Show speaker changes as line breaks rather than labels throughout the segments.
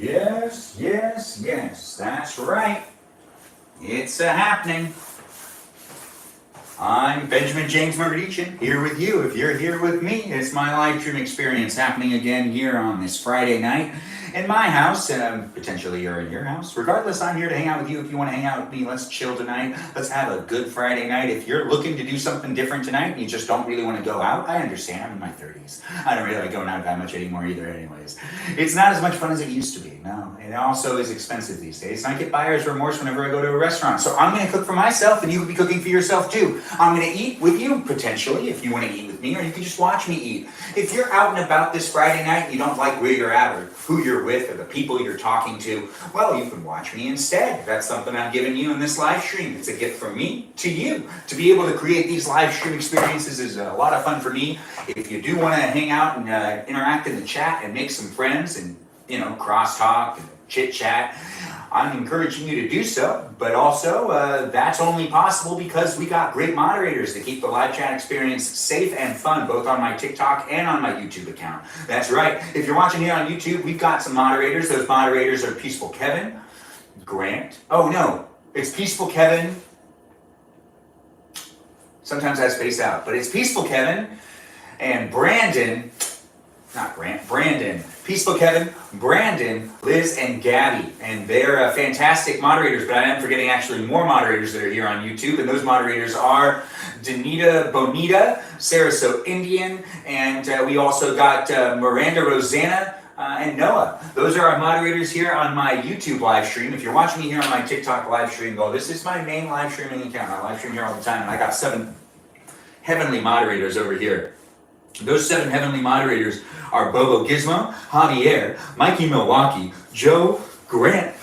Yes, yes, yes, that's right. It's happening. I'm Benjamin James Magrdichian, here with you. If you're here with me, it's my live stream experience happening again here on this Friday night in my house. Potentially you're in your house. Regardless, I'm here to hang out with you. If you want to hang out with me, let's chill tonight. Let's have a good Friday night. If you're looking to do something different tonight and you just don't really want to go out, I understand. I'm in my 30s. I don't really like going out that much anymore either anyways. It's not as much fun as it used to be. No, it also is expensive these days. And I get buyer's remorse whenever I go to a restaurant. So I'm going to cook for myself and you can be cooking for yourself too. I'm going to eat with you, potentially, if you want to eat with me, or you can just watch me eat. If you're out and about this Friday night and you don't like where you're at or who you're with or the people you're talking to, well, you can watch me instead. That's something I'm giving you in this live stream. It's a gift from me to you. To be able to create these live stream experiences is a lot of fun for me. If you do want to hang out and interact in the chat and make some friends and, crosstalk and chit-chat, I'm encouraging you to do so, but also that's only possible because we got great moderators to keep the live chat experience safe and fun, both on my TikTok and on my YouTube account. That's right. If you're watching here on YouTube, we've got some moderators. Those moderators are Peaceful Kevin, Grant. Oh, no, it's Peaceful Kevin. Sometimes I space out, but it's Peaceful Kevin and Brandon. Not Grant, Brandon. Peaceful Kevin, Brandon, Liz, and Gabby. And they're fantastic moderators, but I am forgetting actually more moderators that are here on YouTube. And those moderators are Danita Bonita, Sarasota Indian, and we also got Miranda Rosanna, and Noah. Those are our moderators here on my YouTube live stream. If you're watching me here on my TikTok live stream, well, this is my main live streaming account. I live stream here all the time, and I got 7 heavenly moderators over here. Those 7 heavenly moderators are Bobo Gizmo, Javier, Mikey Milwaukee, Joe Grant,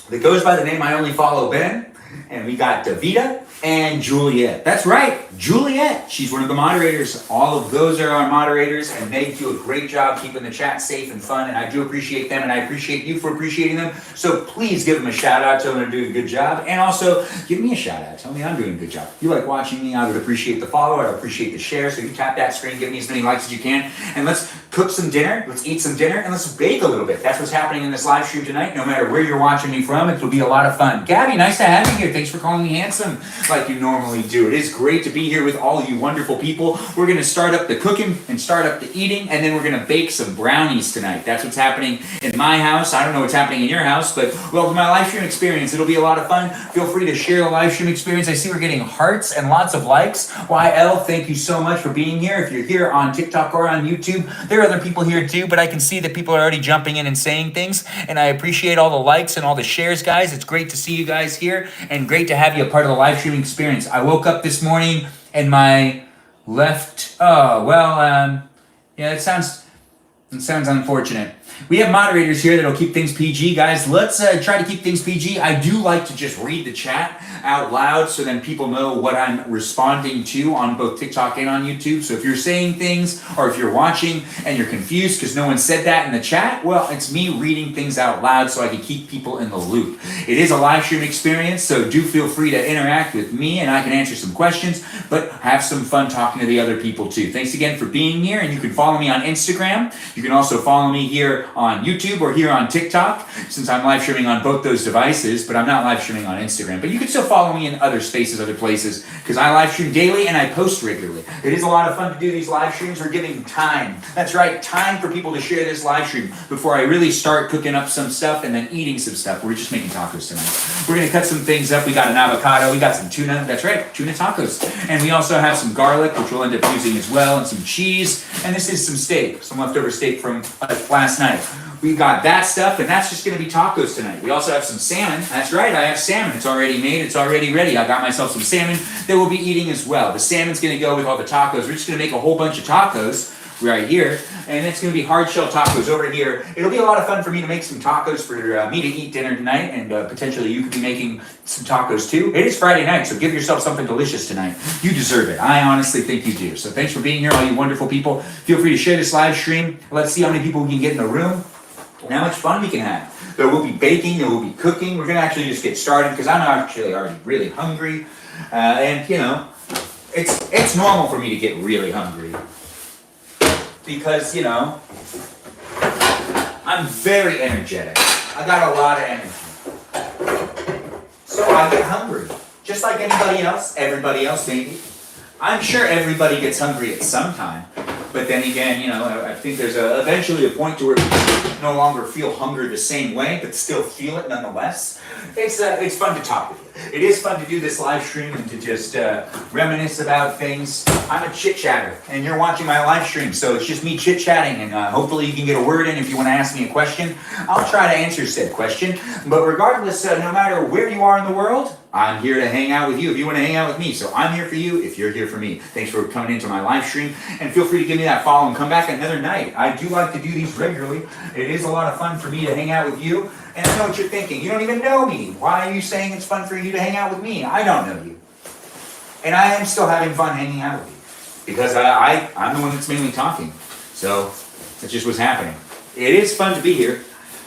that goes by the name I Only Follow Ben, and we got Davida and Juliet. That's right, Juliet. She's one of the moderators. All of those are our moderators, and they do a great job keeping the chat safe and fun, and I do appreciate them, and I appreciate you for appreciating them. So please give them a shout out, tell them they're doing a good job, and also give me a shout out. Tell me I'm doing a good job. If you like watching me, I would appreciate the follow, I would appreciate the share, so you tap that screen, give me as many likes as you can, and let's cook some dinner, let's eat some dinner, and let's bake a little bit. That's what's happening in this live stream tonight. No matter where you're watching me from, it will be a lot of fun. Gabby, nice to have you here. Thanks for calling me handsome like you normally do. It is great to be here with all you wonderful people. We're going to start up the cooking and start up the eating, and then we're going to bake some brownies tonight. That's what's happening in my house. I don't know what's happening in your house, but welcome to my live stream experience. It'll be a lot of fun. Feel free to share the live stream experience. I see we're getting hearts and lots of likes. YL, thank you so much for being here. If you're here on TikTok or on YouTube, there are other people here too, but I can see that people are already jumping in and saying things, and I appreciate all the likes and all the shares, guys. It's great to see you guys here, and great to have you a part of the live streaming experience. I woke up this morning and my left, yeah, it sounds unfortunate. We have moderators here that'll keep things PG, guys. Let's try to keep things PG. I do like to just read the chat out loud so then people know what I'm responding to on both TikTok and on YouTube. So if you're saying things or if you're watching and you're confused because no one said that in the chat, well, it's me reading things out loud so I can keep people in the loop. It is a live stream experience, so do feel free to interact with me and I can answer some questions, but have some fun talking to the other people too. Thanks again for being here, and you can follow me on Instagram. You can also follow me here on YouTube or here on TikTok, since I'm live streaming on both those devices, but I'm not live streaming on Instagram. But you can still follow me in other spaces, other places, because I live stream daily and I post regularly. It is a lot of fun to do these live streams. We're giving time. That's right, time for people to share this live stream before I really start cooking up some stuff and then eating some stuff. We're just making tacos tonight. We're going to cut some things up. We got an avocado. We got some tuna. That's right, tuna tacos. And we also have some garlic, which we'll end up using as well, and some cheese. And this is some steak, some leftover steak from last night. We got that stuff, and that's just going to be tacos tonight. We also have some salmon. That's right, I have salmon. It's already made. It's already ready. I got myself some salmon that we'll be eating as well. The salmon's going to go with all the tacos. We're just going to make a whole bunch of tacos right here, and it's going to be hard shell tacos over here. It'll be a lot of fun for me to make some tacos for me to eat dinner tonight, and potentially you could be making some tacos too. It is Friday night, so give yourself something delicious tonight. You deserve it. I honestly think you do. So thanks for being here, all you wonderful people. Feel free to share this live stream. Let's see how many people we can get in the room and how much fun we can have. There will be baking, there will be cooking. We're going to actually just get started because I'm actually already really hungry. And, it's normal for me to get really hungry because, I'm very energetic. I got a lot of energy. So I get hungry. Just like anybody else, everybody else maybe. I'm sure everybody gets hungry at some time. But then again, you know, I think there's eventually a point to where we no longer feel hunger the same way, but still feel it nonetheless. It's fun to talk with you. It is fun to do this live stream and to just reminisce about things. I'm a chit-chatter, and you're watching my live stream, so it's just me chit-chatting, and hopefully you can get a word in if you want to ask me a question. I'll try to answer said question, but regardless, no matter where you are in the world, I'm here to hang out with you if you want to hang out with me. So I'm here for you if you're here for me. Thanks for coming into my live stream, and feel free to give me that follow and come back another night. I do like to do these regularly. It is a lot of fun for me to hang out with you, and I know what you're thinking. You don't even know me. Why are you saying it's fun for you to hang out with me? I don't know you. And I am still having fun hanging out with you because I'm the one that's mainly talking. So that's just what's happening. It is fun to be here.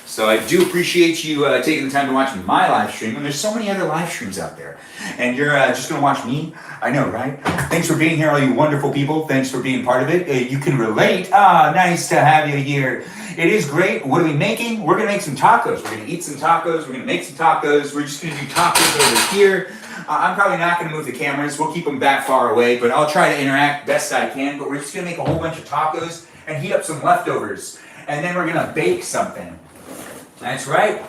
So I do appreciate you taking the time to watch my live stream. And there's so many other live streams out there. And you're just going to watch me? I know, right? Thanks for being here, all you wonderful people. Thanks for being part of it. You can relate. Nice to have you here. It is great. What are we making? We're going to make some tacos. We're going to eat some tacos. We're going to make some tacos. We're just going to do tacos over here. I'm probably not going to move the cameras. We'll keep them back far away. But I'll try to interact best I can. But we're just going to make a whole bunch of tacos and heat up some leftovers. And then we're going to bake something. That's right.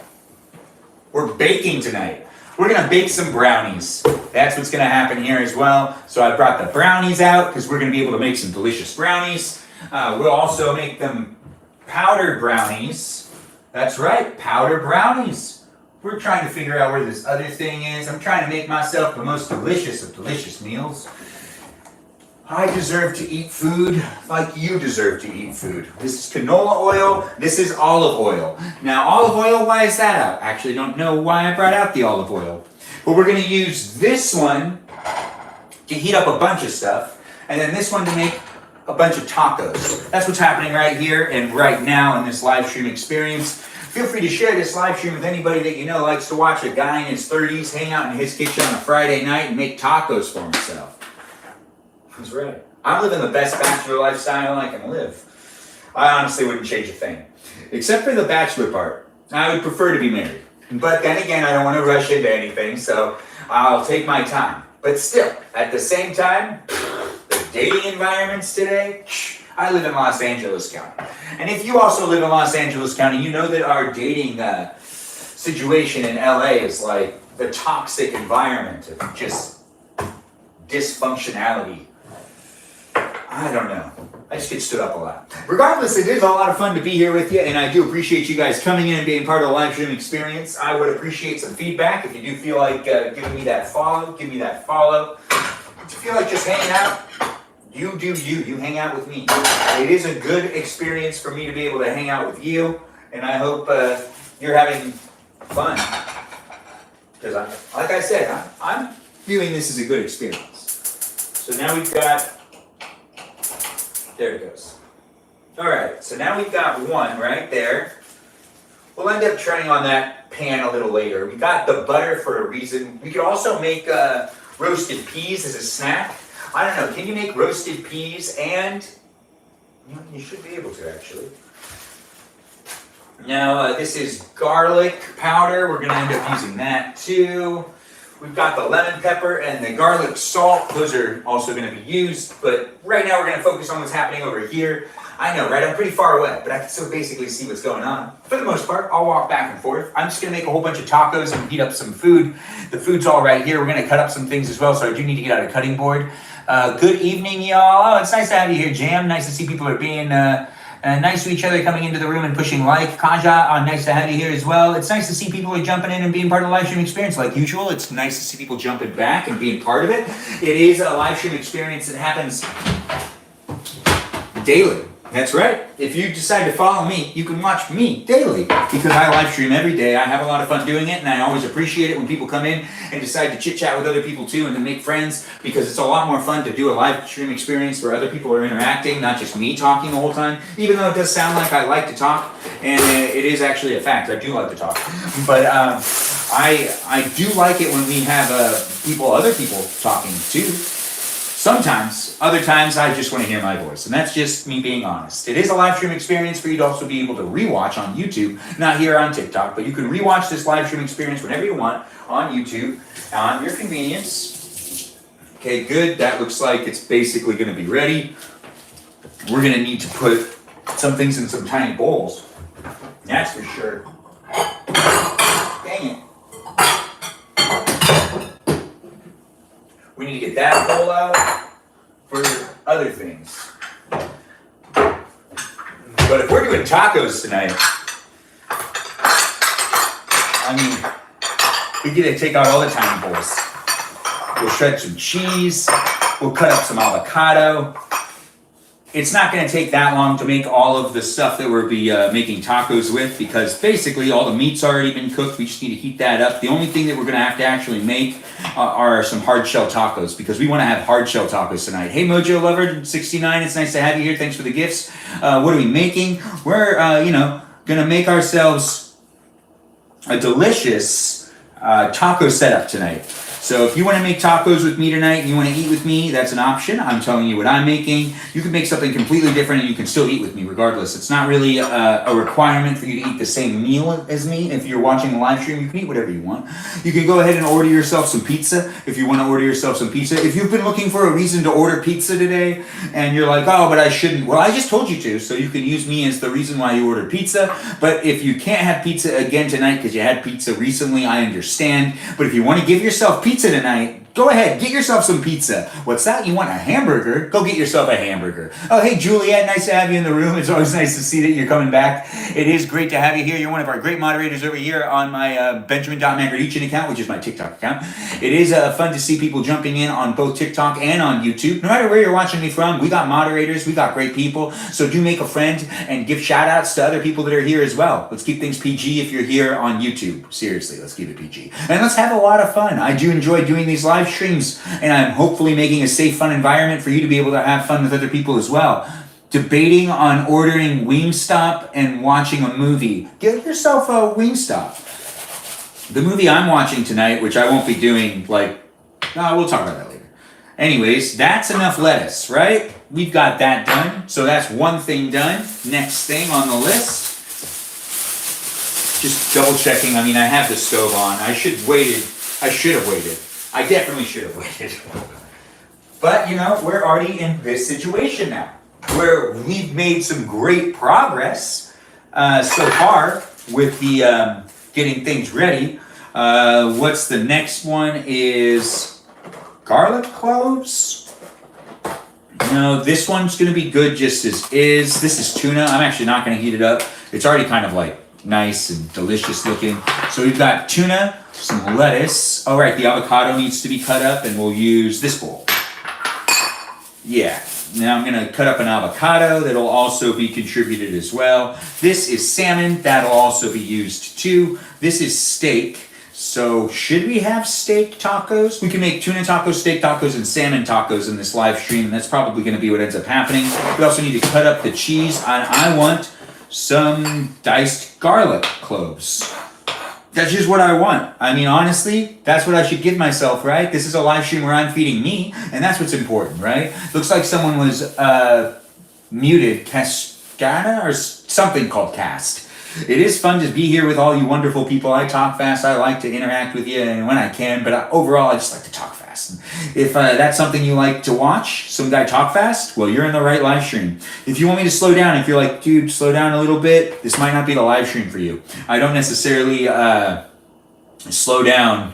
We're baking tonight. We're going to bake some brownies. That's what's going to happen here as well. So I brought the brownies out because we're going to be able to make some delicious brownies. We'll also make them powdered brownies. That's right, powdered brownies. We're trying to figure out where this other thing is. I'm trying to make myself the most delicious of delicious meals. I deserve to eat food like you deserve to eat food. This is canola oil. This is olive oil. Now, olive oil, why is that out? Actually, don't know why I brought out the olive oil. But we're going to use this one to heat up a bunch of stuff, and then this one to make a bunch of tacos. That's what's happening right here and right now in this live stream experience. Feel free to share this live stream with anybody that you know likes to watch a guy in his 30s hang out in his kitchen on a Friday night and make tacos for himself. That's right. I'm living the best bachelor lifestyle I can live. I honestly wouldn't change a thing. Except for the bachelor part. I would prefer to be married. But then again, I don't want to rush into anything, so I'll take my time. But still, at the same time, the dating environments today, I live in Los Angeles County. And if you also live in Los Angeles County, you know that our dating situation in LA is like the toxic environment of just dysfunctionality. I don't know. I just get stood up a lot. Regardless, it is a lot of fun to be here with you, and I do appreciate you guys coming in and being part of the live stream experience. I would appreciate some feedback. If you do feel like giving me that follow, give me that follow. If you feel like just hanging out, you do you. You hang out with me. It is a good experience for me to be able to hang out with you, and I hope you're having fun. Because, like I said, I'm viewing this as a good experience. So now we've got... There it goes. All right, so now we've got one right there. We'll end up turning on that pan a little later. We got the butter for a reason. We could also make roasted peas as a snack. I don't know, can you make roasted peas and... You should be able to, actually. Now, this is garlic powder. We're going to end up using that, too. We've got the lemon pepper and the garlic salt. Those are also going to be used. But right now we're going to focus on what's happening over here. I know, right? I'm pretty far away, but I can still basically see what's going on. For the most part, I'll walk back and forth. I'm just going to make a whole bunch of tacos and heat up some food. The food's all right here. We're going to cut up some things as well, so I do need to get out a cutting board. Good evening, y'all. Oh, it's nice to have you here, Jam. Nice to see people are being... nice to each other coming into the room and pushing like. Kaja, nice to have you here as well. It's nice to see people are jumping in and being part of the live stream experience like usual. It's nice to see people jumping back and being part of it. It is a live stream experience that happens daily. That's right. If you decide to follow me, you can watch me daily because I live stream every day. I have a lot of fun doing it, and I always appreciate it when people come in and decide to chit-chat with other people too and to make friends because it's a lot more fun to do a live stream experience where other people are interacting, not just me talking the whole time, even though it does sound like I like to talk, and it is actually a fact. I do like to talk. But I do like it when we have other people talking too. Sometimes, other times, I just want to hear my voice, and that's just me being honest. It is a live stream experience for you to also be able to rewatch on YouTube, not here on TikTok, but you can rewatch this live stream experience whenever you want on YouTube, on your convenience. Okay, good. That looks like it's basically going to be ready. We're going to need to put some things in some tiny bowls. That's for sure. Dang it. We need to get that bowl out for other things. But if we're doing tacos tonight, I mean, we get to take out all the tiny bowls. We'll shred some cheese. We'll cut up some avocado. It's not going to take that long to make all of the stuff that we'll be making tacos with, because basically all the meat's already been cooked. We just need to heat that up. The only thing that we're going to have to actually make are some hard shell tacos, because we want to have hard shell tacos tonight. Hey Mojo Lover 69, it's nice to have you here. Thanks for the gifts. What are we making? We're going to make ourselves a delicious taco setup tonight. So if you want to make tacos with me tonight and you want to eat with me, that's an option. I'm telling you what I'm making. You can make something completely different and you can still eat with me regardless. It's not really a requirement for you to eat the same meal as me. If you're watching the live stream, you can eat whatever you want. You can go ahead and order yourself some pizza if you want to order yourself some pizza. If you've been looking for a reason to order pizza today and you're like, oh, but I shouldn't. Well, I just told you to, so you can use me as the reason why you ordered pizza. But if you can't have pizza again tonight because you had pizza recently, I understand. But if you want to give yourself pizza tonight, go ahead, get yourself some pizza. What's that? You want a hamburger? Go get yourself a hamburger. Oh, hey, Juliet, nice to have you in the room. It's always nice to see that you're coming back. It is great to have you here. You're one of our great moderators over here on my Benjamin Magrdichian account, which is my TikTok account. It is fun to see people jumping in on both TikTok and on YouTube. No matter where you're watching me from, we got moderators, we got great people. So do make a friend and give shout outs to other people that are here as well. Let's keep things PG if you're here on YouTube. Seriously, let's keep it PG. And let's have a lot of fun. I do enjoy doing these live streams, and I'm hopefully making a safe, fun environment for you to be able to have fun with other people as well. Debating on ordering Wingstop and watching a movie. Get yourself a Wingstop. The movie I'm watching tonight, which I won't be doing, we'll talk about that later. Anyways, that's enough lettuce, right? We've got that done. So that's one thing done. Next thing on the list. Just double checking. I mean, I have the stove on. I should have waited. I definitely should have waited. But, we're already in this situation now, where we've made some great progress so far with the getting things ready. What's the next one is garlic cloves. No, this one's going to be good just as is. This is tuna. I'm actually not going to heat it up. It's already kind of nice and delicious looking. So we've got tuna, some lettuce. All right, the avocado needs to be cut up, and we'll use this bowl. Yeah, now I'm gonna cut up an avocado that'll also be contributed as well. This is salmon, that'll also be used too. This is steak. So should we have steak tacos? We can make tuna tacos, steak tacos, and salmon tacos in this live stream, and that's probably gonna be what ends up happening. We also need to cut up the cheese, and I want some diced garlic cloves. That's just what I want. I mean, honestly, that's what I should give myself, right? This is a live stream where I'm feeding me, and that's what's important, right? Looks like someone was muted, Cascada, or something called Cast. It is fun to be here with all you wonderful people. I talk fast. I like to interact with you and when I can, but overall, I just like to talk fast. If that's something you like to watch, some guy talk fast, well, you're in the right live stream. If you want me to slow down, if you're like, dude, slow down a little bit, this might not be the live stream for you. I don't necessarily slow down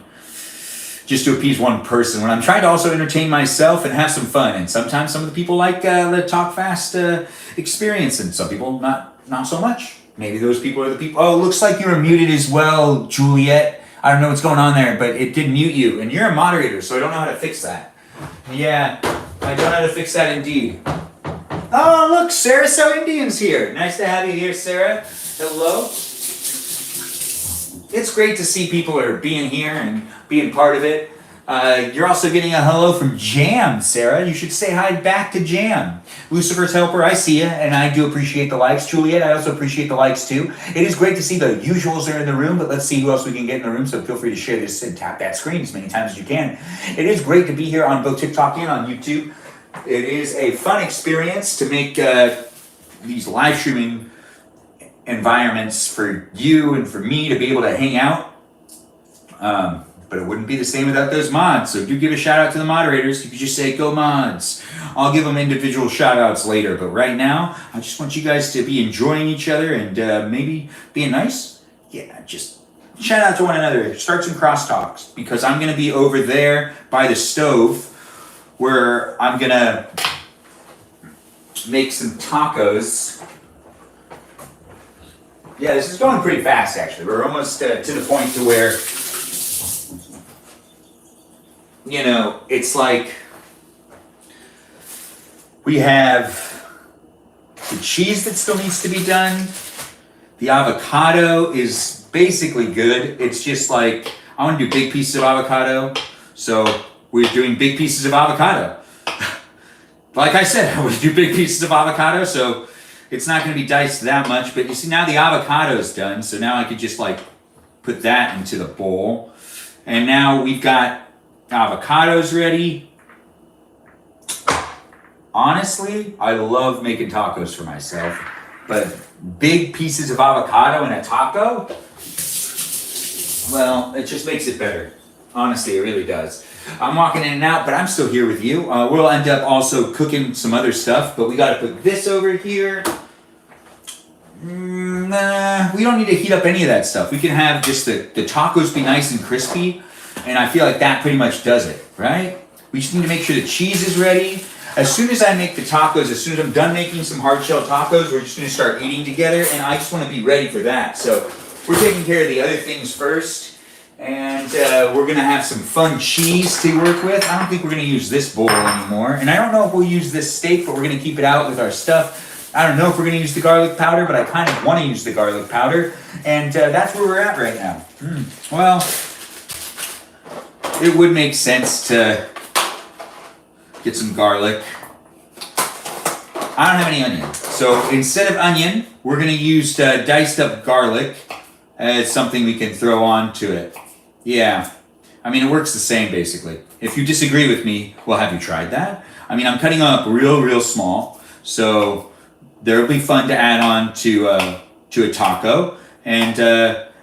just to appease one person when I'm trying to also entertain myself and have some fun. And sometimes some of the people like the talk fast experience, and some people not so much. Maybe those people are the people. Oh, it looks like you were muted as well, Juliet. I don't know what's going on there, but it did mute you. And you're a moderator, so I don't know how to fix that. Yeah, I don't know how to fix that indeed. Oh, look, Sarah So Indian's here. Nice to have you here, Sarah. Hello. It's great to see people are being here and being part of it. You're also getting a hello from Jam, Sarah. You should say hi back to Jam. Lucifer's Helper, I see you, and I do appreciate the likes. Juliet, I also appreciate the likes too. It is great to see the usuals are in the room, but let's see who else we can get in the room, so feel free to share this and tap that screen as many times as you can. It is great to be here on both TikTok and on YouTube. It is a fun experience to make these live streaming environments for you and for me to be able to hang out. But it wouldn't be the same without those mods. So do give a shout out to the moderators. You could just say, go mods. I'll give them individual shout outs later. But right now, I just want you guys to be enjoying each other and maybe being nice. Yeah, just shout out to one another. Start some crosstalks because I'm going to be over there by the stove where I'm going to make some tacos. Yeah, this is going pretty fast actually. We're almost to the point to where it's like we have the cheese that still needs to be done. The avocado is basically good. It's just like, I want to do big pieces of avocado. So we're doing big pieces of avocado. Like I said, I want to do big pieces of avocado. So it's not going to be diced that much. But you see, now the avocado's done. So now I could just like put that into the bowl. And now we've got avocados ready. Honestly, I love making tacos for myself, but big pieces of avocado in a taco, well, it just makes it better. Honestly, it really does. I'm walking in and out, but I'm still here with you. We'll end up also cooking some other stuff, but we got to put this over here. We don't need to heat up any of that stuff. We can have just the tacos be nice and crispy. And I feel like that pretty much does it, right? We just need to make sure the cheese is ready. As soon as I make the tacos, as soon as I'm done making some hard shell tacos, we're just going to start eating together. And I just want to be ready for that. So we're taking care of the other things first. And we're going to have some fun cheese to work with. I don't think we're going to use this bowl anymore. And I don't know if we'll use this steak, but we're going to keep it out with our stuff. I don't know if we're going to use the garlic powder, but I kind of want to use the garlic powder. And that's where we're at right now. Well, it would make sense to get some garlic. I don't have any onion. So instead of onion, we're going to use diced up garlic as something we can throw onto it. Yeah. I mean, it works the same basically. If you disagree with me, well, have you tried that? I mean, I'm cutting them up real small. So they'll be fun to add on to a taco. And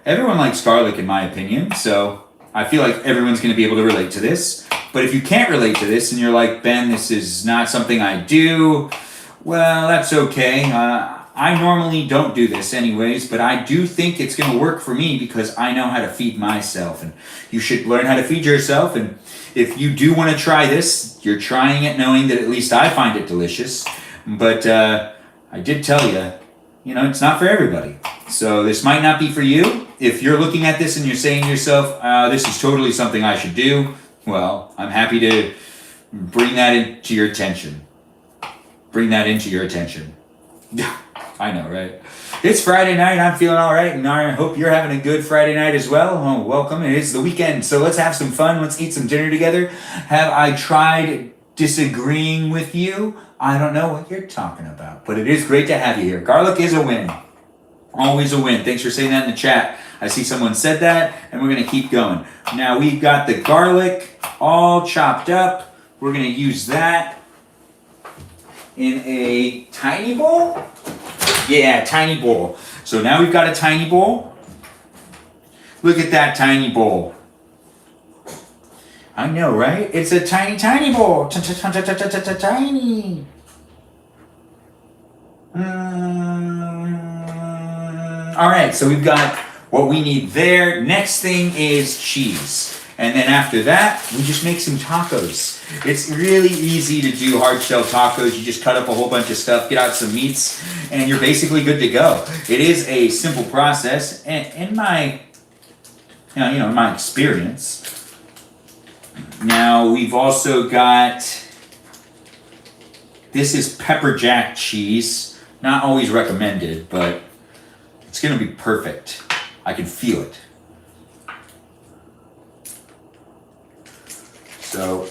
everyone likes garlic in my opinion. So I feel like everyone's going to be able to relate to this. But if you can't relate to this and you're like, Ben, this is not something I do, well, that's okay. I normally don't do this anyways, but I do think it's going to work for me because I know how to feed myself. And you should learn how to feed yourself. And if you do want to try this, you're trying it knowing that at least I find it delicious. But I did tell you, it's not for everybody. So this might not be for you. If you're looking at this and you're saying to yourself, this is totally something I should do, well, I'm happy to bring that into your attention. Bring that into your attention. I know, right? It's Friday night. I'm feeling all right, and I hope you're having a good Friday night as well. Oh, welcome. It's the weekend, so let's have some fun. Let's eat some dinner together. Have I tried disagreeing with you? I don't know what you're talking about, but it is great to have you here. Garlic is a win. Always a win. Thanks for saying that in the chat. I see someone said that, and we're going to keep going. Now we've got the garlic all chopped up. We're going to use that in a tiny bowl. Yeah, tiny bowl. So now we've got a tiny bowl. Look at that tiny bowl. I know, right? It's a tiny bowl. Tiny. All right, so we've got what we need there. Next thing is cheese. And then after that, we just make some tacos. It's really easy to do hard shell tacos. You just cut up a whole bunch of stuff, get out some meats, and you're basically good to go. It is a simple process, and in my, in my experience. Now we've also got, this is pepper jack cheese. Not always recommended, but it's gonna be perfect. I can feel it. So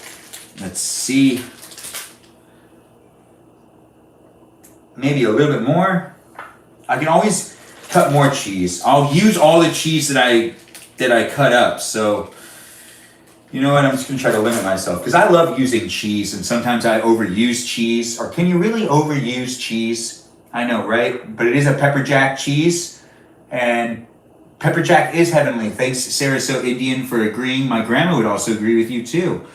let's see, maybe a little bit more. I can always cut more cheese. I'll use all the cheese that I cut up. So, You know what? I'm just going to try to limit myself because I love using cheese and sometimes I overuse cheese. Or can you really overuse cheese? I know, right? But it is a pepper jack cheese and pepper jack is heavenly. Thanks, Sarah So Indian, for agreeing. My grandma would also agree with you too.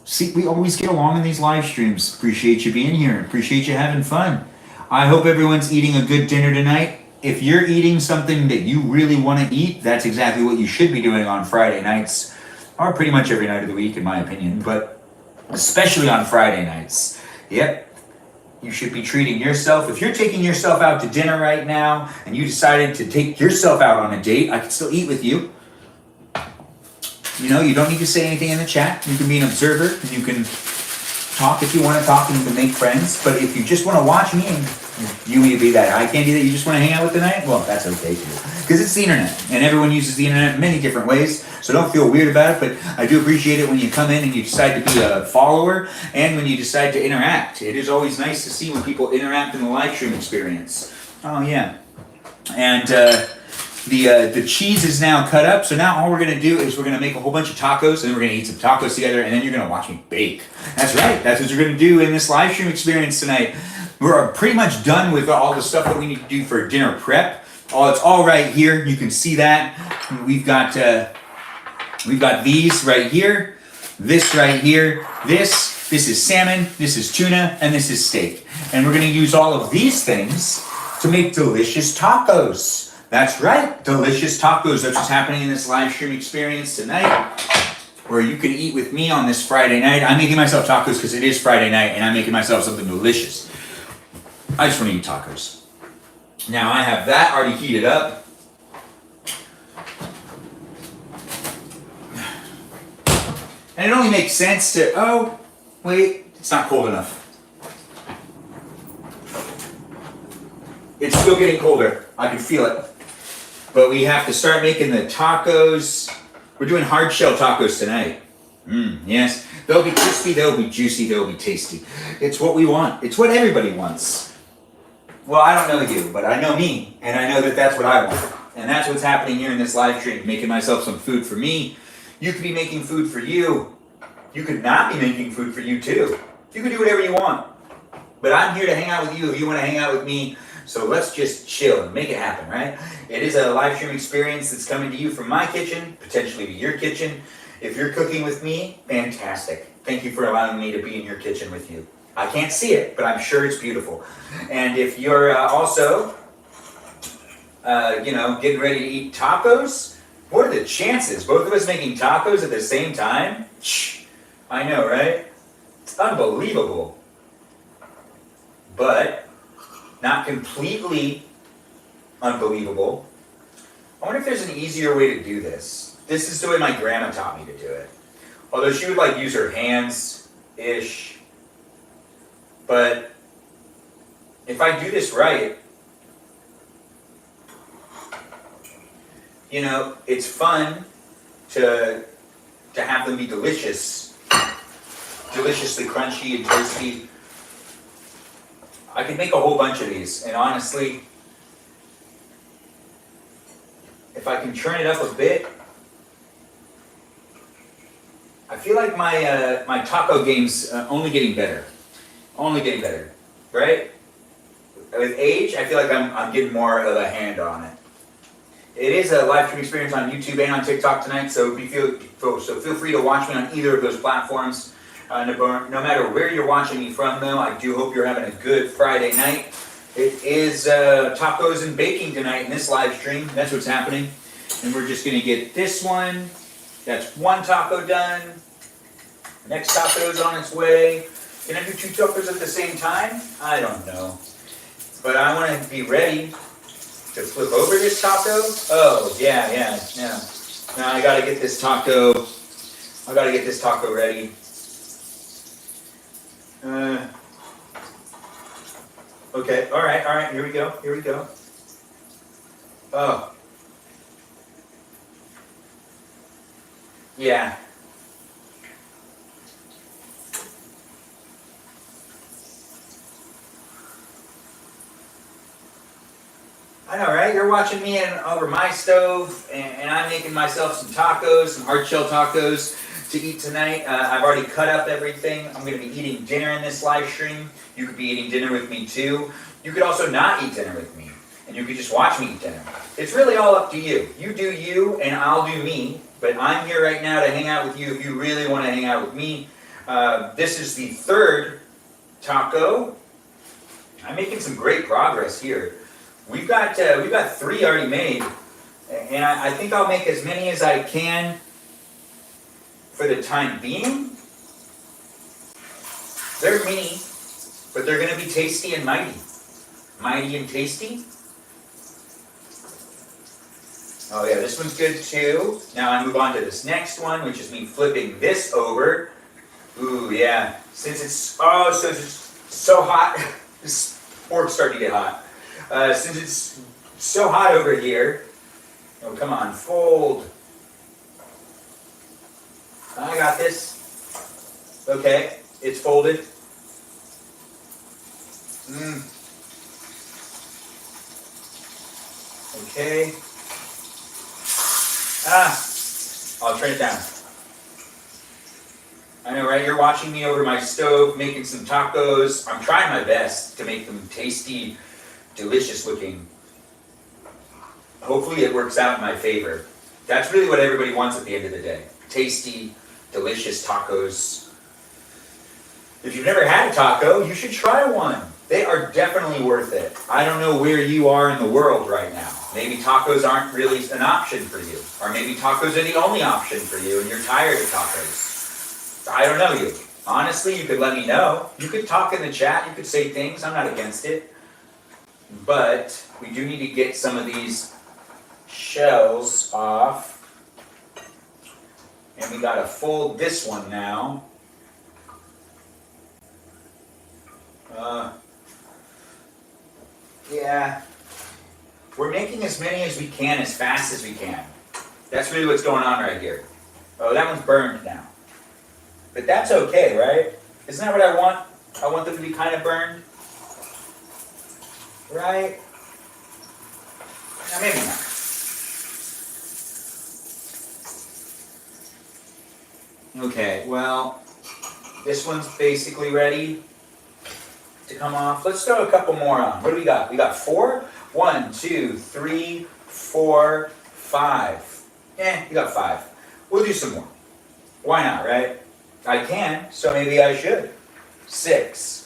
See, we always get along in these live streams. Appreciate you being here. Appreciate you having fun. I hope everyone's eating a good dinner tonight. If you're eating something that you really want to eat, that's exactly what you should be doing on Friday nights. Or pretty much every night of the week, in my opinion, but especially on Friday nights. Yep, you should be treating yourself. If you're taking yourself out to dinner right now, and you decided to take yourself out on a date, I can still eat with you. You know, you don't need to say anything in the chat. You can be an observer, and you can talk if you want to talk, and you can make friends. But if you just want to watch me, and you may be that eye candy that you just want to hang out with tonight, well, that's okay too. Because it's the internet, and everyone uses the internet in many different ways, so don't feel weird about it, but I do appreciate it when you come in and you decide to be a follower, and when you decide to interact. It is always nice to see when people interact in the live stream experience. Oh yeah. And the cheese is now cut up, so now all we're going to do is we're going to make a whole bunch of tacos, and then we're going to eat some tacos together, and then you're going to watch me bake. That's right, that's what you're going to do in this live stream experience tonight. We're pretty much done with all the stuff that we need to do for dinner prep. It's all right here. You can see that. We've got these right here, this right here, this is salmon, this is tuna, and this is steak. And we're going to use all of these things to make delicious tacos. That's right, delicious tacos. That's what's happening in this live stream experience tonight, where you can eat with me on this Friday night. I'm making myself tacos because it is Friday night, and I'm making myself something delicious. I just want to eat tacos. Now I have that already heated up. And it only makes sense to, oh, wait, it's not cold enough. It's still getting colder. I can feel it. But we have to start making the tacos. We're doing hard shell tacos tonight. Yes. They'll be crispy, they'll be juicy, they'll be tasty. It's what we want. It's what everybody wants. Well, I don't know you, but I know me, and I know that that's what I want. And that's what's happening here in this live stream, making myself some food for me. You could be making food for you. You could not be making food for you too. You can do whatever you want. But I'm here to hang out with you if you want to hang out with me. So let's just chill and make it happen, right? It is a live stream experience that's coming to you from my kitchen, potentially to your kitchen. If you're cooking with me, fantastic. Thank you for allowing me to be in your kitchen with you. I can't see it, but I'm sure it's beautiful. And if you're also, getting ready to eat tacos, what are the chances? Both of us making tacos at the same time? I know, right? It's unbelievable. But not completely unbelievable. I wonder if there's an easier way to do this. This is the way my grandma taught me to do it. Although she would use her hands-ish. But if I do this right, it's fun to have them be delicious, deliciously crunchy and toasty. I could make a whole bunch of these, and honestly, if I can churn it up a bit, I feel like my taco game's only getting better. Only getting better, right? With age, I feel like I'm getting more of a hand on it. It is a live stream experience on YouTube and on TikTok tonight, so feel free to watch me on either of those platforms. No matter where you're watching me from, though, I do hope you're having a good Friday night. It is tacos and baking tonight in this live stream. That's what's happening. And we're just going to get this one. That's one taco done. Next taco is on its way. Can I do two tacos at the same time? I don't know. But I want to be ready to flip over this taco. Oh, yeah. Now I got to get this taco. Ready. Okay, all right, here we go. Oh. Yeah. I know, right? You're watching me over my stove, and I'm making myself some tacos, some hard shell tacos to eat tonight. I've already cut up everything. I'm going to be eating dinner in this live stream. You could be eating dinner with me too. You could also not eat dinner with me, and you could just watch me eat dinner. It's really all up to you. You do you, and I'll do me. But I'm here right now to hang out with you if you really want to hang out with me. This is the third taco. I'm making some great progress here. We've got three already made, and I think I'll make as many as I can for the time being. They're mini, but they're going to be tasty and mighty. Mighty and tasty. Oh yeah, this one's good too. Now I move on to this next one, which is me flipping this over. Ooh yeah, since it's so hot, this fork's starting to get hot. Since it's so hot over here, oh come on, fold. I got this. Okay, it's folded. Okay. I'll turn it down. I know, right? You're watching me over my stove making some tacos. I'm trying my best to make them tasty, delicious looking. Hopefully it works out in my favor. That's really what everybody wants at the end of the day. Tasty, delicious tacos. If you've never had a taco, you should try one. They are definitely worth it. I don't know where you are in the world right now. Maybe tacos aren't really an option for you. Or maybe tacos are the only option for you and you're tired of tacos. I don't know you. Honestly, you could let me know. You could talk in the chat. You could say things. I'm not against it. But we do need to get some of these shells off. And we gotta fold this one now. Yeah. We're making as many as we can, as fast as we can. That's really what's going on right here. Oh, that one's burned now. But that's okay, right? Isn't that what I want? I want them to be kind of burned. Right? Now, maybe not. Okay, well, this one's basically ready to come off. Let's throw a couple more on. What do we got? We got 4? 1, 2, 3, 4, 5. We got 5. We'll do some more. Why not, right? I can, so maybe I should. 6.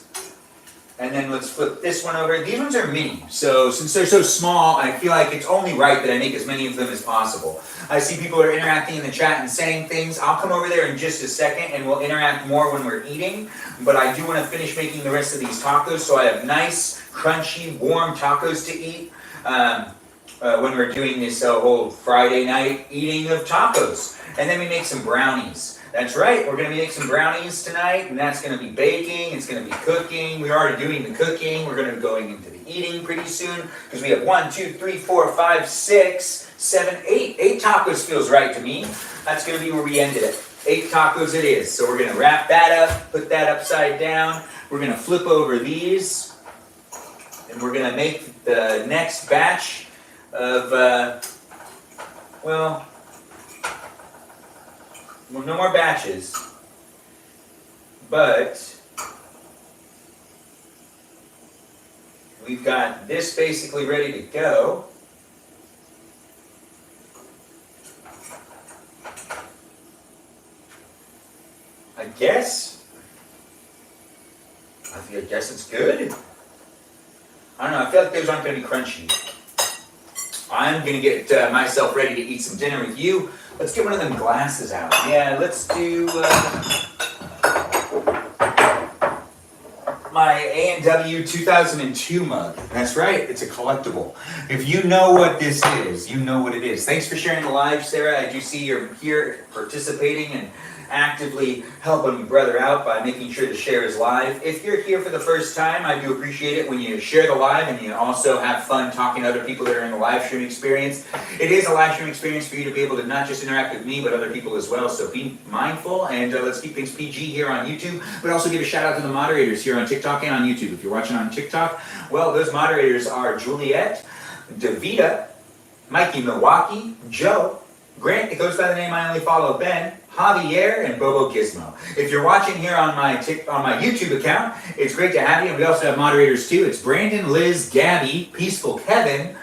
And then let's flip this one over. These ones are mini, so since they're so small, I feel like it's only right that I make as many of them as possible. I see people are interacting in the chat and saying things. I'll come over there in just a second and we'll interact more when we're eating. But I do want to finish making the rest of these tacos so I have nice, crunchy, warm tacos to eat when we're doing this whole Friday night eating of tacos. And then we make some brownies. That's right, we're going to make some brownies tonight, and that's going to be baking, it's going to be cooking. We're already doing the cooking, we're going to be going into the eating pretty soon, because we have 1, 2, 3, 4, 5, 6, 7, 8. 8 tacos feels right to me. That's going to be where we ended it. 8 tacos it is. So we're going to wrap that up, put that upside down. We're going to flip over these, and we're going to make the next batch of, well, no more batches, but we've got this basically ready to go. I guess it's good. I don't know, I feel like those aren't going to be crunchy. I'm going to get myself ready to eat some dinner with you. Let's get one of them glasses out. Yeah, let's do my A&W 2002 mug. That's right, it's a collectible. If you know what this is, you know what it is. Thanks for sharing the live, Sarah. I do see you're here participating and actively helping brother out by making sure the share is live. If you're here for the first time, I do appreciate it when you share the live and you also have fun talking to other people that are in the live stream experience. It is a live stream experience for you to be able to not just interact with me, but other people as well. So be mindful and let's keep things PG here on YouTube, but also give a shout out to the moderators here on TikTok and on YouTube. If you're watching on TikTok, well, those moderators are Juliet, Davita, Mikey Milwaukee, Joe, Grant, it goes by the name I only follow, Ben, Javier, and Bobo Gizmo. If you're watching here on my YouTube account, it's great to have you. And we also have moderators too. It's Brandon, Liz, Gabby, Peaceful Kevin,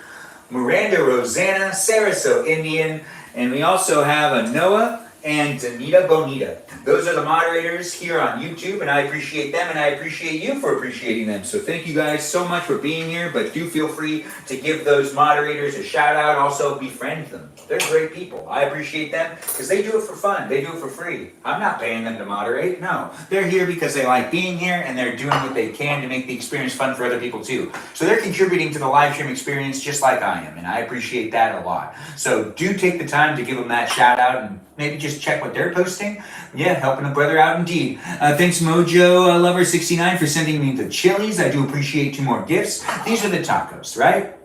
Miranda, Rosanna, Sarah So Indian, and we also have a Noah and Danita Bonita. Those are the moderators here on YouTube, and I appreciate them, and I appreciate you for appreciating them. So thank you guys so much for being here, but do feel free to give those moderators a shout out. Also befriend them. They're great people. I appreciate them because they do it for fun. They do it for free. I'm not paying them to moderate. No, they're here because they like being here, and they're doing what they can to make the experience fun for other people too. So they're contributing to the live stream experience just like I am, and I appreciate that a lot. So do take the time to give them that shout out and maybe just check what they're posting. Yeah, helping a brother out indeed. Thanks Mojo Lover 69 for sending me the chilies. I do appreciate 2 more gifts. These are the tacos, right?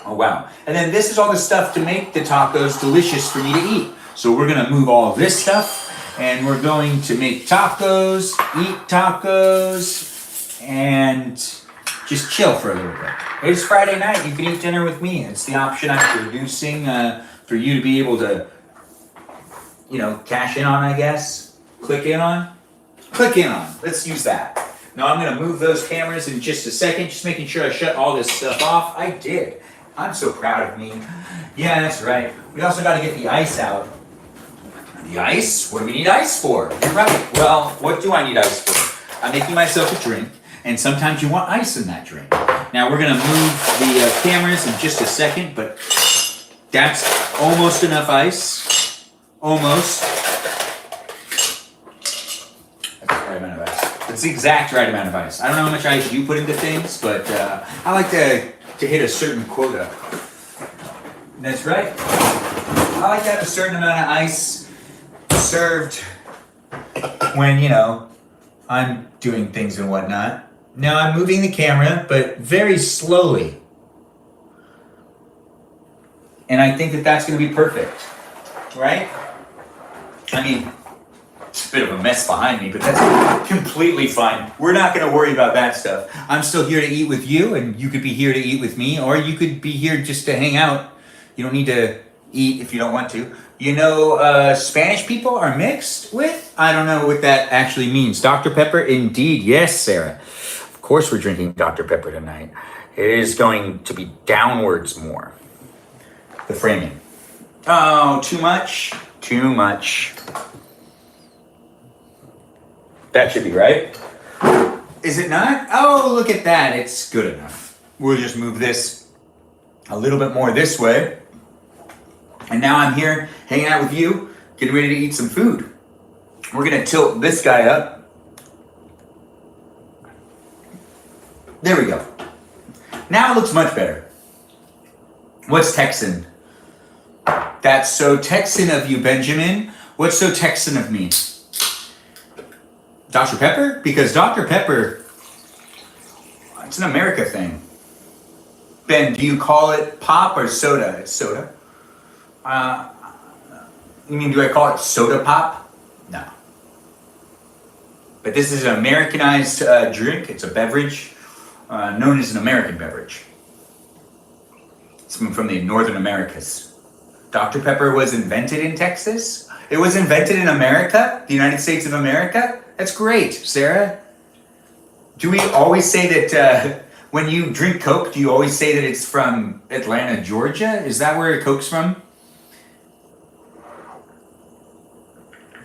Oh wow. And then this is all the stuff to make the tacos delicious for me to eat. So we're gonna move all of this stuff and we're going to make tacos, eat tacos, and just chill for a little bit. It's Friday night, you can eat dinner with me. It's the option I'm producing for you to be able to, you know, cash in on, I guess. Click in on. Let's use that. Now I'm gonna move those cameras in just a second, just making sure I shut all this stuff off. I did. I'm so proud of me. Yeah, that's right. We also gotta get the ice out. The ice? What do we need ice for? You're right. Well, what do I need ice for? I'm making myself a drink, and sometimes you want ice in that drink. Now we're gonna move the cameras in just a second, but that's almost enough ice. Almost. That's the right amount of ice. That's the exact right amount of ice. I don't know how much ice you put into things, but I like to hit a certain quota. That's right. I like to have a certain amount of ice served when, you know, I'm doing things and whatnot. Now I'm moving the camera, but very slowly. And I think that that's going to be perfect, right? I mean, it's a bit of a mess behind me, but that's completely fine. We're not going to worry about that stuff. I'm still here to eat with you, and you could be here to eat with me, or you could be here just to hang out. You don't need to eat if you don't want to. You know, Spanish people are mixed with? I don't know what that actually means. Dr. Pepper? Indeed, yes, Sarah. Of course we're drinking Dr. Pepper tonight. It is going to be downwards more. The framing. Oh, too much? Too much. That should be right. Is it not? Oh, look at that. It's good enough. We'll just move this a little bit more this way. And now I'm here hanging out with you, getting ready to eat some food. We're going to tilt this guy up. There we go. Now it looks much better. What's Texan? That's so Texan of you, Benjamin. What's so Texan of me? Dr. Pepper? Because Dr. Pepper, it's an America thing. Ben, do you call it pop or soda? It's soda. You mean, do I call it soda pop? No. But this is an Americanized drink. It's a beverage known as an American beverage. It's from the Northern Americas. Dr. Pepper was invented in Texas. It was invented in America, the United States of America. That's great, Sarah. Do we always say that when you drink Coke, do you always say that it's from Atlanta, Georgia? Is that where Coke's from?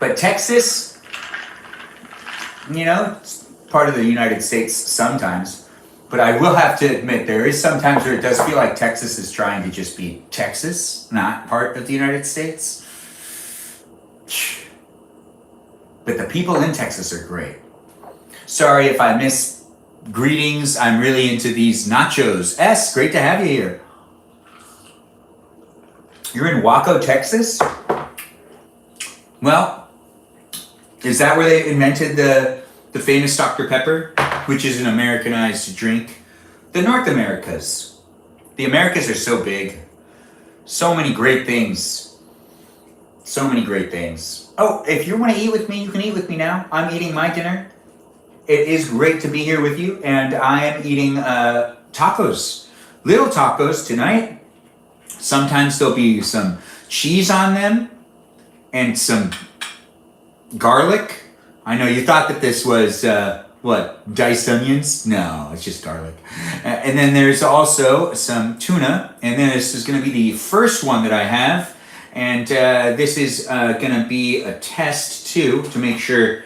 But Texas, you know, it's part of the United States sometimes. But I will have to admit, there is sometimes where it does feel like Texas is trying to just be Texas, not part of the United States. But the people in Texas are great. Sorry if I miss greetings. I'm really into these nachos. S, great to have you here. You're in Waco, Texas? Well, is that where they invented the famous Dr. Pepper, which is an Americanized drink? The North Americas. The Americas are so big. So many great things. So many great things. Oh, if you want to eat with me, you can eat with me now. I'm eating my dinner. It is great to be here with you, and I am eating tacos. little tacos tonight. Sometimes there'll be some cheese on them and some garlic. I know you thought that this was, diced onions? No, it's just garlic. And then there's also some tuna. And then this is going to be the first one that I have. And this is going to be a test, too, to make sure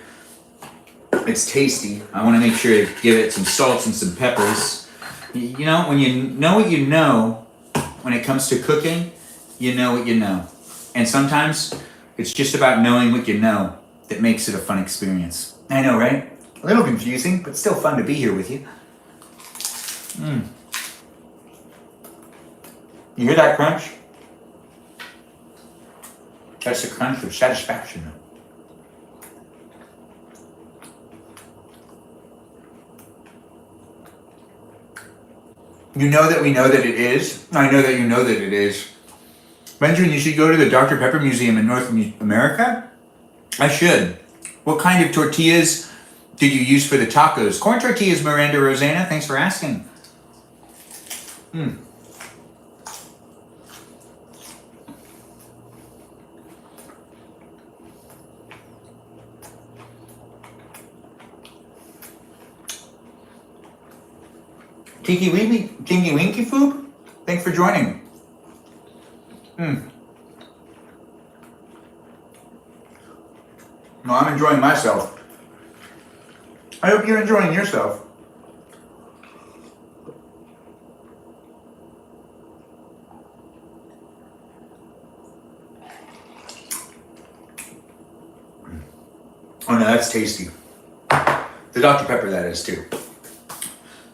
it's tasty. I want to make sure to give it some salt and some peppers. You know, when you know what you know, when it comes to cooking, you know what you know. And sometimes it's just about knowing what you know that makes it a fun experience. I know, right? A little confusing, but still fun to be here with you. You hear that crunch? That's the crunch of satisfaction. You know that we know that it is. I know that you know that it is. Benjamin, you should go to the Dr. Pepper Museum in North America? I should. What kind of tortillas did you use for the tacos? Corn tortillas, Miranda Rosanna. Thanks for asking. Tinky Winky Food? Thanks for joining. No, I'm enjoying myself. I hope you're enjoying yourself. Oh no, that's tasty. The Dr. Pepper, that is too.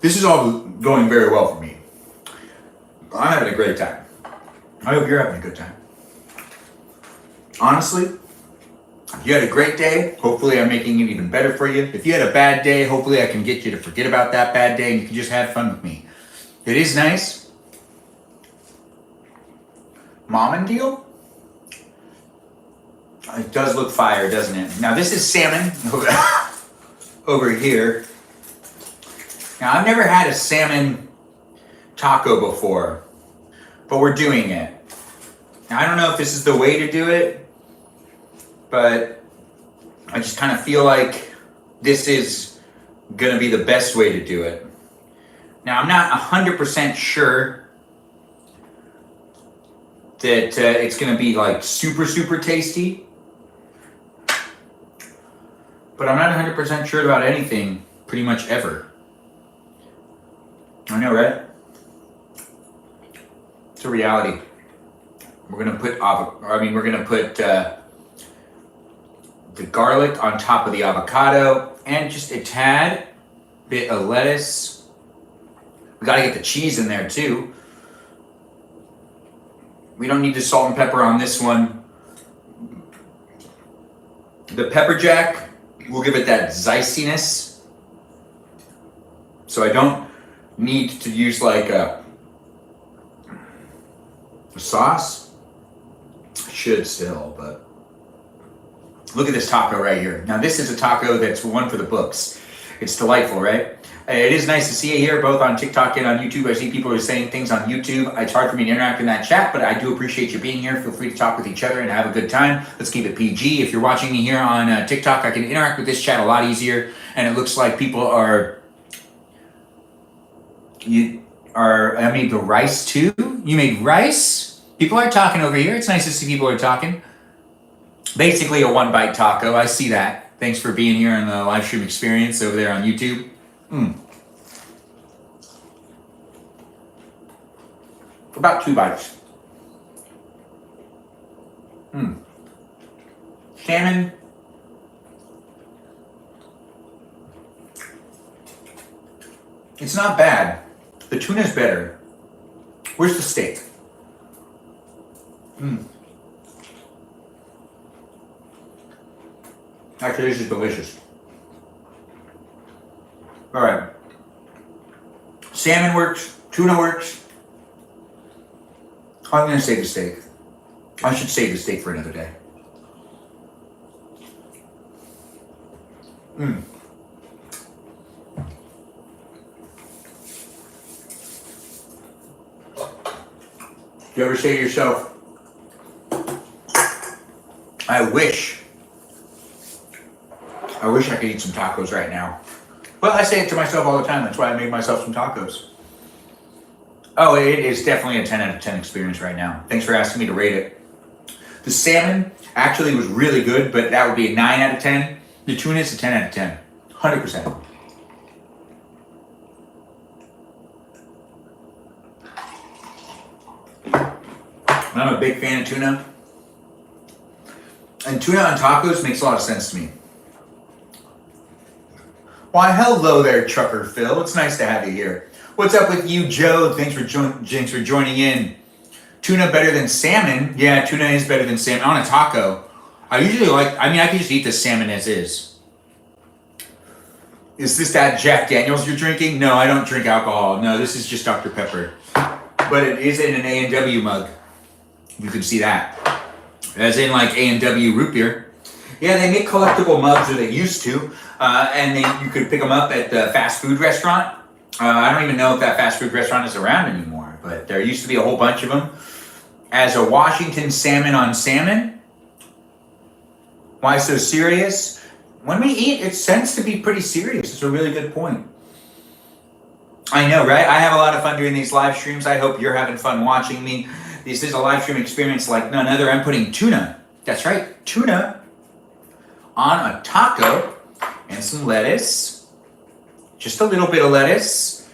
This is all going very well for me. I'm having a great time. I hope you're having a good time. Honestly, if you had a great day, hopefully I'm making it even better for you. If you had a bad day, hopefully I can get you to forget about that bad day and you can just have fun with me. It is nice. Mom and deal? It does look fire, doesn't it? Now this is salmon over here. Now I've never had a salmon taco before, but we're doing it. Now I don't know if this is the way to do it, but I just kind of feel like this is gonna be the best way to do it. Now I'm not 100% sure that it's gonna be like super tasty, but I'm not 100% sure about anything pretty much ever. I know, right? It's a reality. We're gonna put the garlic on top of the avocado and just a tad bit of lettuce. We gotta get the cheese in there too. We don't need the salt and pepper on this one. The pepper jack will give it that ziciness. So I don't need to use like a sauce. I should still, but look at this taco right here. Now this is a taco that's one for the books. It's delightful, right? It is nice to see you here, both on TikTok and on YouTube. I see people are saying things on YouTube. It's hard for me to interact in that chat, but I do appreciate you being here. Feel free to talk with each other and have a good time. Let's keep it PG. If you're watching me here on TikTok, I can interact with this chat a lot easier, and it looks like people I made the rice too? You made rice? People are talking over here. It's nice to see people are talking. Basically a one-bite taco. I see that. Thanks for being here in the live stream experience over there on YouTube. About 2 bites. Salmon. It's not bad. The tuna's better. Where's the steak? Actually, this is delicious. All right. Salmon works. Tuna works. I'm going to save the steak. I should save the steak for another day. Do you ever say to yourself, I wish I could eat some tacos right now? Well, I say it to myself all the time. That's why I made myself some tacos. Oh, it is definitely a 10 out of 10 experience right now. Thanks for asking me to rate it. The salmon actually was really good, but that would be a 9 out of 10. The tuna is a 10 out of 10. 100%. I'm a big fan of tuna. And tuna on tacos makes a lot of sense to me. Why, hello there, Trucker Phil. It's nice to have you here. What's up with you, Joe? Thanks for joining in. Tuna better than salmon? Yeah, tuna is better than salmon on a taco. I can just eat the salmon as is. Is this that Jack Daniels you're drinking? No, I don't drink alcohol. No, this is just Dr. Pepper. But it is in an A&W mug. You can see that. As in like A&W root beer. Yeah, they make collectible mugs, or they used to. And you could pick them up at the fast food restaurant. I don't even know if that fast food restaurant is around anymore, but there used to be a whole bunch of them. As a Washington salmon on salmon. Why so serious? When we eat, it tends to be pretty serious. It's a really good point. I know, right? I have a lot of fun doing these live streams. I hope you're having fun watching me. This is a live stream experience like none other. I'm putting tuna. That's right, tuna on a taco and some lettuce. Just a little bit of lettuce.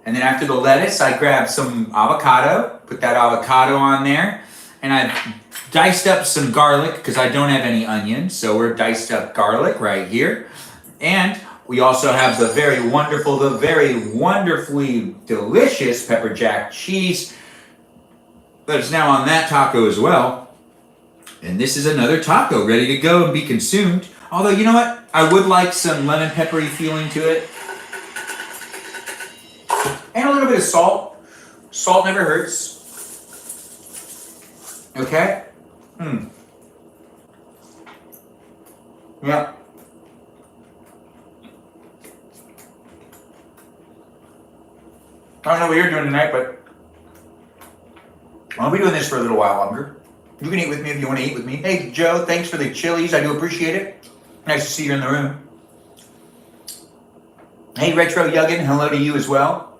And then after the lettuce, I grab some avocado, put that avocado on there, and I diced up some garlic because I don't have any onions, so we're diced up garlic right here. And we also have the very wonderfully delicious pepper jack cheese that is now on that taco as well. And this is another taco ready to go and be consumed. Although, you know what? I would like some lemon peppery feeling to it. And a little bit of salt. Salt never hurts. Okay? Yeah. I don't know what you're doing tonight, but I'll be doing this for a little while longer. You can eat with me if you want to eat with me. Hey, Joe, thanks for the chilies. I do appreciate it. Nice to see you in the room. Hey, Retro Yuggin, hello to you as well.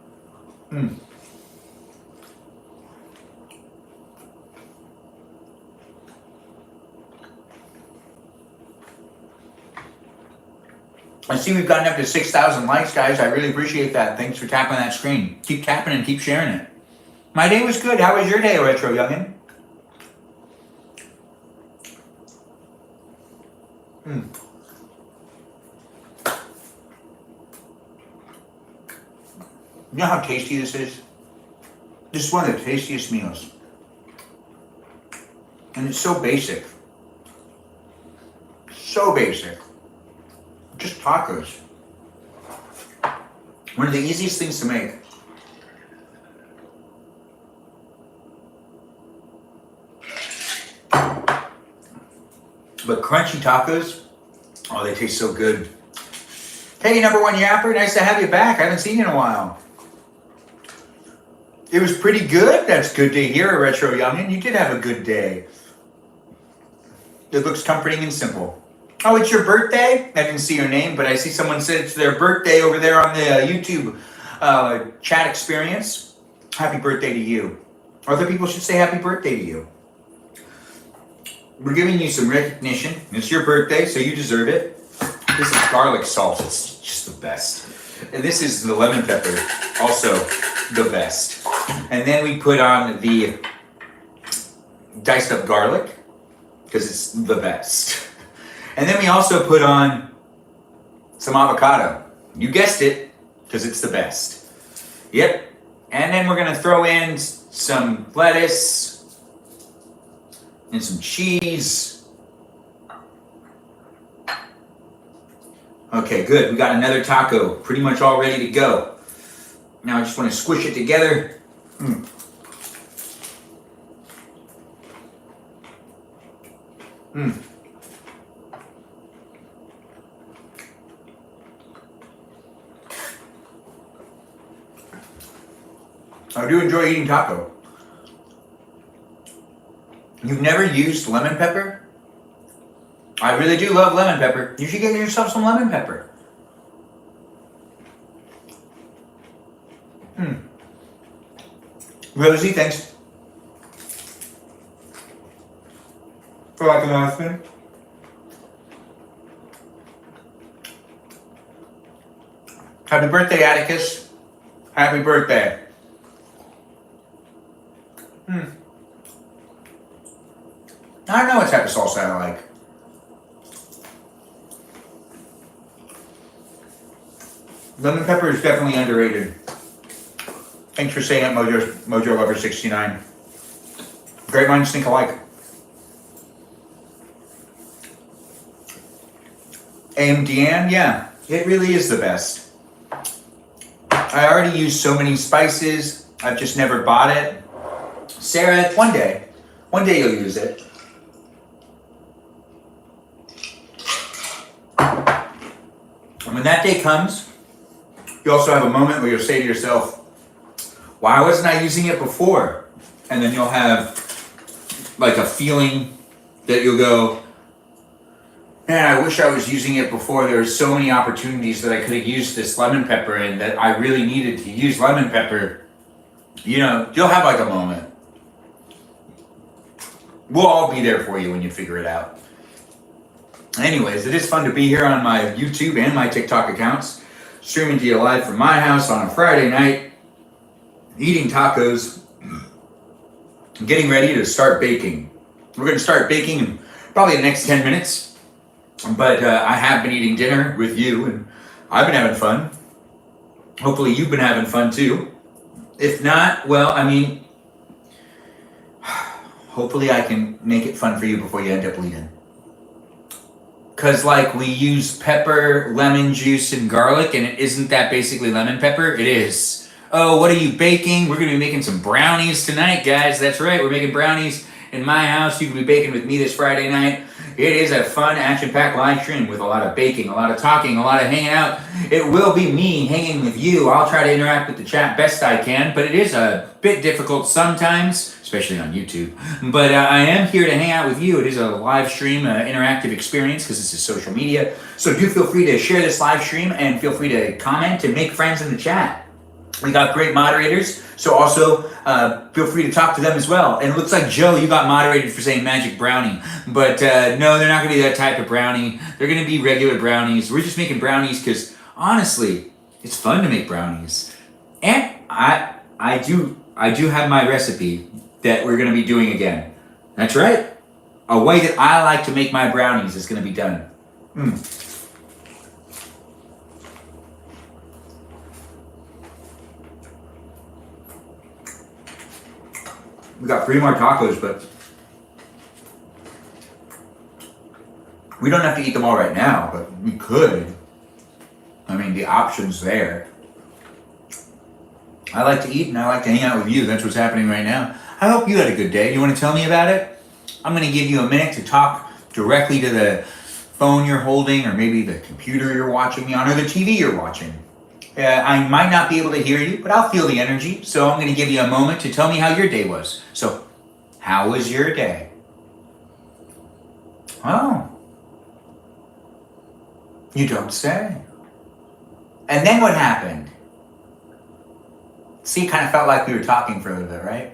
I see we've gotten up to 6,000 likes, guys. I really appreciate that. Thanks for tapping that screen. Keep tapping and keep sharing it. My day was good. How was your day, Retro Youngin? You know how tasty this is? This is one of the tastiest meals. And it's so basic. So basic. Just tacos. One of the easiest things to make. But crunchy tacos, oh, they taste so good. Hey, number one yapper, nice to have you back. I haven't seen you in a while. It was pretty good. That's good to hear, Retro Youngin. You did have a good day. It looks comforting and simple. Oh, it's your birthday? I didn't see your name, but I see someone said it's their birthday over there on the YouTube chat experience. Happy birthday to you. Other people should say happy birthday to you. We're giving you some recognition. It's your birthday, so you deserve it. This is garlic salt. It's just the best. And this is the lemon pepper, also the best. And then we put on the diced up garlic, because it's the best. And then we also put on some avocado. You guessed it, because it's the best. Yep. And then we're going to throw in some lettuce and some cheese. Okay, good. We got another taco pretty much all ready to go. Now I just want to squish it together. I do enjoy eating taco. You've never used lemon pepper? I really do love lemon pepper. You should get yourself some lemon pepper. Rosie, thanks for liking the husband. Happy birthday, Atticus. Happy birthday. I don't know what type of salsa I like. Lemon pepper is definitely underrated. Thanks for saying it, Mojo Lover 69. Great minds think alike. Deanne, yeah, it really is the best. I already use so many spices. I've just never bought it. Sarah, one day you'll use it. And when that day comes, you also have a moment where you'll say to yourself, why wasn't I using it before? And then you'll have like a feeling that you'll go, man, I wish I was using it before. There were so many opportunities that I could have used this lemon pepper in, that I really needed to use lemon pepper. You know, you'll have like a moment. We'll all be there for you when you figure it out. Anyways, it is fun to be here on my YouTube and my TikTok accounts, streaming to you live from my house on a Friday night, eating tacos, getting ready to start baking. We're going to start baking in probably the next 10 minutes, but I have been eating dinner with you, and I've been having fun. Hopefully you've been having fun too. If not, well, I mean, hopefully I can make it fun for you before you end up leaving. Because like we use pepper, lemon juice, and garlic, and isn't that basically lemon pepper? It is. Oh, what are you baking? We're going to be making some brownies tonight, guys. That's right, we're making brownies in my house. You can be baking with me this Friday night. It is a fun, action-packed live stream with a lot of baking, a lot of talking, a lot of hanging out. It will be me hanging with you. I'll try to interact with the chat best I can, but it is a bit difficult sometimes, especially on YouTube. But I am here to hang out with you. It is a live stream, interactive experience, because this is social media. So do feel free to share this live stream, and feel free to comment and make friends in the chat. We got great moderators, so also feel free to talk to them as well. And it looks like, Joe, you got moderated for saying magic brownie. But no, they're not going to be that type of brownie. They're going to be regular brownies. We're just making brownies because, honestly, it's fun to make brownies. And I do have my recipe that we're going to be doing again. That's right. A way that I like to make my brownies is going to be done. We got 3 more tacos, but we don't have to eat them all right now, but we could. I mean, the option's there. I like to eat and I like to hang out with you. That's what's happening right now. I hope you had a good day. You want to tell me about it? I'm going to give you a minute to talk directly to the phone you're holding, or maybe the computer you're watching me on, or the TV you're watching. I might not be able to hear you, but I'll feel the energy. So I'm going to give you a moment to tell me how your day was. So, how was your day? Oh. You don't say. And then what happened? See, it kind of felt like we were talking for a little bit, right?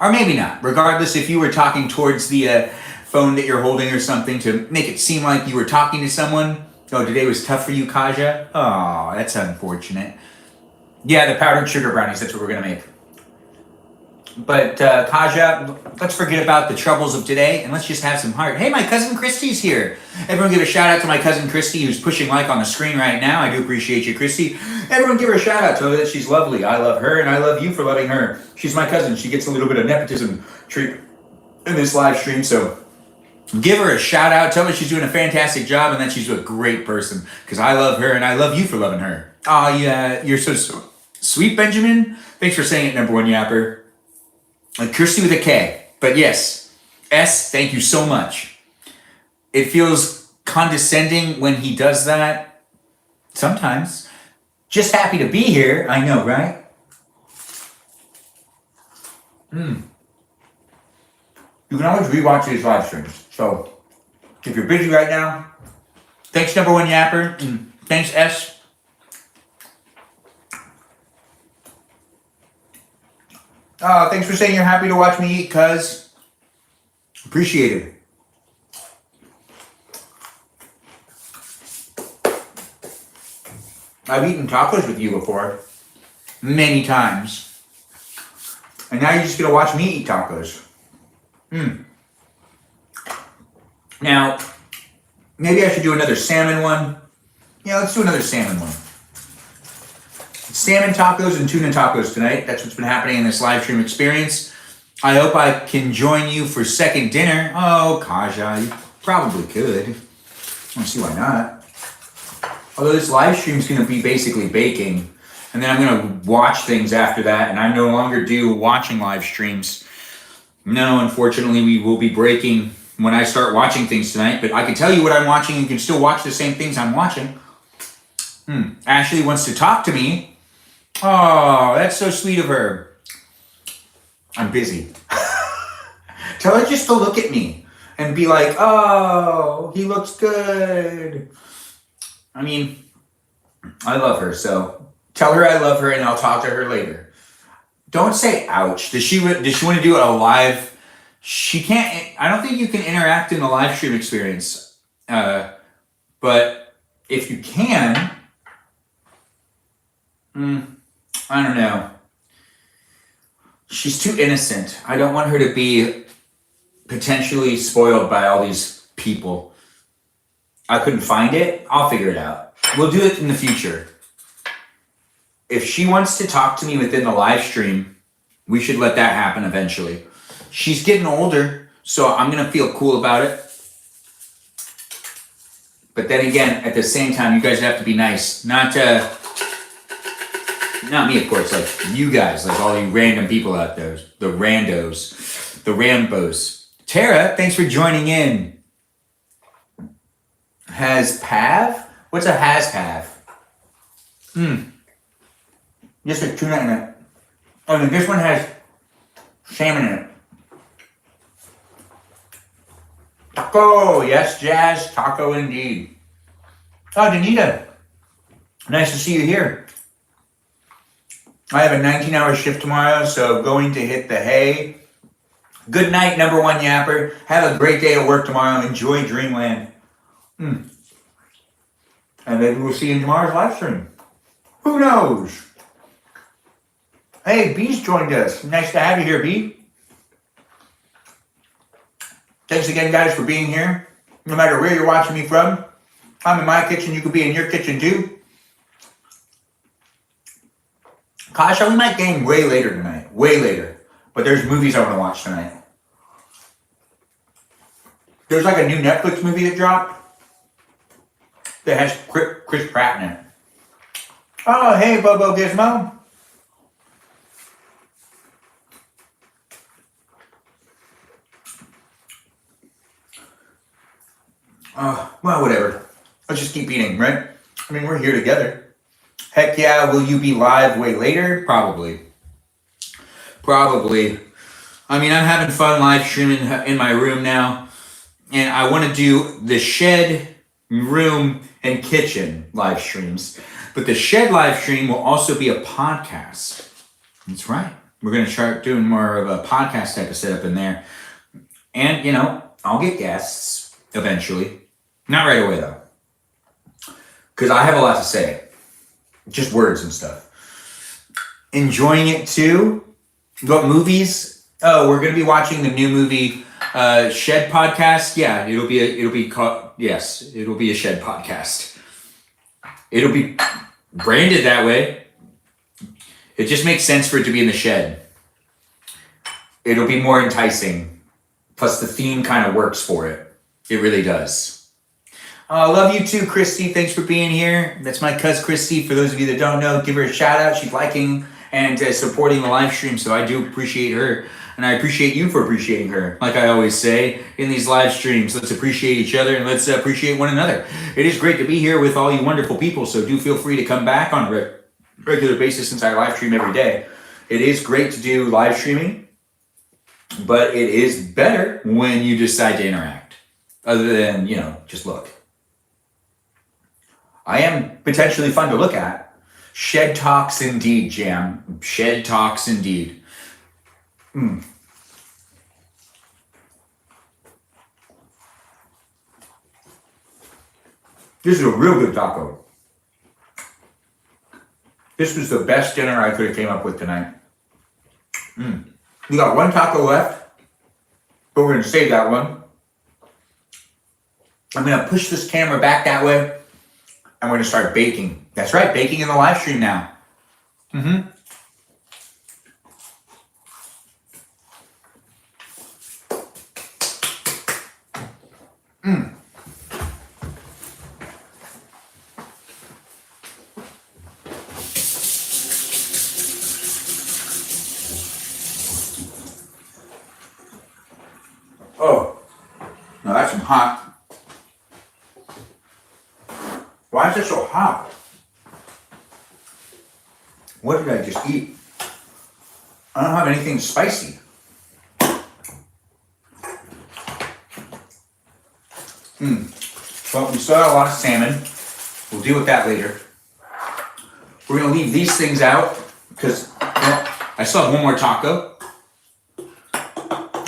Or maybe not. Regardless, if you were talking towards the phone that you're holding or something to make it seem like you were talking to someone. Oh, today was tough for you, Kaja? Oh, that's unfortunate. Yeah, the powdered sugar brownies, that's what we're going to make. But, Kaja, let's forget about the troubles of today, and let's just have some heart. Hey, my cousin Christy's here. Everyone give a shout out to my cousin Christy, who's pushing like on the screen right now. I do appreciate you, Christy. Everyone give her a shout out. Tell her that she's lovely. I love her, and I love you for loving her. She's my cousin. She gets a little bit of nepotism treat in this live stream, so give her a shout out. Tell her she's doing a fantastic job and that she's a great person, because I love her and I love you for loving her. Oh, yeah, you're so sweet, Benjamin. Thanks for saying it, number one yapper. Kirsty with a K. But yes, S, thank you so much. It feels condescending when he does that. Sometimes. Just happy to be here. I know, right? you can always rewatch these live streams. So if you're busy right now, thanks number one yapper, and thanks S. Thanks for saying you're happy to watch me eat, cuz. Appreciate it. I've eaten tacos with you before, many times. And now you're just gonna watch me eat tacos. Now, maybe I should do another salmon one. Yeah, let's do another salmon one. Salmon tacos and tuna tacos tonight. That's what's been happening in this live stream experience. I hope I can join you for second dinner. Oh, Kaja, you probably could. I don't see why not. Although this live stream is going to be basically baking, and then I'm going to watch things after that, and I no longer do watching live streams. No, unfortunately, we will be breaking when I start watching things tonight, but I can tell you what I'm watching and you can still watch the same things I'm watching. Ashley wants to talk to me. Oh, that's so sweet of her. I'm busy. Tell her just to look at me and be like, oh, he looks good. I mean, I love her, so tell her I love her and I'll talk to her later. Don't say ouch. Does she want to do a live? She can't. I don't think you can interact in the live stream experience. But if you can, I don't know. She's too innocent. I don't want her to be potentially spoiled by all these people. I couldn't find it. I'll figure it out. We'll do it in the future. If she wants to talk to me within the live stream, we should let that happen eventually. She's getting older, so I'm going to feel cool about it. But then again, at the same time, you guys have to be nice. Not me, of course, like you guys, like all you random people out there, the randos, the Rambos. Tara, thanks for joining in. Has-pav? What's a has-pav? Just a tuna in it. Oh, and this one has salmon in it. Taco, yes, Jazz, taco indeed. Oh, Danita, nice to see you here. I have a 19-hour shift tomorrow, so going to hit the hay. Good night, number one yapper. Have a great day at work tomorrow. Enjoy Dreamland. And maybe we'll see you in tomorrow's live stream. Who knows? Hey, B's joined us. Nice to have you here, B. Thanks again, guys, for being here. No matter where you're watching me from, I'm in my kitchen. You could be in your kitchen, too. Kasha, we might game way later tonight. Way later. But there's movies I want to watch tonight. There's like a new Netflix movie that dropped that has Chris Pratt in it. Oh, hey, Bobo Gizmo. Well, whatever. Let's just keep eating, right? I mean, we're here together. Heck yeah, will you be live way later? Probably. I mean, I'm having fun live streaming in my room now. And I want to do the shed, room, and kitchen live streams. But the shed live stream will also be a podcast. That's right. We're going to start doing more of a podcast type of setup in there. And, you know, I'll get guests eventually. Not right away, though. Because I have a lot to say. Just words and stuff. Enjoying it, too. What movies? Oh, we're going to be watching the new movie Shed Podcast. Yeah, it'll be a Shed Podcast. It'll be branded that way. It just makes sense for it to be in the shed. It'll be more enticing. Plus the theme kind of works for it. It really does. Love you too, Christy. Thanks for being here. That's my cuz Christy. For those of you that don't know, give her a shout out. She's liking and supporting the live stream, so I do appreciate her. And I appreciate you for appreciating her. Like I always say in these live streams, let's appreciate each other and let's appreciate one another. It is great to be here with all you wonderful people, so do feel free to come back on a regular basis since I live stream every day. It is great to do live streaming. But it is better when you decide to interact, other than, just look. I am potentially fun to look at. Shed talks indeed, Jam. Shed talks indeed. This is a real good taco. This was the best dinner I could have came up with tonight. We got one taco left, but we're going to save that one. I'm going to push this camera back that way. I'm going to start baking. That's right, baking in the live stream now. Oh, now that's some hot. Why is it so hot? What did I just eat? I don't have anything spicy. Well, we still got a lot of salmon. We'll deal with that later. We're going to leave these things out because I still have one more taco.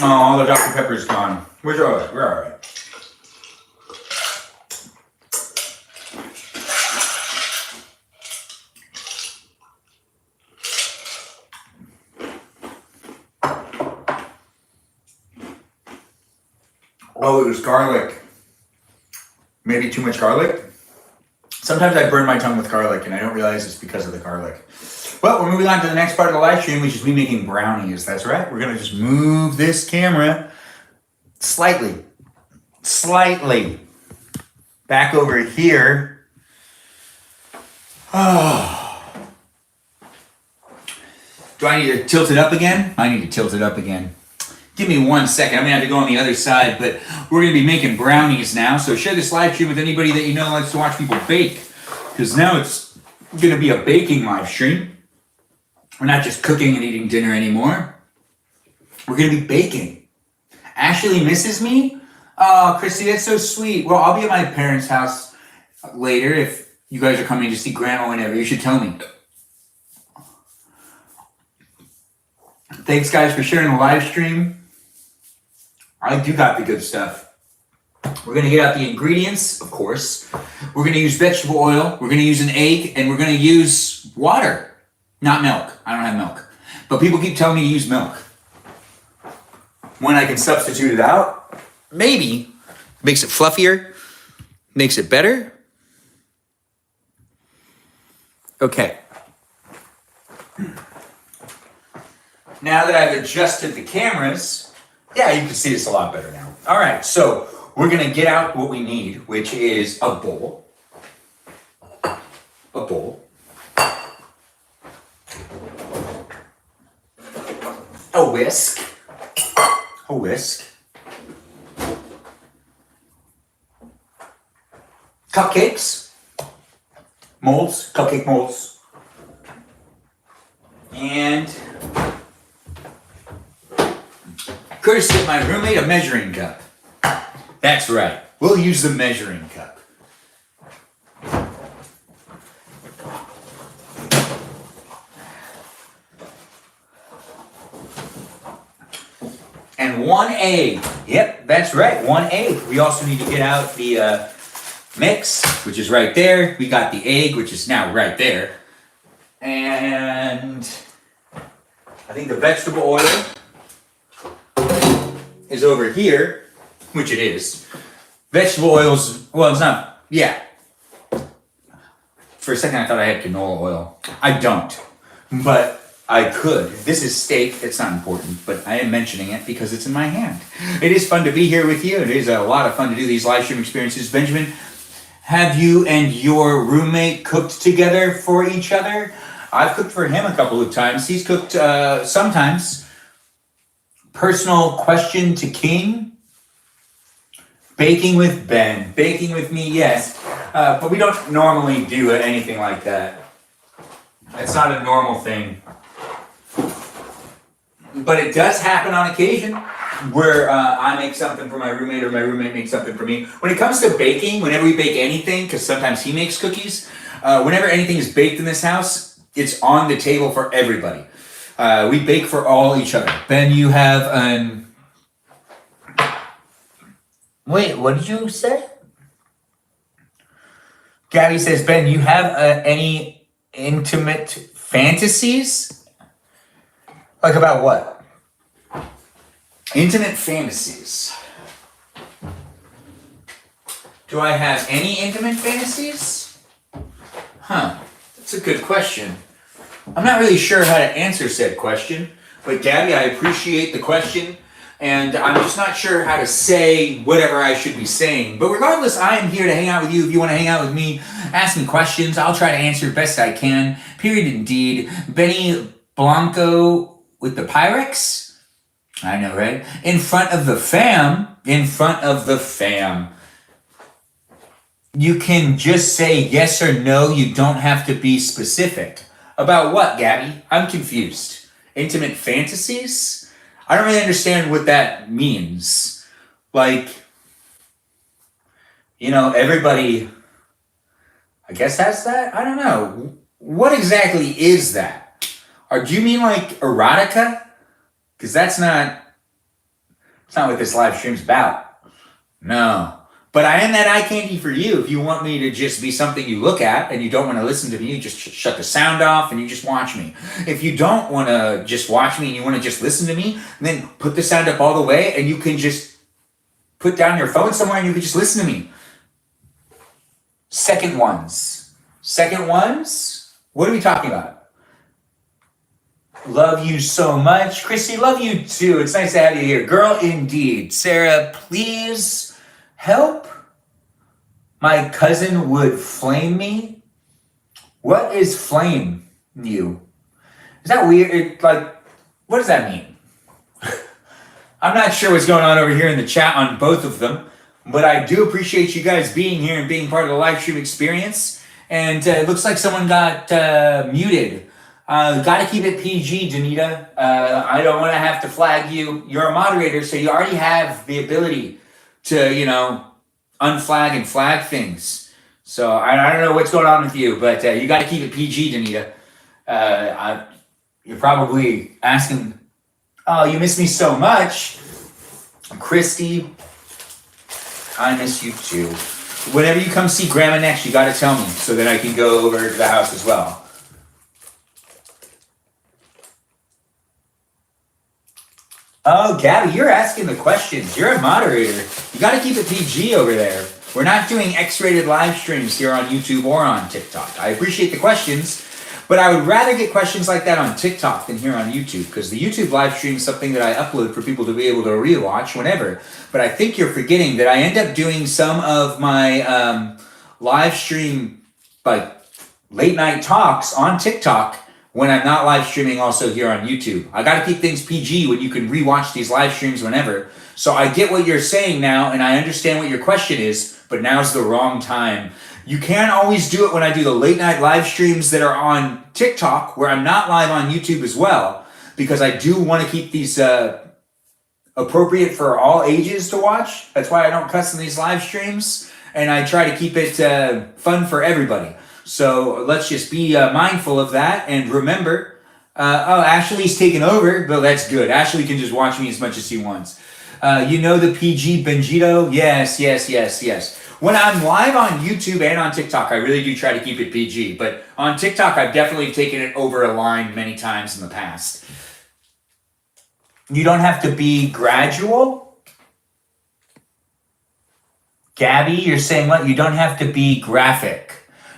Oh, the Dr. Pepper's gone. Where's yours? Where are we? Oh, it was garlic. Maybe too much garlic. Sometimes I burn my tongue with garlic and I don't realize it's because of the garlic. Well, we're moving on to the next part of the live stream, which is me making brownies. That's right. We're going to just move this camera slightly back over here. Oh. Do I need to tilt it up again? I need to tilt it up again. Give me 1 second. I'm going to have to go on the other side, but we're going to be making brownies now. So share this live stream with anybody that you know likes to watch people bake, because now it's going to be a baking live stream. We're not just cooking and eating dinner anymore. We're going to be baking. Ashley misses me? Oh, Christy, that's so sweet. Well, I'll be at my parents' house later. If you guys are coming to see Grandma whenever, you should tell me. Thanks, guys, for sharing the live stream. I do got the good stuff. We're going to get out the ingredients, of course. We're going to use vegetable oil. We're going to use an egg, and we're going to use water. Not milk. I don't have milk. But people keep telling me to use milk. When I can substitute it out, maybe. Makes it fluffier. Makes it better. Okay. Now that I've adjusted the cameras, yeah, you can see this a lot better now. All right, so we're going to get out what we need, which is a bowl. A bowl. A whisk. A whisk. Cupcakes. Molds. Cupcake molds. And courtesy of my roommate, a measuring cup. That's right. We'll use the measuring cup. And 1 egg. Yep, that's right, 1 egg. We also need to get out the mix, which is right there. We got the egg, which is now right there. And I think the vegetable oil is over here, which it is. Vegetable oils, well, it's not, yeah. For a second, I thought I had canola oil. I don't, but I could. This is steak. It's not important, but I am mentioning it because it's in my hand. It is fun to be here with you. It is a lot of fun to do these live stream experiences. Benjamin, have you and your roommate cooked together for each other? I've cooked for him a couple of times. He's cooked sometimes. Personal question to King. Baking with Ben. Baking with me, yes. But we don't normally do anything like that. It's not a normal thing. but it does happen on occasion where I make something for my roommate or my roommate makes something for me. When it comes to baking, whenever we bake anything, because sometimes he makes cookies, whenever anything is baked in this house, it's on the table for everybody. We bake for all each other. Ben, you have an... Wait, what did you say? Gabby says, Ben, you have any intimate fantasies? Like about what? Intimate fantasies. Do I have any intimate fantasies? Huh, that's a good question. I'm not really sure how to answer said question, but Gabby, I appreciate the question, and I'm just not sure how to say whatever I should be saying. But regardless, I am here to hang out with you. If you want to hang out with me, ask me questions. I'll try to answer best I can. Period, indeed. Benny Blanco with the Pyrex. I know, right? In front of the fam. In front of the fam. You can just say yes or no. You don't have to be specific. About what, Gabby? I'm confused. Intimate fantasies? I don't really understand what that means. Like, you know, everybody, I guess has that? I don't know. What exactly is that? Or do you mean like erotica? Because that's not what this live stream's about. No. But I am that eye candy for you. If you want me to just be something you look at and you don't want to listen to me, you just shut the sound off and you just watch me. If you don't want to just watch me and you want to just listen to me, then put the sound up all the way and you can just put down your phone somewhere and you can just listen to me. Second ones. Second ones? What are we talking about? Love you so much. Christy, love you too. It's nice to have you here. Girl, indeed. Sarah, please... help? My cousin would flame me? What is flame you? Is that weird? Like, what does that mean? I'm not sure what's going on over here in the chat on both of them, but I do appreciate you guys being here and being part of the live stream experience. And it looks like someone got muted. Gotta keep it PG, Danita. I don't want to have to flag you. You're a moderator, so you already have the ability to, you know, unflag and flag things. So I don't know what's going on with you, but you got to keep it PG, Danita. You're probably asking, oh, you miss me so much. Christy, I miss you too. Whenever you come see Grandma next, you got to tell me so that I can go over to the house as well. Oh, Gabby, you're asking the questions. You're a moderator. You got to keep it PG over there. We're not doing X-rated live streams here on YouTube or on TikTok. I appreciate the questions, but I would rather get questions like that on TikTok than here on YouTube, because the YouTube live stream is something that I upload for people to be able to rewatch whenever. But I think you're forgetting that I end up doing some of my live stream, like late night talks on TikTok when I'm not live streaming also here on YouTube. I got to keep things PG when you can rewatch these live streams whenever. So I get what you're saying now, and I understand what your question is, but now's the wrong time. You can't always do it when I do the late night live streams that are on TikTok, where I'm not live on YouTube as well, because I do want to keep these appropriate for all ages to watch. That's why I don't cuss in these live streams, and I try to keep it fun for everybody. So let's just be mindful of that. And remember, Ashley's taken over, but that's good. Ashley can just watch me as much as he wants. You know the PG Benjito? Yes. When I'm live on YouTube and on TikTok, I really do try to keep it PG. But on TikTok, I've definitely taken it over a line many times in the past. You don't have to be gradual? Gabby, you're saying what? You don't have to be graphic.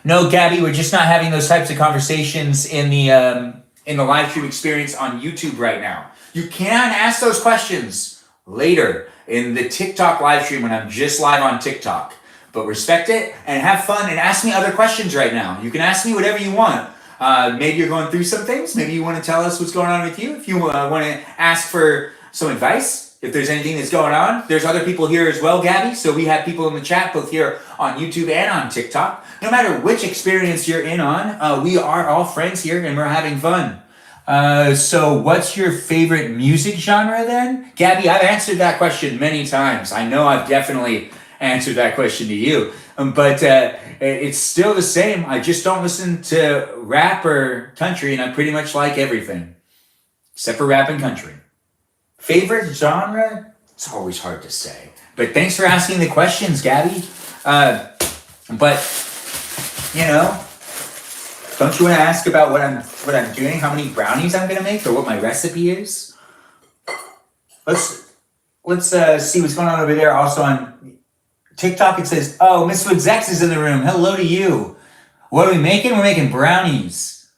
No, Gabby, we're just not having those types of conversations in the live stream experience on YouTube right now. You can ask those questions later in the TikTok live stream when I'm just live on TikTok. But respect it and have fun and ask me other questions right now. You can ask me whatever you want. Maybe you're going through some things. Maybe you want to tell us what's going on with you. If you want to ask for some advice, if there's anything that's going on. There's other people here as well, Gabby. So we have people in the chat, both here on YouTube and on TikTok. No matter which experience you're in on, we are all friends here and we're having fun. So what's your favorite music genre then? Gabby, I've answered that question many times. I know I've definitely answered that question to you. But it's still the same. I just don't listen to rap or country, and I pretty much like everything. Except for rap and country. Favorite genre? It's always hard to say. But thanks for asking the questions, Gabby. But, you know, don't you want to ask about what I'm doing, how many brownies I'm gonna make, or what my recipe is? Let's see what's going on over there. Also on TikTok, it says, "Oh, Miss Woods X is in the room. Hello to you. What are we making? We're making brownies."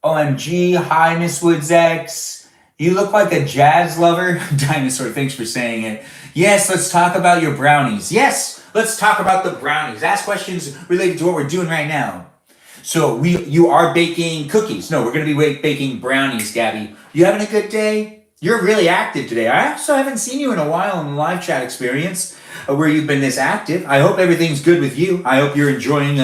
OMG! Hi, Miss Woods X. You look like a jazz lover. Dinosaur, thanks for saying it. Yes, let's talk about your brownies. Yes, let's talk about the brownies. Ask questions related to what we're doing right now. So you are baking cookies. No, we're going to be baking brownies, Gabby. You having a good day? You're really active today. I also haven't seen you in a while in the live chat experience where you've been this active. I hope everything's good with you. I hope you're enjoying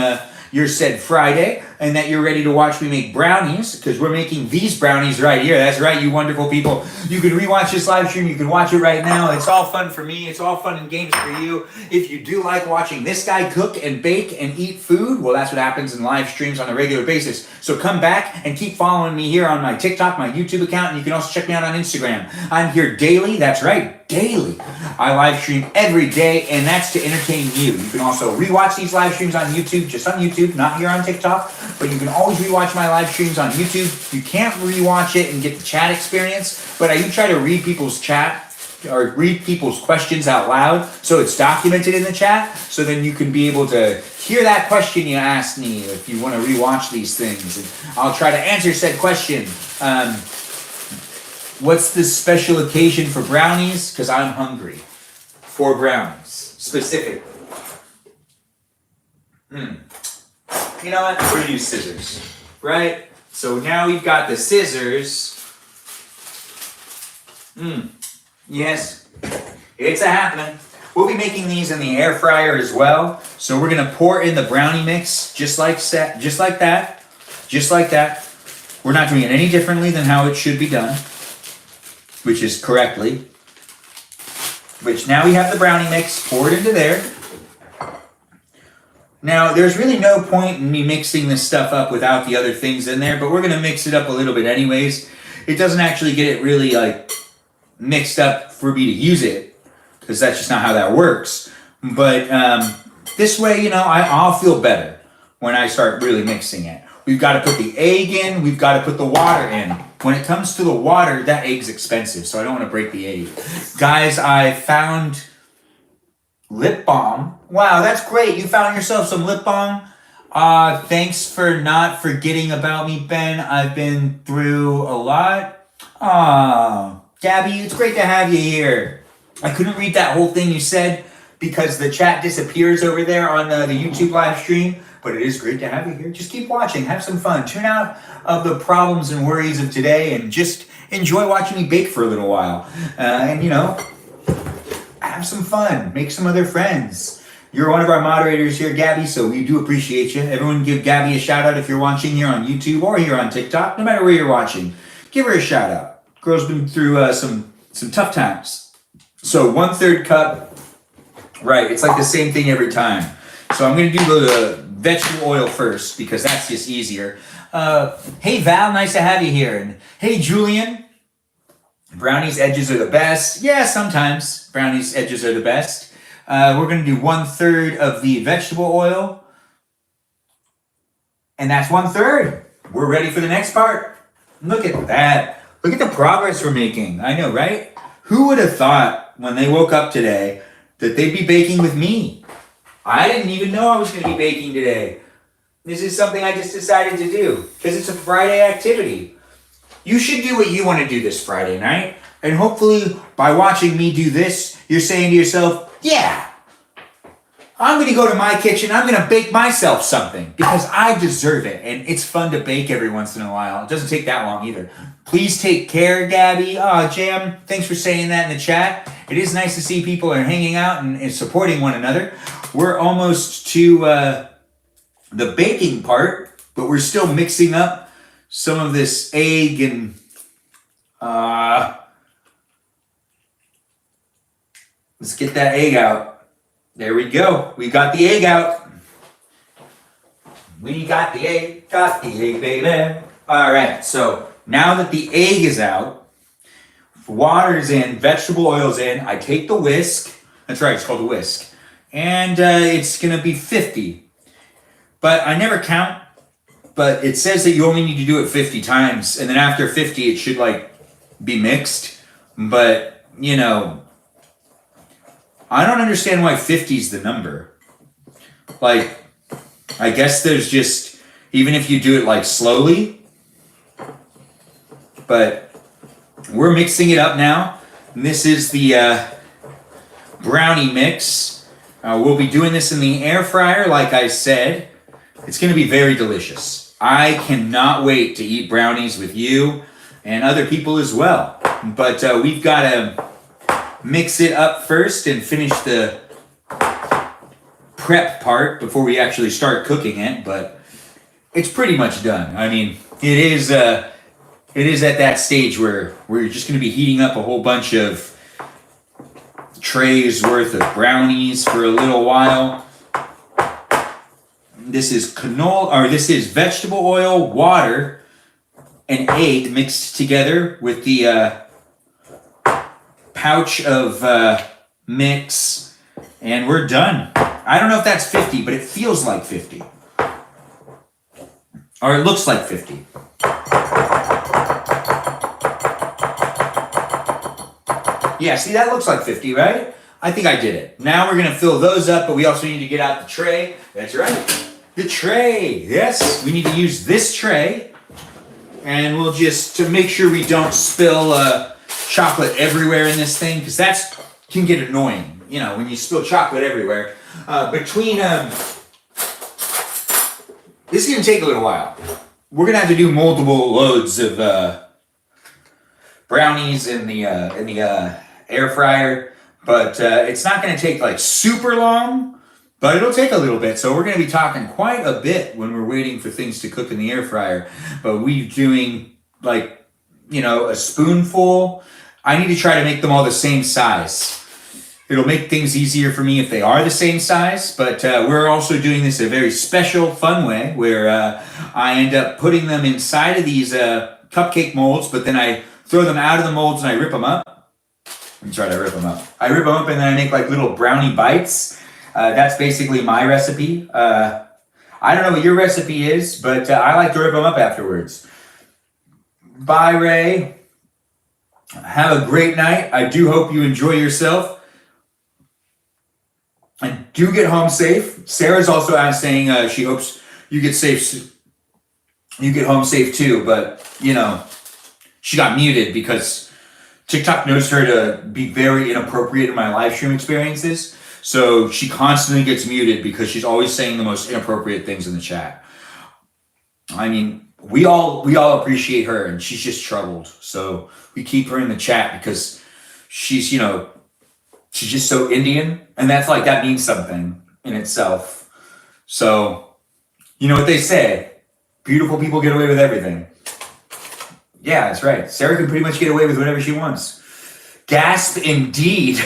your said Friday and that you're ready to watch me make brownies, because we're making these brownies right here. That's right, you wonderful people. You can rewatch this live stream. You can watch it right now. It's all fun for me. It's all fun and games for you. If you do like watching this guy cook and bake and eat food, well, that's what happens in live streams on a regular basis. So come back and keep following me here on my TikTok, my YouTube account, and you can also check me out on Instagram. I'm here daily. That's right, daily. I live stream every day, and that's to entertain you. You can also rewatch these live streams on YouTube, just on YouTube, not here on TikTok, but you can always rewatch my live streams on YouTube. You can't rewatch it and get the chat experience, but I do try to read people's chat or read people's questions out loud, so it's documented in the chat, so then you can be able to hear that question you asked me if you want to rewatch these things, and I'll try to answer said question. What's the special occasion for brownies? Because I'm hungry for brownies, specifically. You know what? We're gonna use scissors, right? So now we've got the scissors. Yes, it's a happening. We'll be making these in the air fryer as well. So we're gonna pour in the brownie mix just like that. We're not doing it any differently than how it should be done, which is correctly. Which now we have the brownie mix poured into there. Now, there's really no point in me mixing this stuff up without the other things in there, but we're going to mix it up a little bit anyways. It doesn't actually get it really mixed up for me to use it, because that's just not how that works. But this way, I'll feel better when I start really mixing it. We've got to put the egg in, we've got to put the water in. When it comes to the water, that egg's expensive, so I don't want to break the egg. Guys, I found lip balm. Wow, that's great. You found yourself some lip balm. Thanks for not forgetting about me, Ben. I've been through a lot. Gabby, it's great to have you here. I couldn't read that whole thing you said because the chat disappears over there on the YouTube live stream, but it is great to have you here. Just keep watching. Have some fun. Tune out of the problems and worries of today and just enjoy watching me bake for a little while. Have some fun. Make some other friends. You're one of our moderators here, Gabby, so we do appreciate you. Everyone give Gabby a shout out if you're watching here on YouTube or here on TikTok, no matter where you're watching. Give her a shout out. Girl's been through some tough times. So 1/3 cup, right, it's like the same thing every time. So I'm going to do the vegetable oil first because that's just easier. Hey Val, nice to have you here. And hey Julian, brownies edges are the best. Yeah, sometimes brownies edges are the best. We're going to do 1/3 of the vegetable oil. And that's 1/3. We're ready for the next part. Look at that. Look at the progress we're making. I know, right? Who would have thought when they woke up today that they'd be baking with me? I didn't even know I was going to be baking today. This is something I just decided to do because it's a Friday activity. You should do what you want to do this Friday night. And hopefully by watching me do this, you're saying to yourself, yeah, I'm going to go to my kitchen. I'm going to bake myself something because I deserve it. And it's fun to bake every once in a while. It doesn't take that long either. Please take care, Gabby. Oh, Jam, thanks for saying that in the chat. It is nice to see people are hanging out and supporting one another. We're almost to the baking part, but we're still mixing up some of this egg and let's get that egg out. There we go. We got the egg out. We got the egg, baby. All right, so now that the egg is out, water's in, vegetable oil's in, I take the whisk. That's right, it's called a whisk. And it's gonna be 50. But I never count, but it says that you only need to do it 50 times. And then after 50, it should like be mixed. But, you know, I don't understand why 50 is the number. Like, I guess there's just, even if you do it like slowly, but we're mixing it up now. And this is the brownie mix. We'll be doing this in the air fryer, like I said. It's going to be very delicious. I cannot wait to eat brownies with you and other people as well. But we've got to mix it up first and finish the prep part before we actually start cooking it. But it's pretty much done. I mean, it is at that stage where we're just going to be heating up a whole bunch of trays worth of brownies for a little while. This is this is vegetable oil, water, and egg mixed together with the pouch of mix, and we're done. I don't know if that's 50, but it feels like 50. Or it looks like 50. Yeah, see, that looks like 50, right? I think I did it. Now we're going to fill those up, but we also need to get out the tray. That's right. The tray. Yes, we need to use this tray. And we'll just, to make sure we don't spill chocolate everywhere in this thing, because that can get annoying, you know, when you spill chocolate everywhere. This is going to take a little while. We're going to have to do multiple loads of brownies in the air fryer, but it's not going to take like super long, but it'll take a little bit. So we're going to be talking quite a bit when we're waiting for things to cook in the air fryer. But we're doing like, you know, a spoonful. I need to try to make them all the same size. It'll make things easier for me if they are the same size, but we're also doing this a very special, fun way where I end up putting them inside of these cupcake molds, but then I throw them out of the molds and I rip them up. Let me try to rip them up. I rip them up and then I make like little brownie bites. That's basically my recipe. I don't know what your recipe is, but I like to rip them up afterwards. Bye, Ray. Have a great night. I do hope you enjoy yourself. And do get home safe. Sarah's also saying she hopes you get safe. You get home safe too, but you know, she got muted because TikTok knows her to be very inappropriate in my live stream experiences. So she constantly gets muted because she's always saying the most inappropriate things in the chat. I mean, we all appreciate her, and she's just troubled. So we keep her in the chat because she's, you know, she's just so Indian, and that means something in itself. So, you know what they say, beautiful people get away with everything. Yeah, that's right. Sarah can pretty much get away with whatever she wants. Gasp indeed.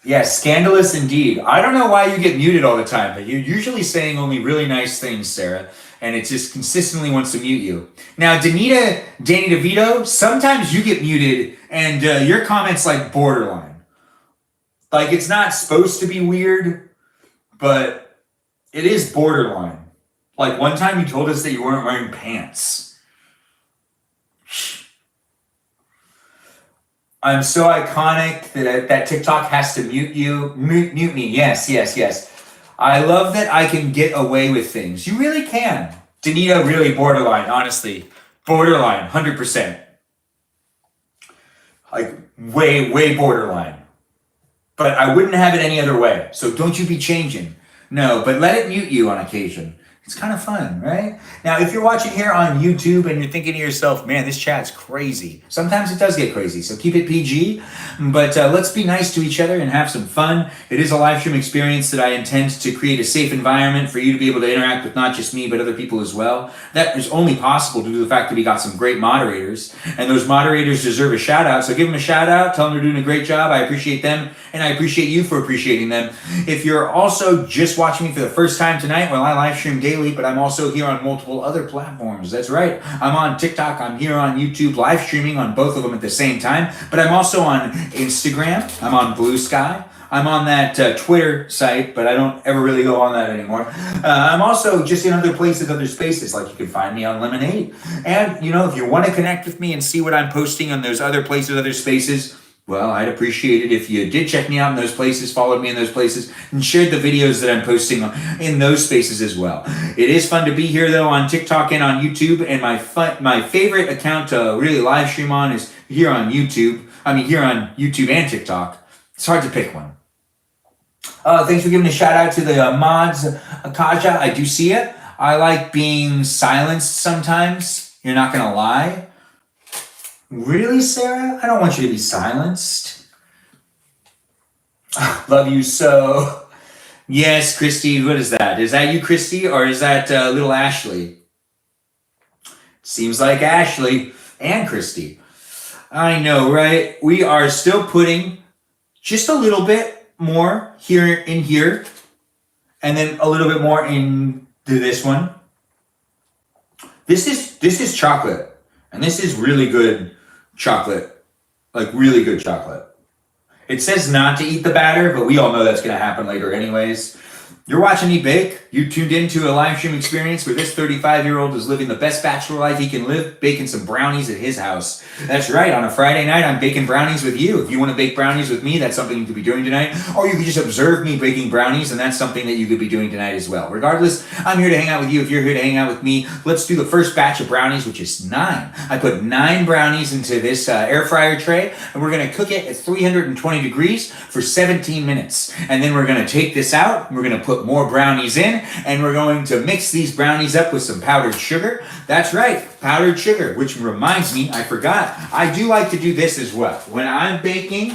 Yeah, scandalous indeed. I don't know why you get muted all the time, but you're usually saying only really nice things, Sarah, and it just consistently wants to mute you. Now, Danny DeVito, sometimes you get muted, and your comment's like borderline. Like, it's not supposed to be weird, but it is borderline. Like, one time you told us that you weren't wearing pants. I'm so iconic that TikTok has to mute you. Mute me. Yes. I love that I can get away with things. You really can. Danita, really borderline, honestly. Borderline, 100%. Like, way borderline. But I wouldn't have it any other way. So don't you be changing. No, but let it mute you on occasion. It's kind of fun, right? Now, if you're watching here on YouTube and you're thinking to yourself, man, this chat's crazy. Sometimes it does get crazy, so keep it PG. But let's be nice to each other and have some fun. It is a live stream experience that I intend to create a safe environment for you to be able to interact with not just me, but other people as well. That is only possible due to the fact that we got some great moderators. And those moderators deserve a shout out. So give them a shout out. Tell them they're doing a great job. I appreciate them. And I appreciate you for appreciating them. If you're also just watching me for the first time tonight, well, I live stream daily, but I'm also here on multiple other platforms. That's right. I'm on TikTok. I'm here on YouTube, live streaming on both of them at the same time. But I'm also on Instagram. I'm on Blue Sky. I'm on that Twitter site, but I don't ever really go on that anymore. I'm also just in other places, other spaces, like you can find me on Lemonade. And, you know, if you want to connect with me and see what I'm posting on those other places, other spaces, well, I'd appreciate it if you did check me out in those places, followed me in those places, and shared the videos that I'm posting in those spaces as well. It is fun to be here, though, on TikTok and on YouTube, and my favorite account to really live stream on is here on YouTube. I mean, here on YouTube and TikTok. It's hard to pick one. Thanks for giving a shout out to the mods, Kaja. I do see it. I like being silenced sometimes. You're not going to lie. Really, Sarah? I don't want you to be silenced. Love you so. Yes, Christy, what is that? Is that you, Christy, or is that little Ashley? Seems like Ashley and Christy. I know, right? We are still putting just a little bit more here in here, and then a little bit more into this one. This is chocolate, and this is really good chocolate, like really good chocolate. It says not to eat the batter, but we all know that's going to happen later anyways. You're watching me bake. You tuned into a live stream experience where this 35-year-old is living the best bachelor life he can live, baking some brownies at his house. That's right. On a Friday night, I'm baking brownies with you. If you want to bake brownies with me, that's something you could be doing tonight. Or you could just observe me baking brownies, and that's something that you could be doing tonight as well. Regardless, I'm here to hang out with you. If you're here to hang out with me, let's do the first batch of brownies, which is 9. I put 9 brownies into this air fryer tray, and we're going to cook it at 320 degrees for 17 minutes. And then we're going to take this out, and we're going to put more brownies in, and we're going to mix these brownies up with some powdered sugar. That's right, powdered sugar, which reminds me, I forgot, I do like to do this as well. When I'm baking,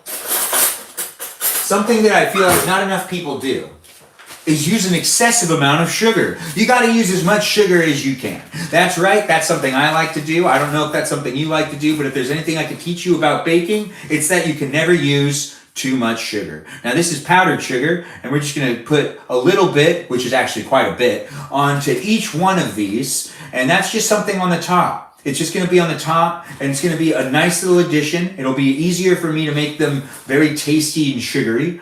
something that I feel like not enough people do is use an excessive amount of sugar. You got to use as much sugar as you can. That's right, that's something I like to do. I don't know if that's something you like to do, but if there's anything I can teach you about baking, it's that you can never use too much sugar. Now this is powdered sugar, and we're just going to put a little bit, which is actually quite a bit, onto each one of these, and that's just something on the top. It's just going to be on the top, and it's going to be a nice little addition. It'll be easier for me to make them very tasty and sugary.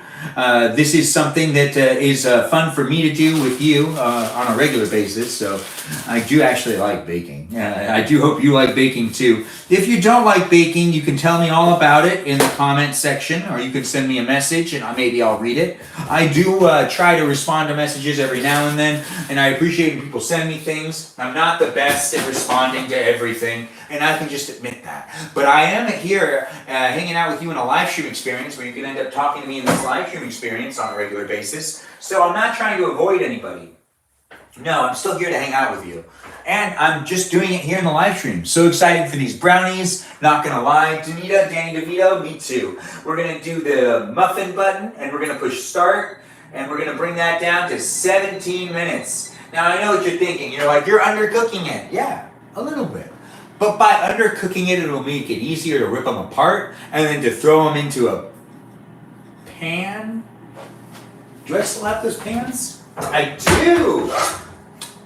This is something that is fun for me to do with you on a regular basis, so I do actually like baking. I do hope you like baking too. If you don't like baking, you can tell me all about it in the comment section, or you can send me a message and maybe I'll read it. I do try to respond to messages every now and then, and I appreciate when people send me things. I'm not the best at responding to everything, and I can just admit that. But I am here hanging out with you in a live stream experience where you can end up talking to me in this live stream experience on a regular basis. So I'm not trying to avoid anybody. No, I'm still here to hang out with you. And I'm just doing it here in the live stream. So excited for these brownies. Not gonna lie, Danita, Danny DeVito, me too. We're gonna do the muffin button, and we're gonna push start, and we're gonna bring that down to 17 minutes. Now I know what you're thinking. You're like, you're undercooking it. Yeah, a little bit. But by undercooking it, it'll make it easier to rip them apart, and then to throw them into a pan. Do I still have those pans? I do!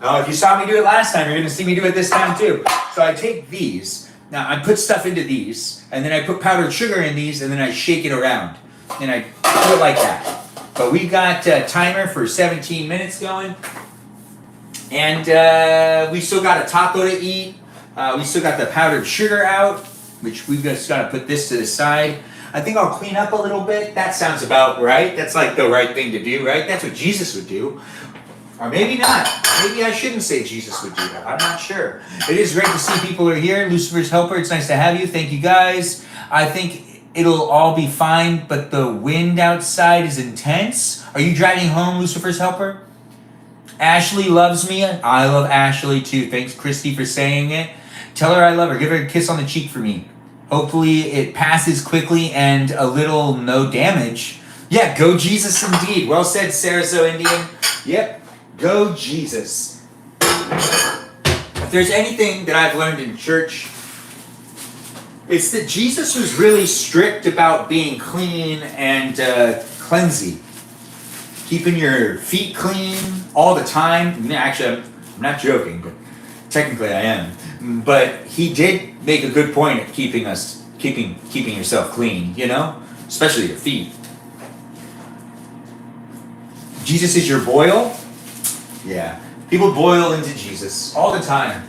Oh, if you saw me do it last time, you're going to see me do it this time too. So I take these. Now, I put stuff into these, and then I put powdered sugar in these, and then I shake it around. And I do it like that. But we got a timer for 17 minutes going. And we still got a taco to eat. We still got the powdered sugar out, which we've just got to put this to the side. I think I'll clean up a little bit. That sounds about right. That's like the right thing to do, right? That's what Jesus would do. Or maybe not. Maybe I shouldn't say Jesus would do that. I'm not sure. It is great to see people are here. Lucifer's Helper, it's nice to have you. Thank you, guys. I think it'll all be fine, but the wind outside is intense. Are you driving home, Lucifer's Helper? Ashley loves me. I love Ashley too. Thanks, Christy, for saying it. Tell her I love her. Give her a kiss on the cheek for me. Hopefully it passes quickly and a little no damage. Yeah, go Jesus indeed. Well said, Sarasota Indian. Yep, go Jesus. If there's anything that I've learned in church, it's that Jesus was really strict about being clean and cleansy. Keeping your feet clean all the time. Actually, I'm not joking, but technically I am. But he did make a good point at keeping yourself clean, you know? Especially your feet. Jesus is your boil? Yeah. People boil into Jesus all the time.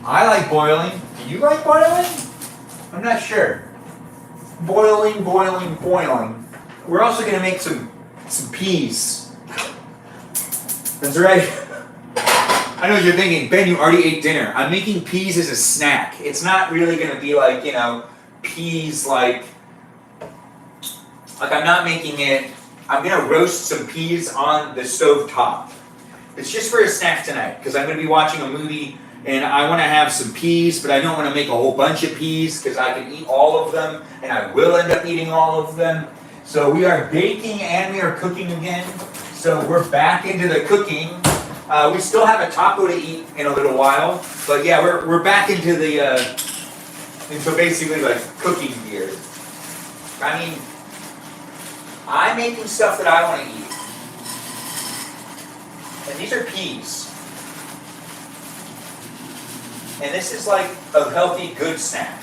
I like boiling. Do you like boiling? I'm not sure. Boiling. We're also going to make some peas. That's right. I know what you're thinking, Ben, you already ate dinner. I'm making peas as a snack. It's not really going to be like, you know, peas like I'm not making it. I'm going to roast some peas on the stove top. It's just for a snack tonight because I'm going to be watching a movie and I want to have some peas, but I don't want to make a whole bunch of peas because I can eat all of them and I will end up eating all of them. So we are baking and we are cooking again. So we're back into the cooking. We still have a taco to eat in a little while, but yeah, we're back into basically like cooking gear. I mean, I'm making stuff that I want to eat. And these are peas. And this is like a healthy, good snack.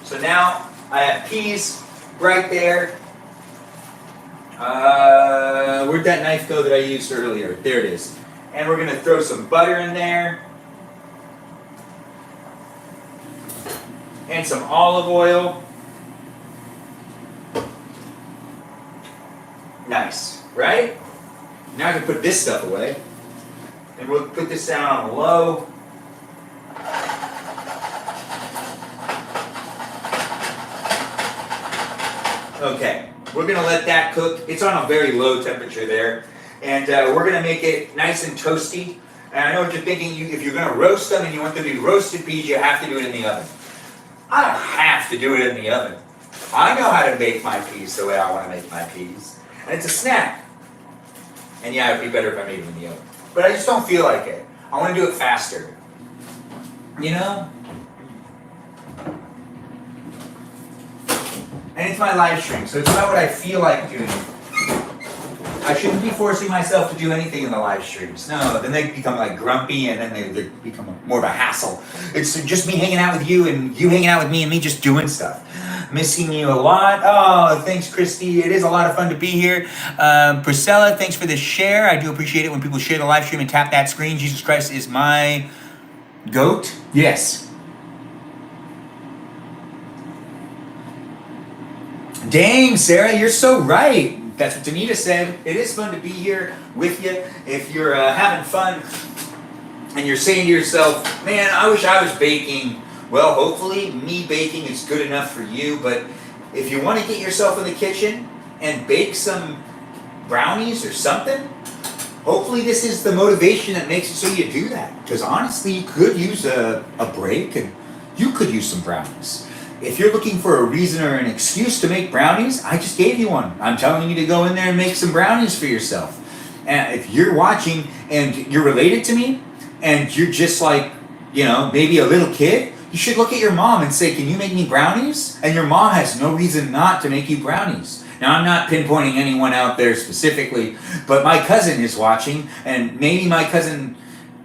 So now I have peas right there. Where'd that knife go that I used earlier? There it is. And we're going to throw some butter in there. And some olive oil. Nice, right? Now I can put this stuff away. And we'll put this down on low. Okay, we're going to let that cook. It's on a very low temperature there. And we're going to make it nice and toasty. And I know what you're thinking. If you're going to roast them and you want them to be roasted peas, you have to do it in the oven. I don't have to do it in the oven. I know how to make my peas the way I want to make my peas. And it's a snack. And yeah, it would be better if I made them in the oven. But I just don't feel like it. I want to do it faster. You know? And it's my live stream, so it's about what I feel like doing. I shouldn't be forcing myself to do anything in the live streams. No, then they become like grumpy and then they become more of a hassle. It's just me hanging out with you and you hanging out with me and me just doing stuff. Missing you a lot. Oh, thanks, Christy. It is a lot of fun to be here. Priscilla, thanks for the share. I do appreciate it when people share the live stream and tap that screen. Jesus Christ is my goat. Yes. Dang, Sarah, you're so right. That's what Danita said. It is fun to be here with you. If you're having fun and you're saying to yourself, man, I wish I was baking. Well, hopefully me baking is good enough for you. But if you want to get yourself in the kitchen and bake some brownies or something, hopefully this is the motivation that makes it so you do that. Because honestly, you could use a break and you could use some brownies. If you're looking for a reason or an excuse to make brownies, I just gave you one. I'm telling you to go in there and make some brownies for yourself. And if you're watching and you're related to me and you're just like, you know, maybe a little kid, you should look at your mom and say, can you make me brownies? And your mom has no reason not to make you brownies. Now, I'm not pinpointing anyone out there specifically, but my cousin is watching, and maybe my cousin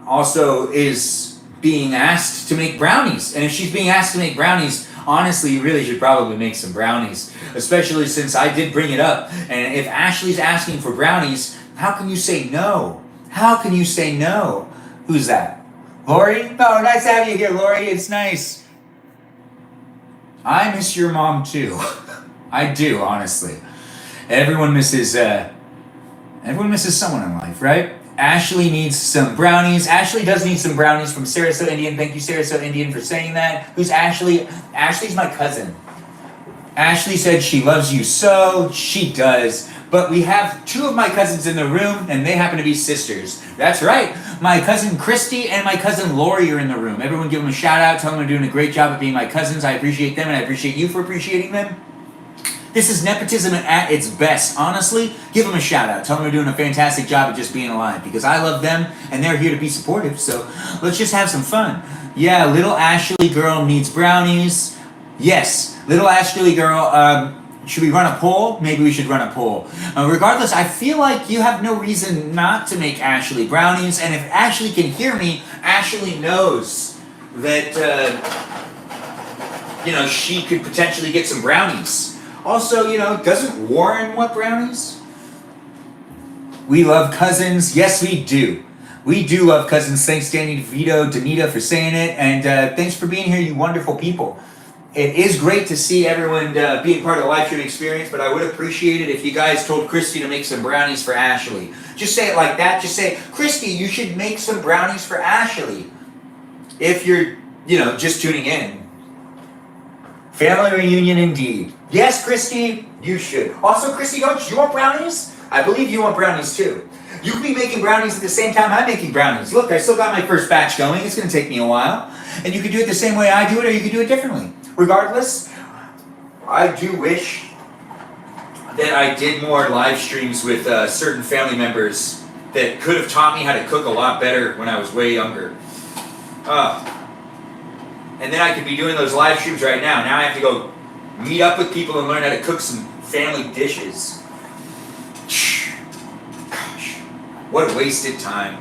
also is being asked to make brownies. And if she's being asked to make brownies, honestly, you really should probably make some brownies, especially since I did bring it up. And if Ashley's asking for brownies, how can you say no? How can you say no? Who's that? Lori? Oh, nice to have you here, Lori. It's nice. I miss your mom too. I do, honestly. Everyone misses someone in life, right? Ashley needs some brownies. Ashley does need some brownies from Sarasota Indian. Thank you, Sarasota Indian, for saying that. Who's Ashley? Ashley's my cousin. Ashley said she loves you so. She does. But we have two of my cousins in the room, and they happen to be sisters. That's right. My cousin Christy and my cousin Lori are in the room. Everyone give them a shout out. Tell them they're doing a great job of being my cousins. I appreciate them, and I appreciate you for appreciating them. This is nepotism at its best. Honestly, give them a shout out. Tell them they're doing a fantastic job of just being alive, because I love them and they're here to be supportive. So let's just have some fun. Yeah, little Ashley girl needs brownies. Yes, little Ashley girl, should we run a poll? Maybe we should run a poll. Regardless, I feel like you have no reason not to make Ashley brownies, and if Ashley can hear me, Ashley knows that, she could potentially get some brownies. Also, doesn't Warren want brownies? We love cousins. Yes, we do. We do love cousins. Thanks, Danny DeVito, Danita, for saying it, and thanks for being here, you wonderful people. It is great to see everyone being part of the live stream experience, but I would appreciate it if you guys told Christy to make some brownies for Ashley. Just say it like that. Just say, Christy, you should make some brownies for Ashley. If you're, just tuning in. Family reunion indeed. Yes, Christy, you should. Also, Christy, don't you want brownies? I believe you want brownies too. You can be making brownies at the same time I'm making brownies. Look, I still got my first batch going. It's going to take me a while. And you can do it the same way I do it, or you can do it differently. Regardless, I do wish that I did more live streams with certain family members that could have taught me how to cook a lot better when I was way younger. And then I could be doing those live streams right now. Now I have to go meet up with people and learn how to cook some family dishes. Gosh, what a wasted time.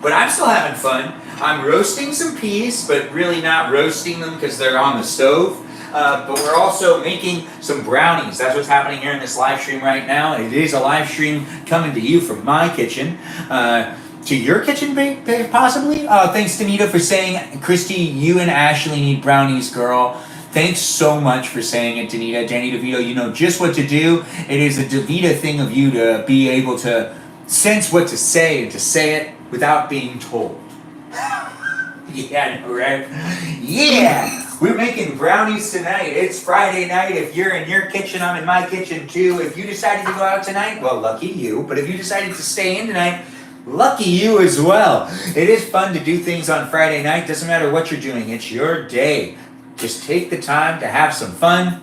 But I'm still having fun. I'm roasting some peas, but really not roasting them because they're on the stove. But we're also making some brownies. That's what's happening here in this live stream right now. It is a live stream coming to you from my kitchen. To your kitchen, possibly? Thanks, Danita, for saying, Christy, you and Ashley need brownies, girl. Thanks so much for saying it, Danita. Danny DeVito, you know just what to do. It is a DeVita thing of you to be able to sense what to say and to say it without being told. Yeah, I know, right? Yeah! We're making brownies tonight. It's Friday night. If you're in your kitchen, I'm in my kitchen too. If you decided to go out tonight, well, lucky you. But if you decided to stay in tonight, lucky you as well. It is fun to do things on Friday night. Doesn't matter what you're doing. It's your day. Just take the time to have some fun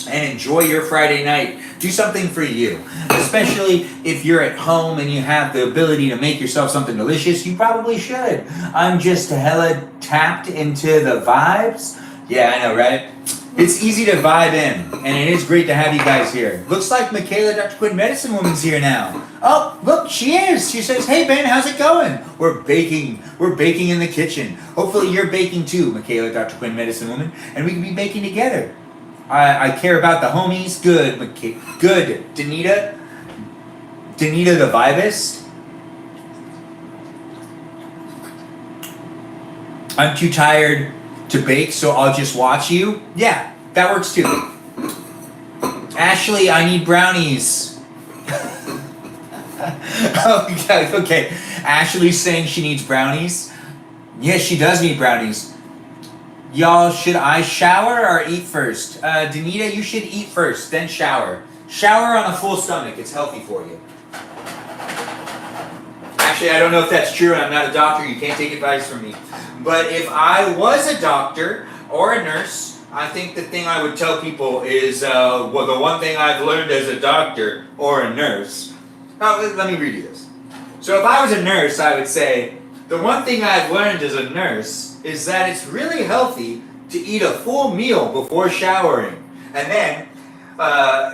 and enjoy your Friday night. Do something for you. Especially if you're at home and you have the ability to make yourself something delicious, you probably should. I'm just hella tapped into the vibes. Yeah, I know, right? It's easy to vibe in, and it is great to have you guys here. Looks like Michaela, Dr. Quinn Medicine Woman's here now. Oh, look, she is. She says, hey, Ben, how's it going? We're baking. We're baking in the kitchen. Hopefully you're baking too, Michaela, Dr. Quinn Medicine Woman, and we can be baking together. I care about the homies. Good, good. Danita the Vibist. I'm too tired to bake, so I'll just watch you. Yeah, that works too. Ashley, I need brownies. Okay. Ashley's saying she needs brownies. Yes, she does need brownies. Y'all, should I shower or eat first? Danita, you should eat first, then shower. Shower on a full stomach. It's healthy for you. Actually, I don't know if that's true, and I'm not a doctor. You can't take advice from me. But if I was a doctor or a nurse, I think the thing I would tell people is, the one thing I've learned as a doctor or a nurse. Oh, let me read you this. So if I was a nurse, I would say, the one thing I've learned as a nurse is that it's really healthy to eat a full meal before showering. And then,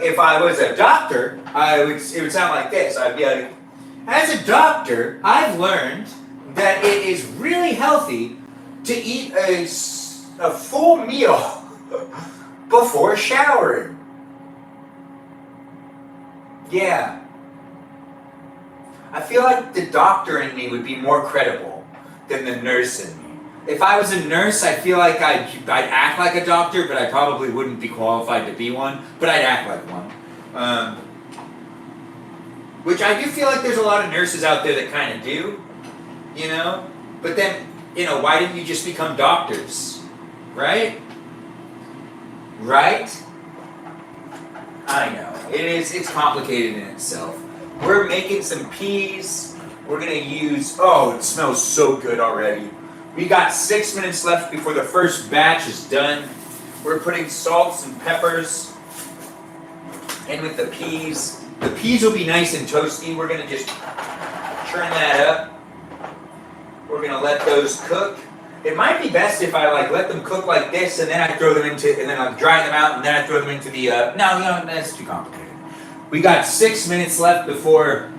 if I was a doctor, it would sound like this. I'd be like, as a doctor, I've learned that it is really healthy to eat a full meal before showering. Yeah. I feel like the doctor in me would be more credible than the nurse in me. If I was a nurse, I feel like I'd act like a doctor, but I probably wouldn't be qualified to be one, but I'd act like one. Which I do feel like there's a lot of nurses out there that kind of do, you know? But then, why didn't you just become doctors? Right? Right? I know. It's complicated in itself. We're making some peas. We're gonna use, oh, it smells so good already. We got 6 minutes left before the first batch is done. We're putting salts and peppers in with the peas. The peas will be nice and toasty. We're gonna just churn that up. We're gonna let those cook. It might be best if I let them cook like this, and then I throw them into, and then I dry them out, and then I throw them into the. No, that's too complicated. We got 6 minutes left before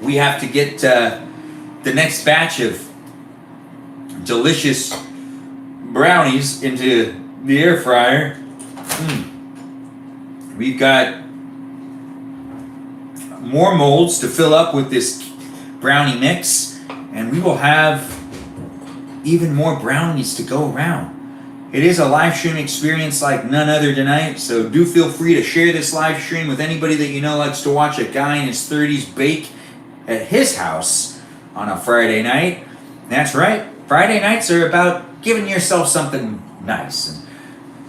we have to get the next batch of delicious brownies into the air fryer. We've got more molds to fill up with this brownie mix, and we will have even more brownies to go around. It is a live stream experience like none other tonight, so do feel free to share this live stream with anybody that you know likes to watch a guy in his 30s bake at his house on a Friday night. That's right, Friday nights are about giving yourself something nice, and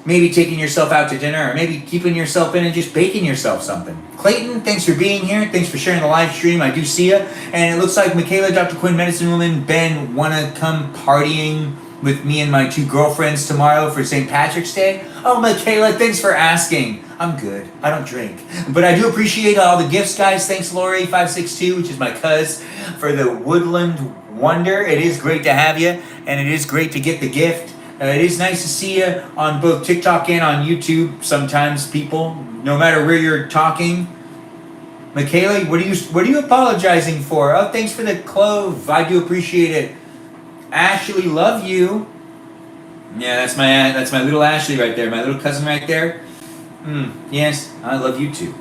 maybe taking yourself out to dinner, or maybe keeping yourself in and just baking yourself something. Clayton, thanks for being here. Thanks for sharing the live stream. I do see you. And it looks like Michaela, Dr. Quinn, Medicine Woman, Ben, want to come partying with me and my 2 girlfriends tomorrow for St. Patrick's Day. Oh, Michaela, thanks for asking. I'm good. I don't drink. But I do appreciate all the gifts, guys. Thanks, Lori562, which is my cuz, for the Woodland Wonder. It is great to have you, and it is great to get the gift. It is nice to see you on both TikTok and on YouTube sometimes, people, no matter where you're talking. Michaela, what are you apologizing for? Oh, thanks for the clove. I do appreciate it. Ashley, love you. Yeah, that's my little Ashley right there, my little cousin right there. Yes, I love you too.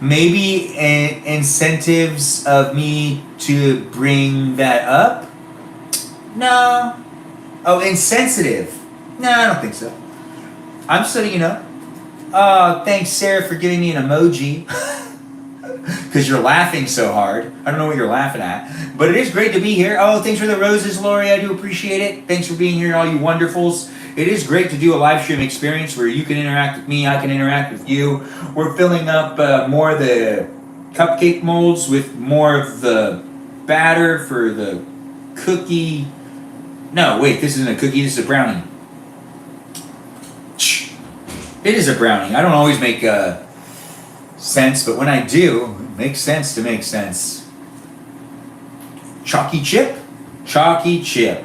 Maybe incentives of me to bring that up? No. Oh, insensitive. No, I don't think so. I'm just letting you know. Oh, thanks, Sarah, for giving me an emoji. Because you're laughing so hard. I don't know what you're laughing at. But it is great to be here. Oh, thanks for the roses, Lori. I do appreciate it. Thanks for being here, all you wonderfuls. It is great to do a live stream experience where you can interact with me, I can interact with you. We're filling up more of the cupcake molds with more of the batter for the cookie. No, wait, this isn't a cookie, this is a brownie. It is a brownie. I don't always make sense, but when I do, it makes sense to make sense. Chalky chip? Chalky chip.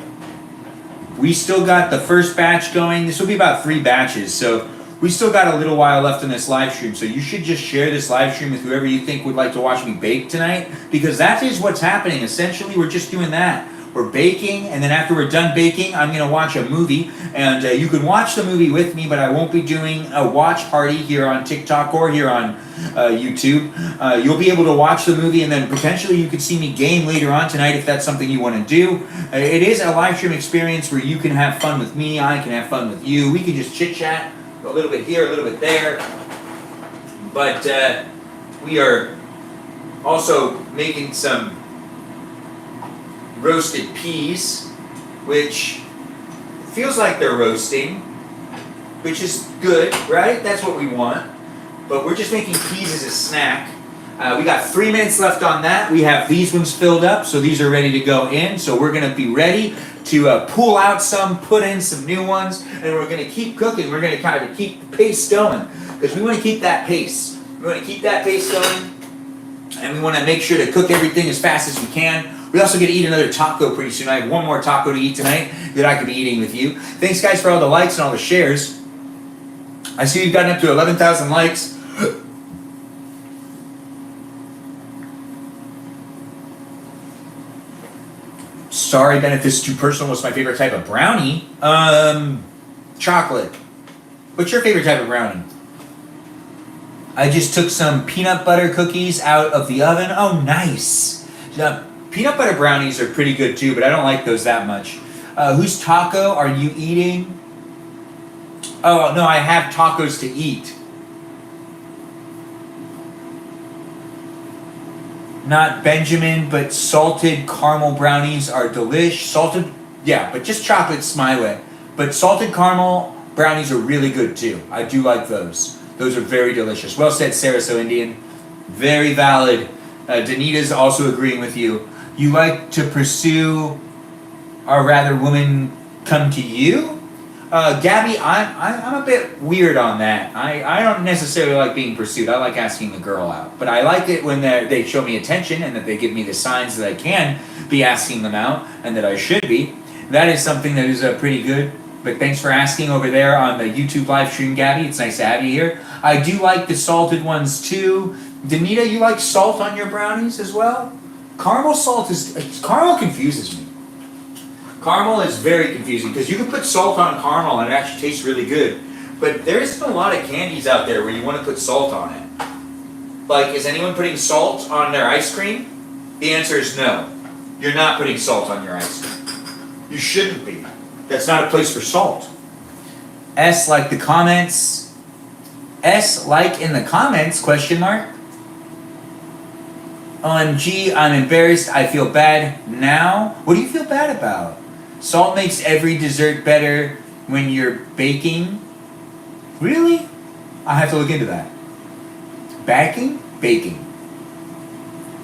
We still got the first batch going. This will be about 3 batches, so we still got a little while left in this live stream, so you should just share this live stream with whoever you think would like to watch me bake tonight, because that is what's happening. Essentially, we're just doing that. We're baking, and then after we're done baking, I'm going to watch a movie, and you can watch the movie with me, but I won't be doing a watch party here on TikTok or here on YouTube. You'll be able to watch the movie, and then potentially you could see me game later on tonight if that's something you want to do. It is a live stream experience where you can have fun with me, I can have fun with you. We can just chit-chat a little bit here, a little bit there. But we are also making some roasted peas, which feels like they're roasting, which is good, right? That's what we want. But we're just making peas as a snack. We got 3 minutes left on that. We have these ones filled up, so these are ready to go in. So we're going to be ready to pull out some, put in some new ones, and we're going to keep cooking. We're going to kind of keep the pace going, because we want to keep that pace. We want to keep that pace going, and we want to make sure to cook everything as fast as we can. We also get to eat another taco pretty soon. I have one more taco to eat tonight that I could be eating with you. Thanks, guys, for all the likes and all the shares. I see you've gotten up to 11,000 likes. Sorry, Ben, if this is too personal. What's my favorite type of brownie? Chocolate. What's your favorite type of brownie? I just took some peanut butter cookies out of the oven. Oh, nice. Peanut butter brownies are pretty good too, but I don't like those that much. Whose taco are you eating? Oh, no, I have tacos to eat. Not Benjamin, but salted caramel brownies are delish. Salted, yeah, but just chocolate's my way. But salted caramel brownies are really good too. I do like those. Those are very delicious. Well said, Sarah So Indian. Very valid. Danita's also agreeing with you. You like to pursue, or rather, women come to you? Gabby, I'm a bit weird on that. I don't necessarily like being pursued. I like asking the girl out. But I like it when they show me attention and that they give me the signs that I can be asking them out and that I should be. That is something that is pretty good. But thanks for asking over there on the YouTube live stream, Gabby. It's nice to have you here. I do like the salted ones too. Danita, you like salt on your brownies as well? Caramel confuses me. Caramel is very confusing because you can put salt on caramel and it actually tastes really good. But there isn't a lot of candies out there where you want to put salt on it. Like, is anyone putting salt on their ice cream? The answer is no. You're not putting salt on your ice cream. You shouldn't be. That's not a place for salt. S like the comments. S like in the comments, question mark. OMG, I'm embarrassed. I feel bad now. What do you feel bad about? Salt makes every dessert better when you're baking. Really? I have to look into that. Baking? Baking.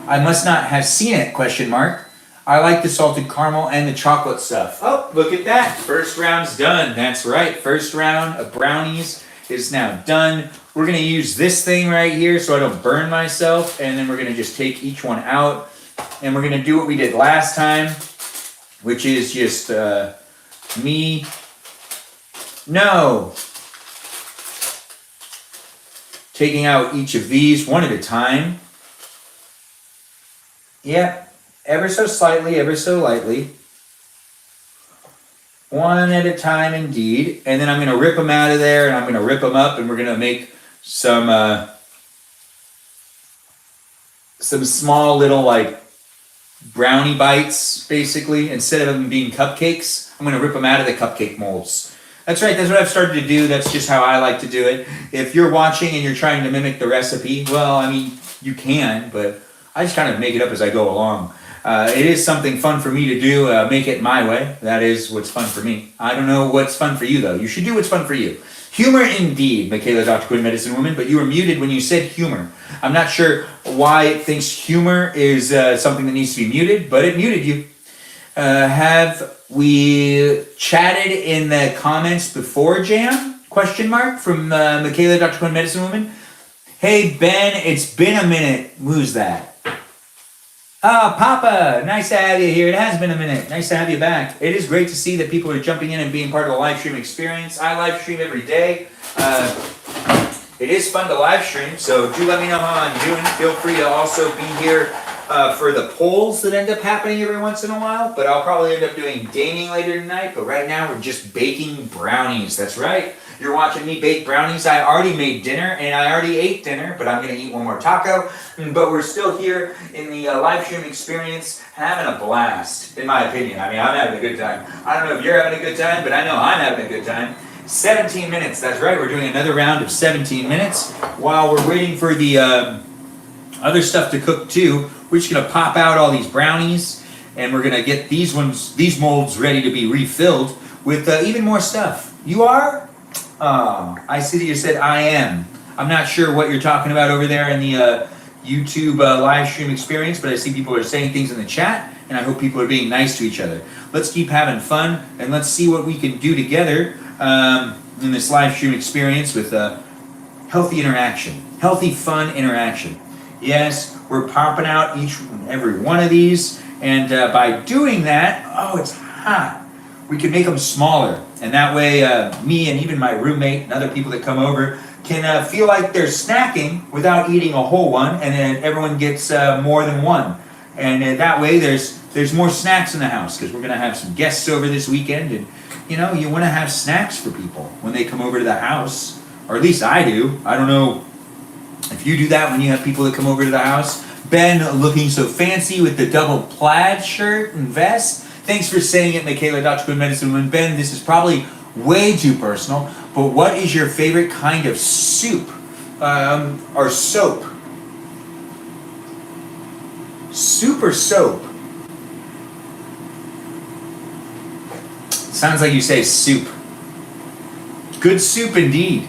I must not have seen it, question mark. I like the salted caramel and the chocolate stuff. Oh, look at that. First round's done. That's right. First round of brownies is now done. We're going to use this thing right here so I don't burn myself. And then we're going to just take each one out. And we're going to do what we did last time, which is just taking out each of these one at a time. Yep. Ever so slightly, ever so lightly. One at a time indeed. And then I'm going to rip them out of there and I'm going to rip them up and we're going to make some small little like brownie bites basically. Instead of them being cupcakes, I'm going to rip them out of the cupcake molds. That's right, that's what I've started to do. That's just how I like to do it. If you're watching and you're trying to mimic the recipe, well, I mean, you can, but I just kind of make it up as I go along. It is something fun for me to do, make it my way. That is what's fun for me. I don't know what's fun for you, though. You should do what's fun for you. Humor indeed, Michaela, Dr. Quinn, Medicine Woman, but you were muted when you said humor. I'm not sure why it thinks humor is something that needs to be muted, but it muted you. Have we chatted in the comments before, Jam? Question mark from Michaela, Dr. Quinn, Medicine Woman. Hey, Ben, it's been a minute. Who's that? Oh, Papa, nice to have you here. It has been a minute. Nice to have you back. It is great to see that people are jumping in and being part of the live stream experience. I live stream every day. It is fun to live stream, so do let me know how I'm doing. Feel free to also be here for the polls that end up happening every once in a while, but I'll probably end up doing gaming later tonight. But right now, we're just baking brownies. That's right. You're watching me bake brownies. I already made dinner, and I already ate dinner, but I'm going to eat one more taco. But we're still here in the live stream experience, having a blast, in my opinion. I mean, I'm having a good time. I don't know if you're having a good time, but I know I'm having a good time. 17 minutes, that's right. We're doing another round of 17 minutes. While we're waiting for the other stuff to cook, too, we're just going to pop out all these brownies, and we're going to get these molds ready to be refilled with even more stuff. You are? I see that you said I am. I'm not sure what you're talking about over there in the YouTube live stream experience, but I see people are saying things in the chat, and I hope people are being nice to each other. Let's keep having fun, and let's see what we can do together in this live stream experience with healthy interaction, healthy, fun interaction. Yes, we're popping out each and every one of these, and by doing that, oh, it's hot. We can make them smaller, and that way me and even my roommate and other people that come over can feel like they're snacking without eating a whole one, and then everyone gets more than one. And that way there's more snacks in the house, because we're going to have some guests over this weekend, and you know, you want to have snacks for people when they come over to the house, or at least I do. I don't know if you do that when you have people that come over to the house. Ben looking so fancy with the double plaid shirt and vest. Thanks for saying it, Michaela, Dr. Quinn, Medicine Woman. Ben, this is probably way too personal, but what is your favorite kind of soup or soap? Soup or soap? Sounds like you say soup. Good soup indeed.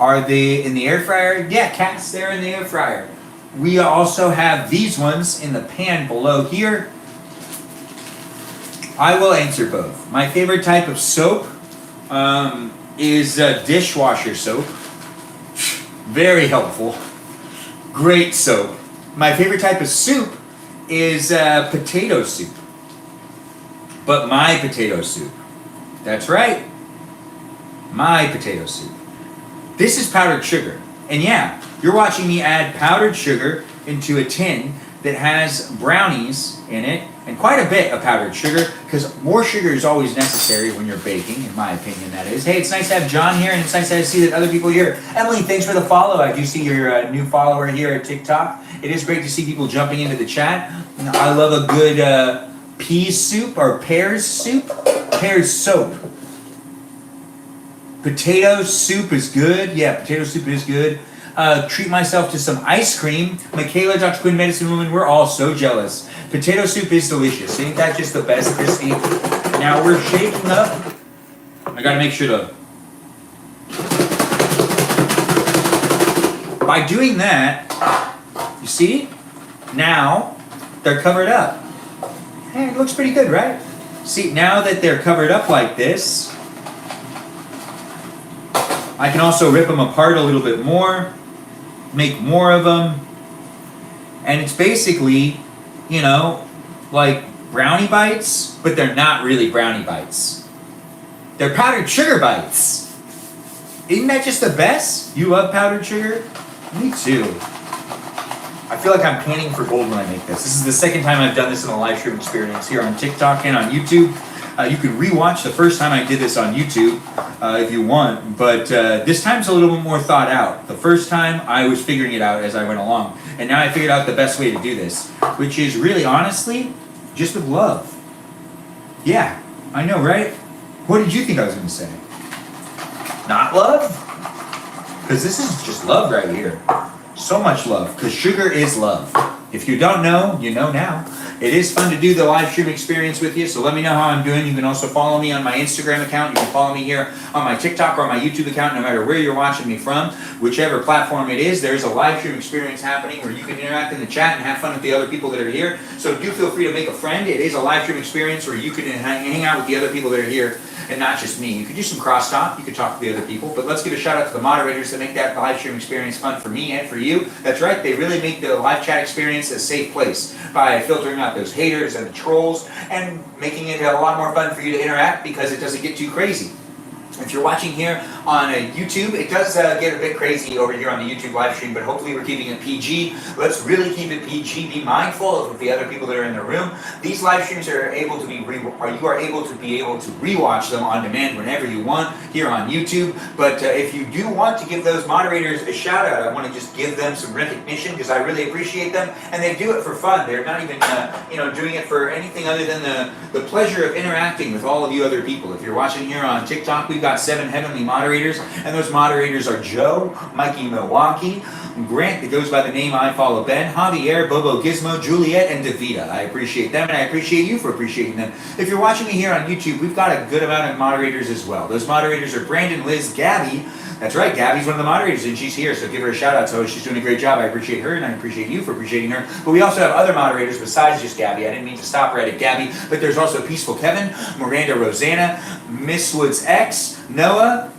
Are they in the air fryer? Yeah, cats, they're in the air fryer. We also have these ones in the pan below here. I will answer both. My favorite type of soap is dishwasher soap. Very helpful. Great soap. My favorite type of soup is potato soup. But my potato soup. That's right. My potato soup. This is powdered sugar. And yeah, you're watching me add powdered sugar into a tin that has brownies in it, and quite a bit of powdered sugar, because more sugar is always necessary when you're baking, in my opinion, that is. Hey, it's nice to have John here, and it's nice to see that other people here. Emily, thanks for the follow. I do see you're a new follower here at TikTok. It is great to see people jumping into the chat. I love a good peas soup, or pears soup? Pears soap. Potato soup is good. Yeah, potato soup is good. Treat myself to some ice cream. Michaela, Dr. Quinn, Medicine Woman, we're all so jealous. Potato soup is delicious. Ain't that just the best, Christy? Now we're shaking up. I gotta make sure to... By doing that, you see? Now, they're covered up. Hey, it looks pretty good, right? See, now that they're covered up like this, I can also rip them apart a little bit more, make more of them, and it's basically, you know, like brownie bites, but they're not really brownie bites. They're powdered sugar bites. Isn't that just the best? You love powdered sugar? Me too. I feel like I'm panning for gold when I make this. This is the second time I've done this in a live stream experience here on TikTok and on YouTube. You can rewatch the first time I did this on YouTube if you want, but this time's a little bit more thought out. The first time I was figuring it out as I went along, and now I figured out the best way to do this, which is really honestly just with love. Yeah, I know, right? What did you think I was going to say? Not love? Because this is just love right here. So much love, because sugar is love. If you don't know, you know now. It is fun to do the live stream experience with you, so let me know how I'm doing. You can also follow me on my Instagram account. You can follow me here on my TikTok or my YouTube account, no matter where you're watching me from. Whichever platform it is, there's a live stream experience happening where you can interact in the chat and have fun with the other people that are here. So do feel free to make a friend. It is a live stream experience where you can hang out with the other people that are here and not just me. You could do some crosstalk, you could talk to the other people, but let's give a shout out to the moderators that make that live stream experience fun for me and for you. That's right, they really make the live chat experience a safe place by filtering out those haters and the trolls and making it a lot more fun for you to interact because it doesn't get too crazy. If you're watching here on YouTube, it does get a bit crazy over here on the YouTube live stream, but hopefully we're keeping it PG. Let's really keep it PG. Be mindful of the other people that are in the room. These live streams are able to be you are able to rewatch them on demand whenever you want here on YouTube. But if you do want to give those moderators a shout out, I want to just give them some recognition because I really appreciate them, and they do it for fun. They're not even doing it for anything other than the pleasure of interacting with all of you other people. If you're watching here on TikTok, we've got 7 heavenly moderators, and those moderators are Joe, Mikey Milwaukee, Grant, that goes by the name I Follow Ben, Javier, Bobo Gizmo, Juliet, and Davida. I appreciate them, and I appreciate you for appreciating them. If you're watching me here on YouTube, we've got a good amount of moderators as well. Those moderators are Brandon, Liz, Gabby. That's right, Gabby's one of the moderators, and she's here, so give her a shout out. So she's doing a great job. I appreciate her, and I appreciate you for appreciating her. But we also have other moderators besides just Gabby. I didn't mean to stop right at Gabby, but there's also Peaceful Kevin, Miranda Rosanna, Miss Woods X, Noah,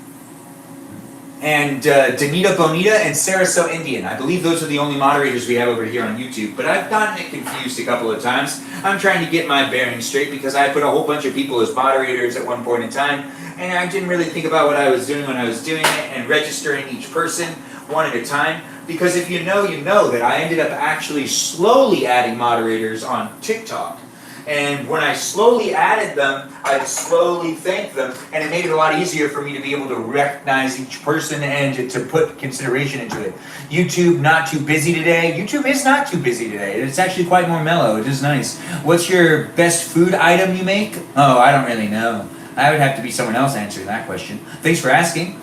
and Danita Bonita, and Sarah So Indian. I believe those are the only moderators we have over here on YouTube, but I've gotten it confused a couple of times. I'm trying to get my bearings straight because I put a whole bunch of people as moderators at one point in time, and I didn't really think about what I was doing when I was doing it and registering each person one at a time. Because if you know that I ended up actually slowly adding moderators on TikTok. And when I slowly added them, I'd slowly thank them, and it made it a lot easier for me to be able to recognize each person and to put consideration into it. YouTube, not too busy today. YouTube is not too busy today. It's actually quite more mellow. It is nice. What's your best food item you make? Oh, I don't really know. I would have to be someone else answering that question. Thanks for asking.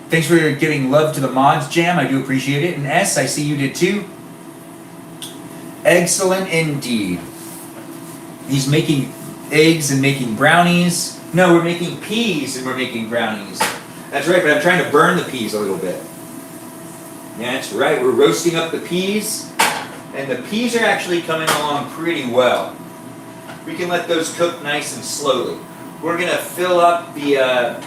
Thanks for giving love to the mods, Jam. I do appreciate it. And S, I see you did too. Excellent indeed. He's making eggs and making brownies. No, we're making peas and we're making brownies. That's right, but I'm trying to burn the peas a little bit. Yeah, that's right. We're roasting up the peas, and the peas are actually coming along pretty well. We can let those cook nice and slowly. We're going to fill up the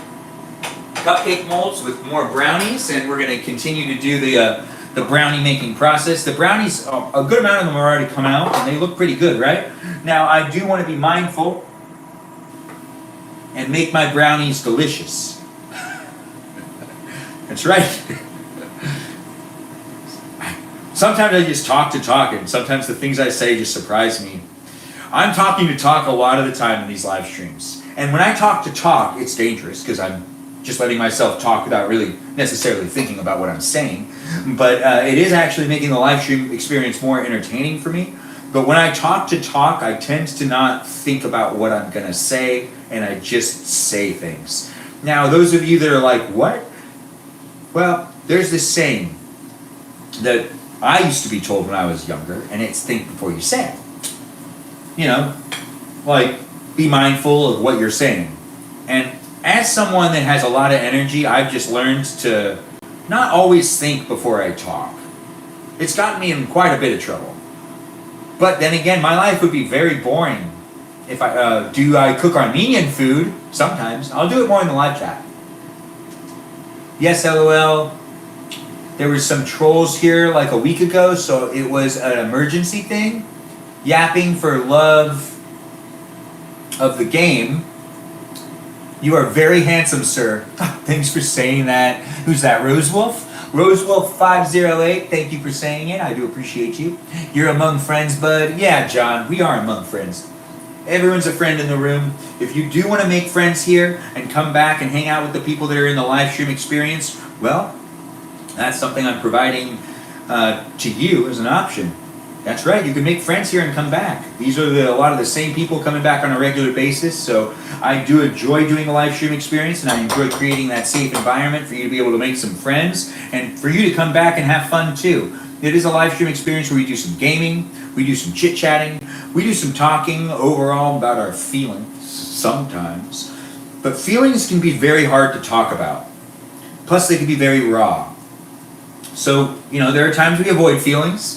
cupcake molds with more brownies, and we're going to continue to do the brownie making process. The brownies, a good amount of them are already come out, and they look pretty good, right? Now, I do want to be mindful and make my brownies delicious. That's right. Sometimes I just talk to talk, and sometimes the things I say just surprise me. I'm talking to talk a lot of the time in these live streams. And when I talk to talk, it's dangerous because I'm just letting myself talk without really necessarily thinking about what I'm saying. But it is actually making the live stream experience more entertaining for me. But when I talk to talk, I tend to not think about what I'm going to say, and I just say things. Now, those of you that are like, what? Well, there's this saying that I used to be told when I was younger, and it's think before you say it. You know, like, be mindful of what you're saying. And as someone that has a lot of energy, I've just learned to not always think before I talk. It's gotten me in quite a bit of trouble. But then again, my life would be very boring if I cook Armenian food? Sometimes. I'll do it more in the live chat. Yes, LOL. There were some trolls here like a week ago, so it was an emergency thing. Yapping for love of the game. You are very handsome, sir. Thanks for saying that. Who's that, Rosewolf? Rosewolf508, thank you for saying it. I do appreciate you. You're among friends, bud. Yeah, John, we are among friends. Everyone's a friend in the room. If you do want to make friends here and come back and hang out with the people that are in the live stream experience, well, that's something I'm providing to you as an option. That's right, you can make friends here and come back. These are a lot of the same people coming back on a regular basis, so I do enjoy doing a live stream experience, and I enjoy creating that safe environment for you to be able to make some friends, and for you to come back and have fun too. It is a live stream experience where we do some gaming, we do some chit-chatting, we do some talking overall about our feelings, sometimes. But feelings can be very hard to talk about. Plus, they can be very raw. So, there are times we avoid feelings.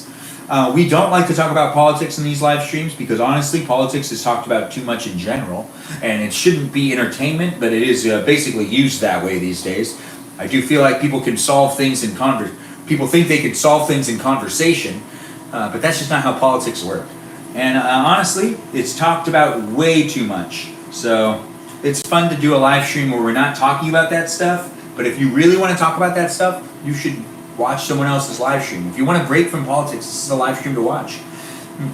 We don't like to talk about politics in these live streams because honestly, politics is talked about too much in general, and it shouldn't be entertainment, but it is basically used that way these days. I do feel like people can solve things in people think they can solve things in conversation, but that's just not how politics work. And honestly, it's talked about way too much. So it's fun to do a live stream where we're not talking about that stuff, but if you really want to talk about that stuff, you should watch someone else's live stream. If you want to break from politics, this is a live stream to watch.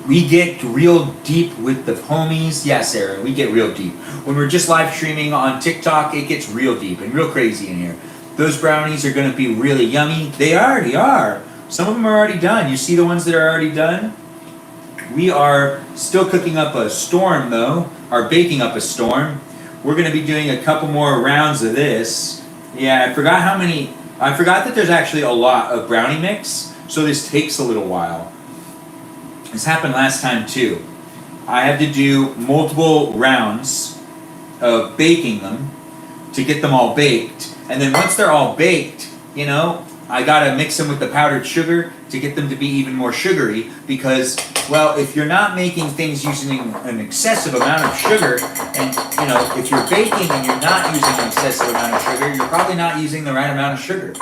We get real deep with the homies. Yeah, Sarah, we get real deep. When we're just live streaming on TikTok, it gets real deep and real crazy in here. Those brownies are going to be really yummy. They already are. Some of them are already done. You see the ones that are already done? We are still cooking up a storm, though. Or baking up a storm. We're going to be doing a couple more rounds of this. Yeah, I forgot that there's actually a lot of brownie mix, so this takes a little while. This happened last time too. I had to do multiple rounds of baking them to get them all baked, and then once they're all baked, I gotta mix them with the powdered sugar to get them to be even more sugary because, well, if you're not making things using an excessive amount of sugar, and, if you're baking and you're not using an excessive amount of sugar, you're probably not using the right amount of sugar. You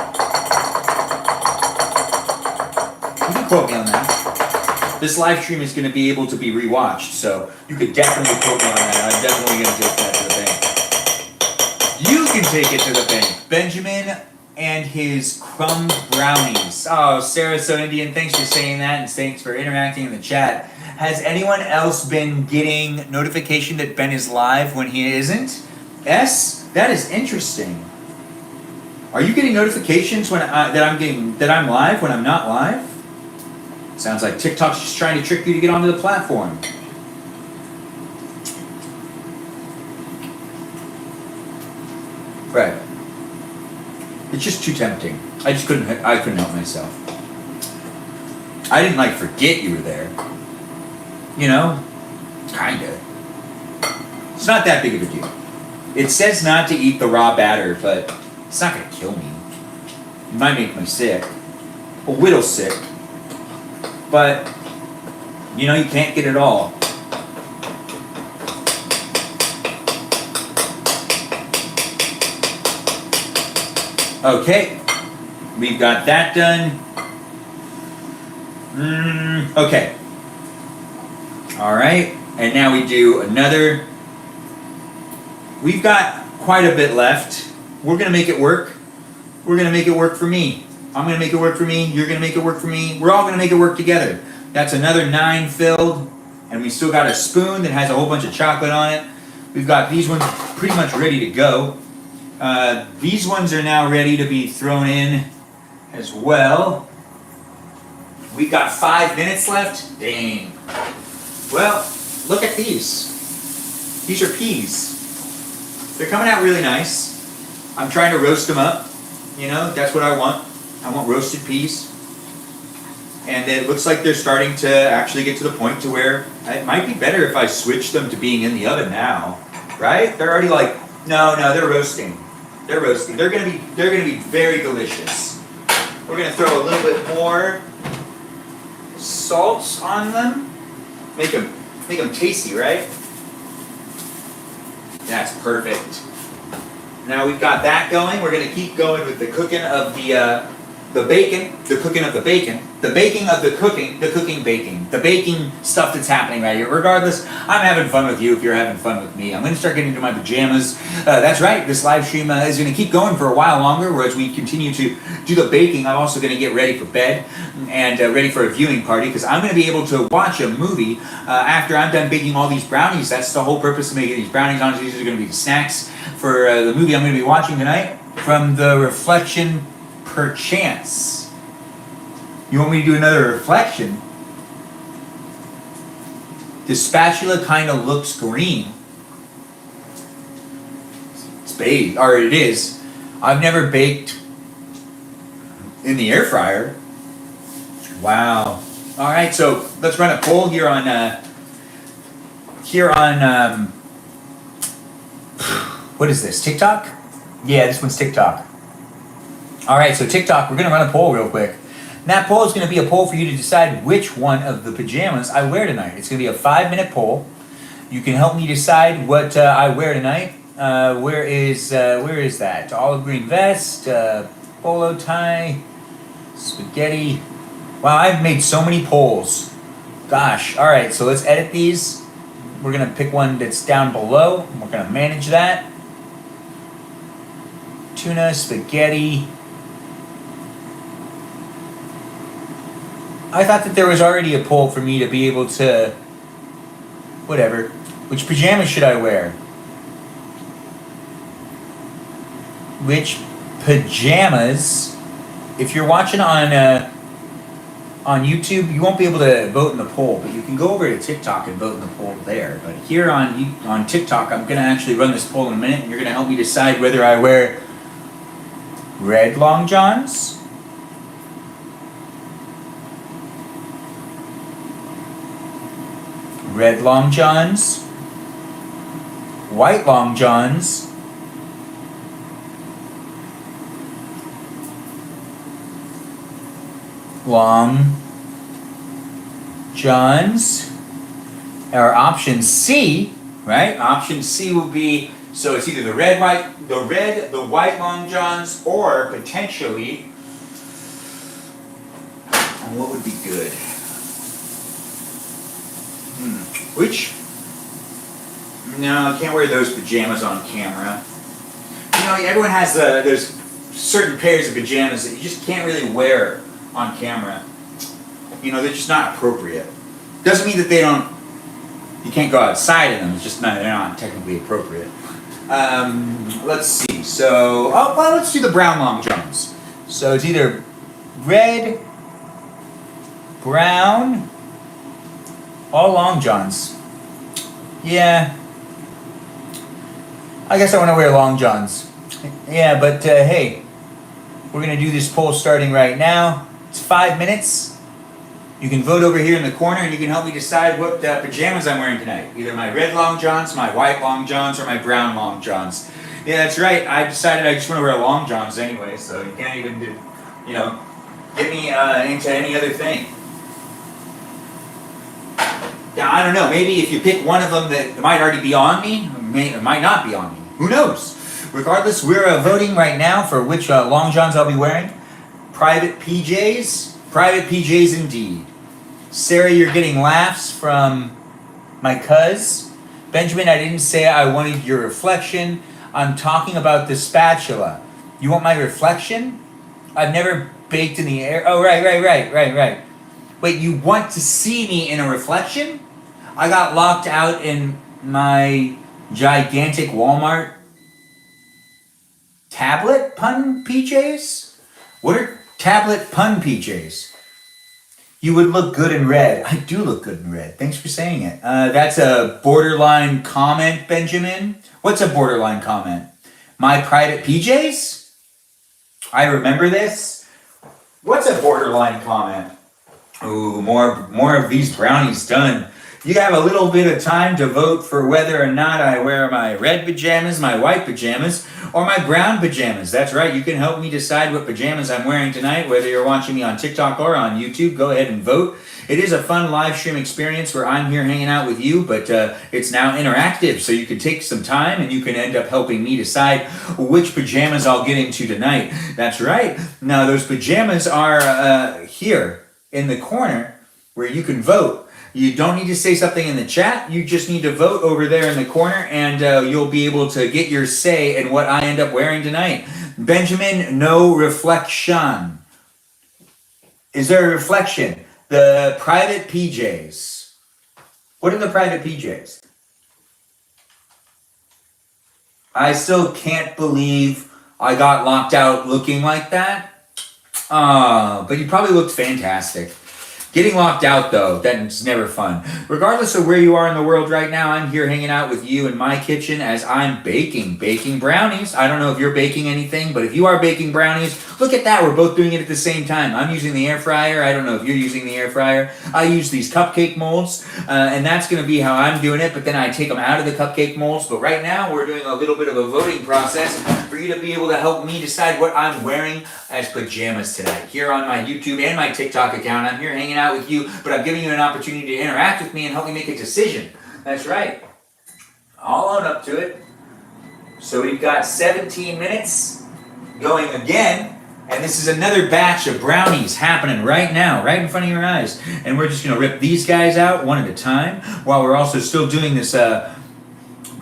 can quote me on that. This live stream is going to be able to be rewatched, so you could definitely quote me on that. I'm definitely going to take that to the bank. You can take it to the bank. Benjamin and his crumb brownies. Oh, Sarah So Indian, thanks for saying that, and thanks for interacting in the chat. Has anyone else been getting notification that Ben is live when he isn't? Yes? That is interesting. Are you getting notifications that I'm live when I'm not live? Sounds like TikTok's just trying to trick you to get onto the platform. Right. It's just too tempting. I couldn't help myself. I didn't forget you were there. Kinda. It's not that big of a deal. It says not to eat the raw batter, but It's not gonna kill me. It might make me sick. A little sick. But, you know, you can't get it all. Okay. We've got that done. Okay. Alright. And now we do another. We've got quite a bit left. We're gonna make it work. We're gonna make it work for me. I'm gonna make it work for me. You're gonna make it work for me. We're all gonna make it work together. That's another 9 filled. And we still got a spoon that has a whole bunch of chocolate on it. We've got these ones pretty much ready to go. These ones are now ready to be thrown in as well. We've got 5 minutes left. Dang. Well, look at these. These are peas. They're coming out really nice. I'm trying to roast them up. You know, that's what I want. I want roasted peas. And it looks like they're starting to actually get to the point to where it might be better if I switch them to being in the oven now. Right? They're already like, no, they're roasting. They're roasting. They're gonna be very delicious. We're gonna throw a little bit more salt on them. Make them tasty, right? That's perfect. Now we've got that going. We're going to keep going with the cooking of the bacon, the cooking of the bacon, the baking of the cooking baking, the baking stuff that's happening right here. Regardless, I'm having fun with you if you're having fun with me. I'm going to start getting into my pajamas. That's right, this live stream is going to keep going for a while longer, whereas we continue to do the baking. I'm also going to get ready for bed and ready for a viewing party, because I'm going to be able to watch a movie after I'm done baking all these brownies. That's the whole purpose of making these brownies. Honestly, these are going to be the snacks for the movie I'm going to be watching tonight. From the reflection perchance. You want me to do another reflection? The spatula kind of looks green. It's baked, or it is. I've never baked in the air fryer. Wow. All right, so let's run a poll here on what is this? TikTok? Yeah, this one's TikTok. All right, so TikTok, we're going to run a poll real quick. And that poll is going to be a poll for you to decide which one of the pajamas I wear tonight. It's going to be a 5-minute poll. You can help me decide what I wear tonight. Where is that? Olive green vest, polo tie, spaghetti. Wow, I've made so many polls. Gosh. All right, so let's edit these. We're going to pick one that's down below. We're going to manage that. Tuna, spaghetti. I thought that there was already a poll for me to be able to, whatever. Which pajamas should I wear? Which pajamas? If you're watching on YouTube, you won't be able to vote in the poll, but you can go over to TikTok and vote in the poll there. But here on TikTok, I'm going to actually run this poll in a minute, and you're going to help me decide whether I wear red long johns, red long johns, white long johns, long johns, or option C, right? Option C will be, so it's either the the white long johns, or potentially, and what would be good? Which? No, I can't wear those pajamas on camera. You know, everyone has there's certain pairs of pajamas that you just can't really wear on camera. You know, they're just not appropriate. Doesn't mean that you can't go outside in them. It's just they're not technically appropriate. Let's see. So, let's do the brown long johns. So it's either red, brown, all long johns. Yeah. I guess I want to wear long johns. Yeah, but hey, we're going to do this poll starting right now. It's 5 minutes. You can vote over here in the corner, and you can help me decide what pajamas I'm wearing tonight. Either my red long johns, my white long johns, or my brown long johns. Yeah, that's right. I decided I just want to wear long johns anyway, so you can't even do, get me into any other thing. Now, I don't know. Maybe if you pick one of them that might already be on me, it might not be on me. Who knows? Regardless, we're voting right now for which long johns I'll be wearing. Private PJs. Private PJs indeed. Sarah, you're getting laughs from my cuz. Benjamin, I didn't say I wanted your reflection. I'm talking about the spatula. You want my reflection? I've never baked in the air. Oh, right. Wait, you want to see me in a reflection? I got locked out in my gigantic Walmart tablet pun PJs? What are tablet pun PJs? You would look good in red. I do look good in red. Thanks for saying it. That's a borderline comment, Benjamin. What's a borderline comment? My private PJs? I remember this. What's a borderline comment? Ooh, more of these brownies done. You have a little bit of time to vote for whether or not I wear my red pajamas, my white pajamas, or my brown pajamas. That's right, you can help me decide what pajamas I'm wearing tonight, whether you're watching me on TikTok or on YouTube. Go ahead and vote. It is a fun live stream experience where I'm here hanging out with you, but it's now interactive, so you can take some time and you can end up helping me decide which pajamas I'll get into tonight. That's right. Now, those pajamas are here in the corner where you can vote. You don't need to say something in the chat. You just need to vote over there in the corner, and you'll be able to get your say in what I end up wearing tonight. Benjamin, no reflection. Is there a reflection? The private PJs. What are the private PJs? I still can't believe I got locked out looking like that. But you probably looked fantastic. Getting locked out, though, that's never fun. Regardless of where you are in the world right now, I'm here hanging out with you in my kitchen as I'm baking brownies. I don't know if you're baking anything, but if you are baking brownies, look at that. We're both doing it at the same time. I'm using the air fryer. I don't know if you're using the air fryer. I use these cupcake molds, and that's going to be how I'm doing it, but then I take them out of the cupcake molds. But right now, we're doing a little bit of a voting process for you to be able to help me decide what I'm wearing as pajamas tonight. Here on my YouTube and my TikTok account, I'm here hanging out with you, but I'm giving you an opportunity to interact with me and help me make a decision. That's right. I'll own up to it. So we've got 17 minutes going again, and this is another batch of brownies happening right now, right in front of your eyes. And we're just going to rip these guys out one at a time while we're also still doing this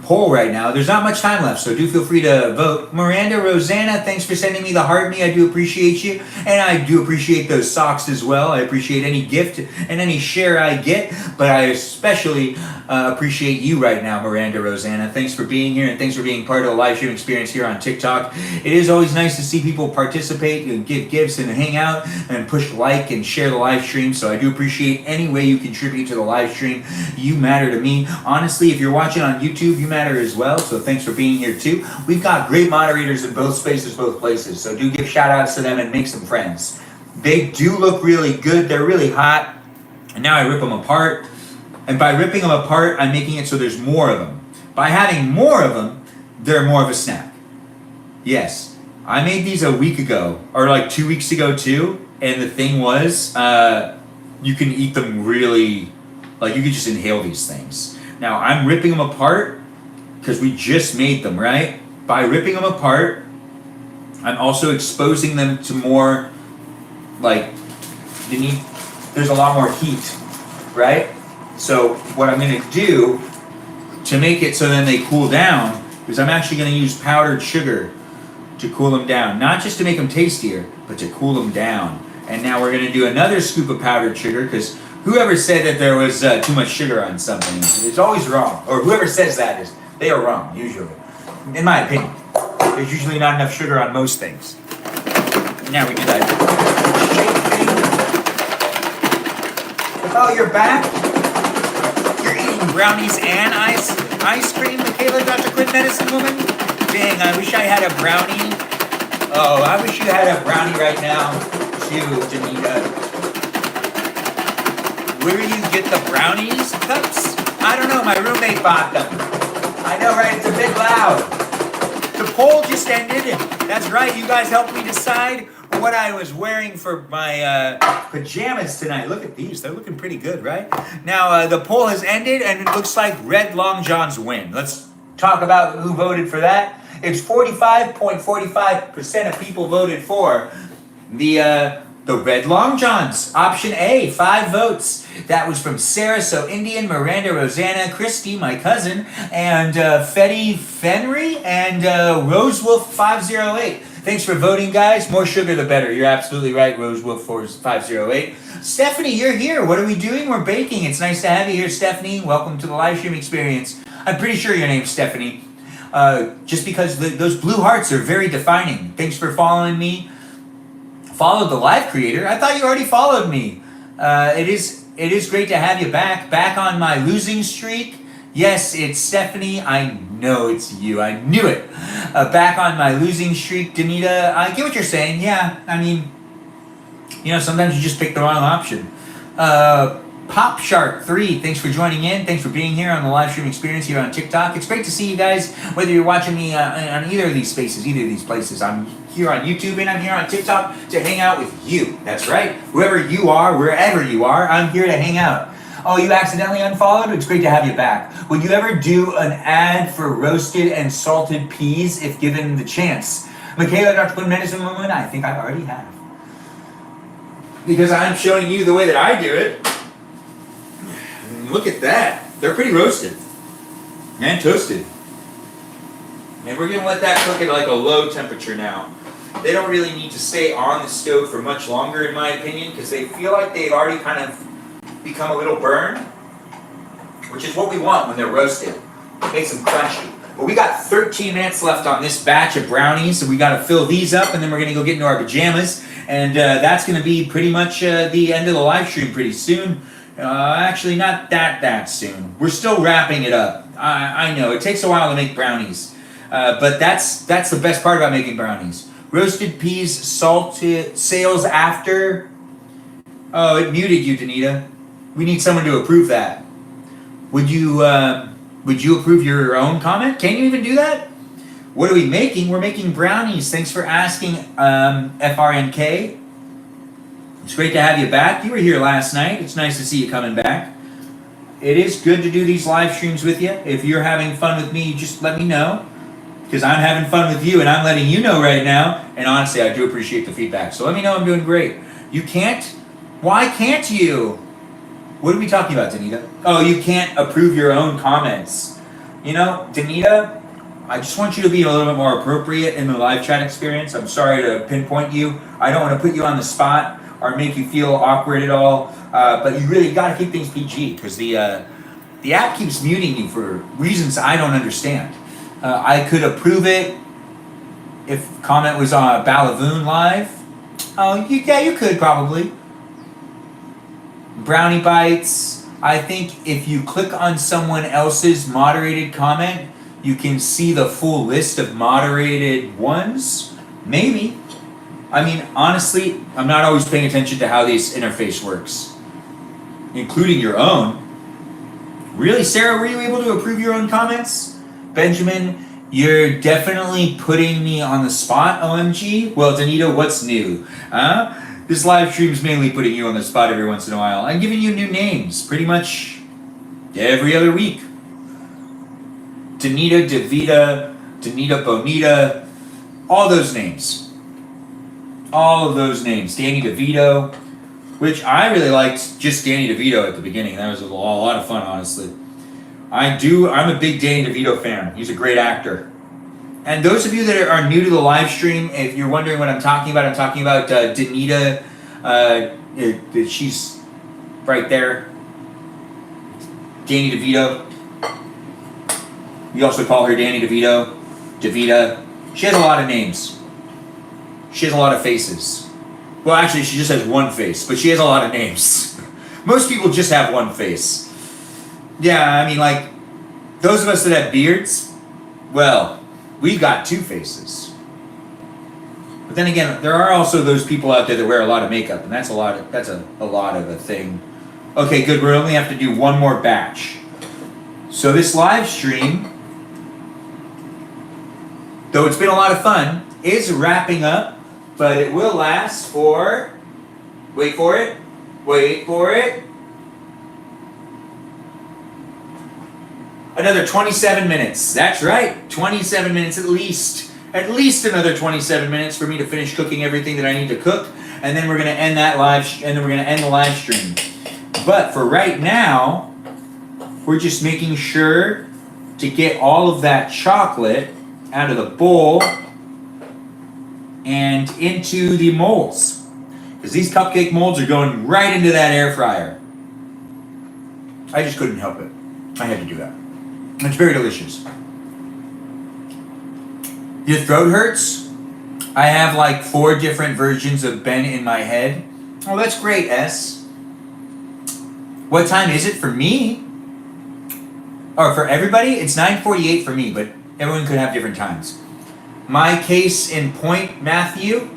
poll right now. There's not much time left, so do feel free to vote. Miranda Rosanna, thanks for sending me the heart me. I do appreciate you, and I do appreciate those socks as well. I appreciate any gift and any share I get, but I especially appreciate you right now, Miranda Rosanna. Thanks for being here, and thanks for being part of the live stream experience here on TikTok. It is always nice to see people participate and give gifts and hang out and push like and share the live stream, so I do appreciate any way you contribute to the live stream. You matter to me. Honestly, if you're watching on YouTube, you matter as well, so thanks for being here too. We've got great moderators in both spaces, both places, so do give shout outs to them and make some friends. They do look really good. They're really hot, and now I rip them apart, and by ripping them apart, I'm making it so there's more of them. By having more of them, they're more of a snack. Yes, I made these a week ago, or like 2 weeks ago too, and the thing was, you can eat them really, like you could just inhale these things. Now I'm ripping them apart because we just made them, right? By ripping them apart, I'm also exposing them to more, like, there's a lot more heat, right? So what I'm gonna do to make it so then they cool down is I'm actually gonna use powdered sugar to cool them down. Not just to make them tastier, but to cool them down. And now we're gonna do another scoop of powdered sugar, because whoever said that there was too much sugar on something is always wrong. Or whoever says that they are wrong, usually. In my opinion. There's usually not enough sugar on most things. Now we do that. Oh, you're back? You're eating brownies and ice cream, Michaela, Dr. Quinn, medicine woman? Dang, I wish I had a brownie. Oh, I wish you had a brownie right now, too, Janita. Where do you get the brownies cups? I don't know, my roommate bought them. I know, right? It's a bit loud. The poll just ended. That's right, you guys helped me decide what I was wearing for my pajamas tonight. Look at these, they're looking pretty good, right? Now, the poll has ended, and it looks like red long johns win. Let's talk about who voted for that. It's 45.45% of people voted for the red long johns. Option A, 5 votes. That was from Sarah So Indian, Miranda Rosanna, Christy, my cousin, and Fetty Fenry, and Rosewolf 508. Thanks for voting, guys. More sugar, the better. You're absolutely right, Rosewolf 508. Stephanie, you're here. What are we doing? We're baking. It's nice to have you here, Stephanie. Welcome to the live stream experience. I'm pretty sure your name's Stephanie. Just because those blue hearts are very defining. Thanks for following me. Followed the live creator. I thought you already followed me. It is great to have you back on my losing streak. Yes, it's Stephanie. I know it's you. I knew it. Back on my losing streak, Danita. I get what you're saying. Yeah, I mean, sometimes you just pick the wrong option. Pop Shark 3, thanks for joining in. Thanks for being here on the live stream experience here on TikTok. It's great to see you guys, whether you're watching me on either of these spaces, either of these places. I'm here on YouTube and I'm here on TikTok to hang out with you. That's right. Whoever you are, wherever you are, I'm here to hang out. Oh, you accidentally unfollowed? It's great to have you back. Would you ever do an ad for roasted and salted peas if given the chance? Michaela, Dr. Quinn, Medicine Woman, I think I already have. Because I'm showing you the way that I do it. Look at that. They're pretty roasted and toasted. And we're going to let that cook at like a low temperature now. They don't really need to stay on the stove for much longer, in my opinion, because they feel like they've already kind of become a little burned, which is what we want when they're roasted. Makes them crunchy. But we got 13 minutes left on this batch of brownies, so we got to fill these up, and then we're going to go get into our pajamas. And that's going to be pretty much the end of the live stream pretty soon. Actually, not that soon. We're still wrapping it up. I know, it takes a while to make brownies. But that's the best part about making brownies. Roasted peas, salted, sales after. Oh, it muted you, Danita. We need someone to approve that. Would you approve your own comment? Can you even do that? What are we making? We're making brownies. Thanks for asking, FRNK. It's great to have you back. You were here last night. It's nice to see you coming back. It is good to do these live streams with you. If you're having fun with me, just let me know. Because I'm having fun with you, and I'm letting you know right now. And honestly, I do appreciate the feedback. So let me know I'm doing great. You can't? Why can't you? What are we talking about, Danita? Oh, you can't approve your own comments. Danita, I just want you to be a little bit more appropriate in the live chat experience. I'm sorry to pinpoint you. I don't want to put you on the spot or make you feel awkward at all. But you really got to keep things PG because the app keeps muting you for reasons I don't understand. I could approve it if comment was on Balavoon Live. Oh, you could probably. Brownie Bites. I think if you click on someone else's moderated comment, you can see the full list of moderated ones. Maybe. I mean, honestly, I'm not always paying attention to how this interface works, including your own. Really, Sarah, were you able to approve your own comments? Benjamin, you're definitely putting me on the spot, OMG. Well, Danita, what's new? This live stream's mainly putting you on the spot every once in a while. I'm giving you new names pretty much every other week. Danita, Davita, Danita Bonita, all those names. All of those names. Danny DeVito, which I really liked just Danny DeVito at the beginning. That was a lot of fun, honestly. I'm a big Danny DeVito fan. He's a great actor. And those of you that are new to the live stream, if you're wondering what I'm talking about Danita. She's right there. Danny DeVito. We also call her Danny DeVito. Davita. She has a lot of names. She has a lot of faces. Well, actually, she just has one face, but she has a lot of names. Most people just have one face. Yeah, I mean, like, those of us that have beards, well, we've got two faces. But then again, there are also those people out there that wear a lot of makeup, and that's a lot of a thing. Okay, good. We only have to do one more batch. So this live stream, though it's been a lot of fun, is wrapping up, but it will last for, wait for it, another 27 minutes. That's right, 27 minutes at least. At least another 27 minutes for me to finish cooking everything that I need to cook, and then we're gonna end the live stream. But for right now, we're just making sure to get all of that chocolate out of the bowl and into the molds, because these cupcake molds are going right into that air fryer. I just couldn't help it. I had to do that. It's very delicious. Your throat hurts? I have like 4 different versions of Ben in my head. Oh, that's great, S. What time is it for me? Or for everybody? It's 9:48 for me, but everyone could have different times. My case in point, Matthew.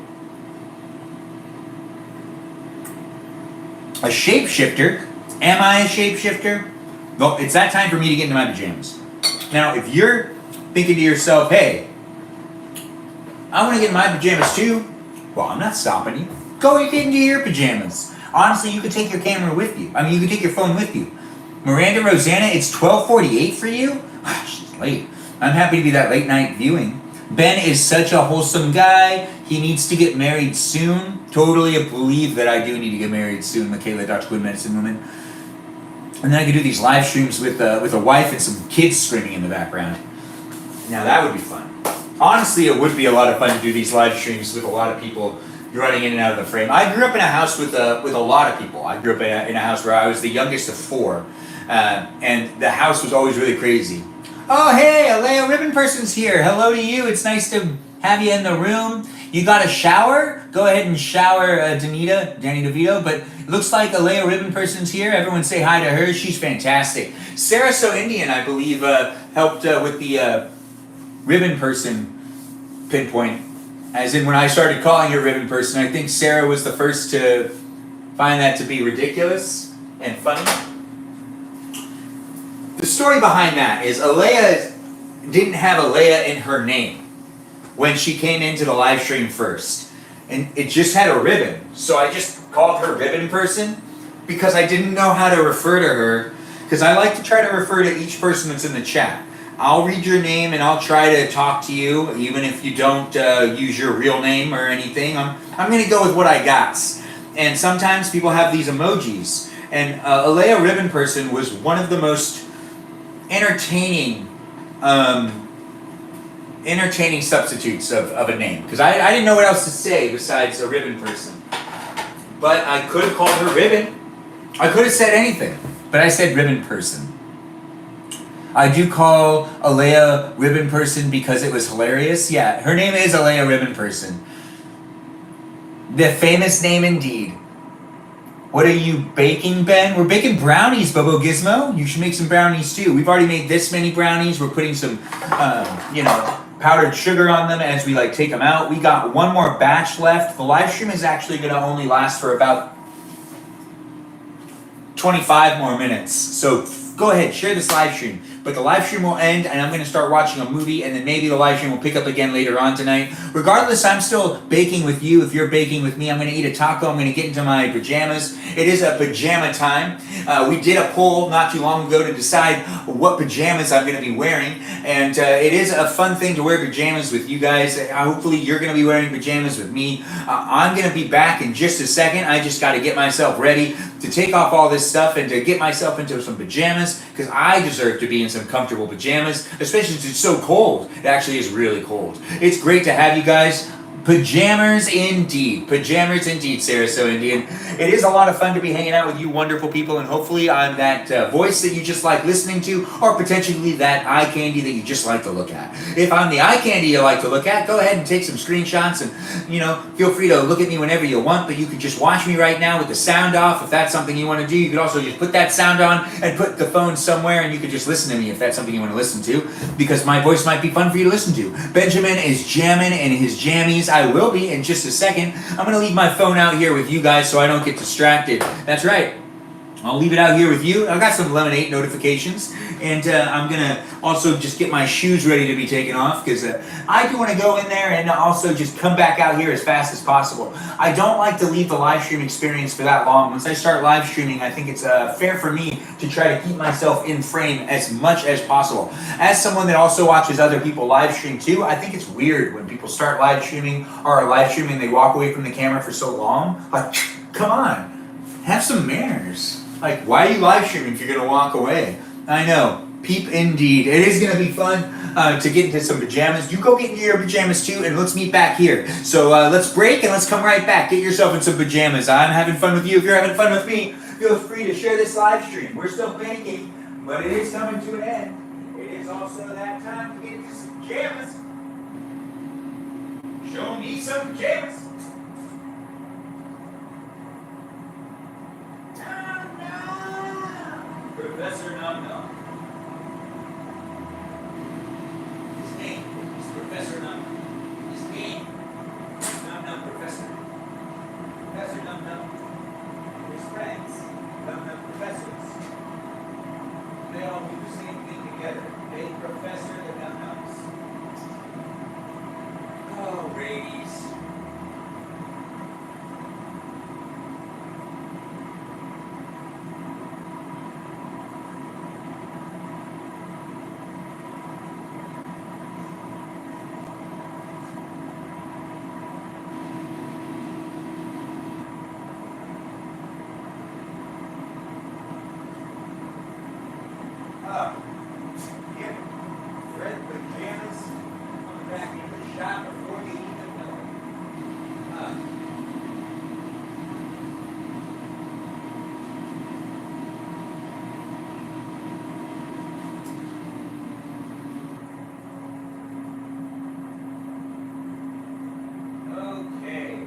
A shapeshifter? Am I a shapeshifter? Well, it's that time for me to get into my pajamas. Now, if you're thinking to yourself, hey, I want to get in my pajamas too, well, I'm not stopping you. Go and get into your pajamas. Honestly, you could take your camera with you. I mean, you could take your phone with you. Miranda Rosanna, it's 12:48 for you? She's late. I'm happy to be that late night viewing. Ben is such a wholesome guy. He needs to get married soon. Totally believe that I do need to get married soon, Michaela, Dr. Quinn, Medicine Woman. And then I could do these live streams with a wife and some kids screaming in the background. Now that would be fun. Honestly, it would be a lot of fun to do these live streams with a lot of people running in and out of the frame. I grew up in a house with a lot of people. I grew up in a house where I was the youngest of 4, and the house was always really crazy. Oh, hey, Alea Ribbon Person's here. Hello to you. It's nice to have you in the room. You got a shower? Go ahead and shower, Danny DeVito. But it looks like Alea Ribbon Person's here. Everyone say hi to her. She's fantastic. Sarah So Indian, I believe, helped with the Ribbon Person pinpoint. As in, when I started calling her Ribbon Person, I think Sarah was the first to find that to be ridiculous and funny. The story behind that is Alea didn't have Alea in her name when she came into the live stream first. And it just had a ribbon. So I just called her Ribbon Person because I didn't know how to refer to her. Because I like to try to refer to each person that's in the chat. I'll read your name and I'll try to talk to you, even if you don't use your real name or anything. I'm going to go with what I got. And sometimes people have these emojis. And Alea Ribbon Person was one of the most entertaining substitutes of a name, because I didn't know what else to say besides a Ribbon Person. But I could have called her Ribbon. I could have said anything, but I said Ribbon Person. I do call Alea Ribbon Person because it was hilarious. Yeah, her name is Alea Ribbon Person. The famous name indeed. What are you baking, Ben? We're baking brownies, Bobo Gizmo. You should make some brownies too. We've already made this many brownies. We're putting some, powdered sugar on them as we take them out. We got one more batch left. The live stream is actually going to only last for about 25 more minutes. So go ahead, share this live stream. But the live stream will end, and I'm going to start watching a movie, and then maybe the live stream will pick up again later on tonight. Regardless, I'm still baking with you. If you're baking with me, I'm going to eat a taco. I'm going to get into my pajamas. It is a pajama time. We did a poll not too long ago to decide what pajamas I'm going to be wearing, and it is a fun thing to wear pajamas with you guys. Hopefully, you're going to be wearing pajamas with me. I'm going to be back in just a second. I just got to get myself ready to take off all this stuff and to get myself into some pajamas, because I deserve to be in some comfortable pajamas, especially since it's so cold. It actually is really cold. It's great to have you guys. Pajamas indeed. Pajamas indeed, Sarah So Indian. It is a lot of fun to be hanging out with you wonderful people, and hopefully I'm that voice that you just like listening to, or potentially that eye candy that you just like to look at. If I'm the eye candy you like to look at, go ahead and take some screenshots and, feel free to look at me whenever you want, but you could just watch me right now with the sound off if that's something you want to do. You could also just put that sound on and put the phone somewhere, and you could just listen to me if that's something you want to listen to, because my voice might be fun for you to listen to. Benjamin is jamming in his jammies. I will be in just a second. I'm going to leave my phone out here with you guys so I don't get distracted. That's right. I'll leave it out here with you. I've got some Lemonade notifications, and I'm gonna also just get my shoes ready to be taken off because I do want to go in there and also just come back out here as fast as possible. I don't like to leave the live stream experience for that long. Once I start live streaming, I think it's fair for me to try to keep myself in frame as much as possible. As someone that also watches other people live stream too, I think it's weird when people start live streaming or are live streaming and they walk away from the camera for so long. Like, come on, have some manners. Like, why are you live streaming if you're going to walk away? I know. Peep indeed. It is going to be fun to get into some pajamas. You go get into your pajamas too, and let's meet back here. So let's break and let's come right back. Get yourself in some pajamas. I'm having fun with you. If you're having fun with me, feel free to share this live stream. We're still panicking, but it is coming to an end. It is also that time to get into some pajamas. Show me some pajamas. Professor Num Num. His name is Professor Num Num. His name is Num Num Professor. Professor Num Num. His friends, Num Num Professors. They all do the same thing together. They professor the Num Nums. Oh, ladies. Get red pajamas on the back into the shop before you even know it. Okay.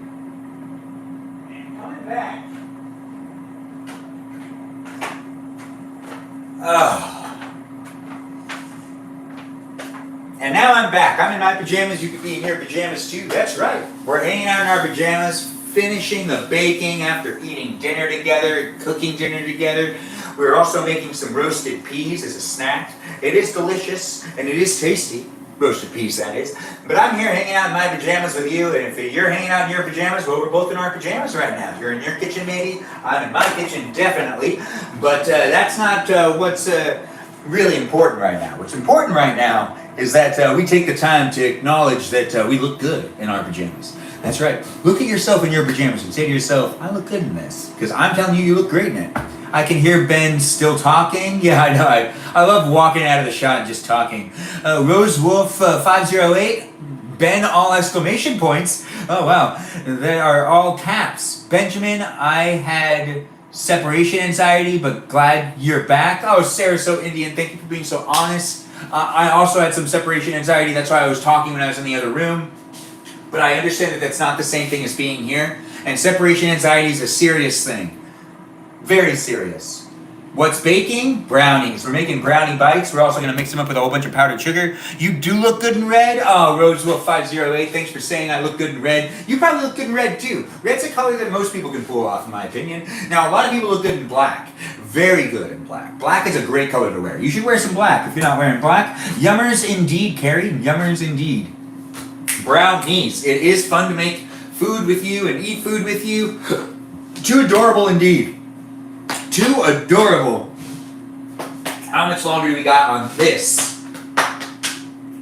And coming back. And now I'm back. I'm in my pajamas. You could be in your pajamas too. That's right. We're hanging out in our pajamas, finishing the baking after eating dinner together, cooking dinner together. We're also making some roasted peas as a snack. It is delicious and it is tasty. Roasted peas, that is. But I'm here hanging out in my pajamas with you, and if you're hanging out in your pajamas, well, we're both in our pajamas right now. You're in your kitchen, maybe. I'm in my kitchen, definitely. But that's not what's really important right now. What's important right now is that we take the time to acknowledge that we look good in our pajamas. That's right. Look at yourself in your pajamas and say to yourself, I look good in this. Because I'm telling you, you look great in it. I can hear Ben still talking. Yeah, I know. I love walking out of the shot and just talking. Rose Wolf 508, Ben all exclamation points. Oh, wow. They are all caps. Benjamin, I had separation anxiety, but glad you're back. Oh, Sarah So Indian, thank you for being so honest. I also had some separation anxiety. That's why I was talking when I was in the other room. But I understand that that's not the same thing as being here. And separation anxiety is a serious thing. Very serious. What's baking? Brownies. We're making brownie bites. We're also going to mix them up with a whole bunch of powdered sugar. You do look good in red. Oh, Rosewolf508, thanks for saying I look good in red. You probably look good in red too. Red's a color that most people can pull off, in my opinion. Now, a lot of people look good in black. Very good in black. Black is a great color to wear. You should wear some black if you're not wearing black. Yummers indeed, Carrie. Yummers indeed. Brownies. It is fun to make food with you and eat food with you. Too adorable indeed. Too adorable. How much longer do we got on this?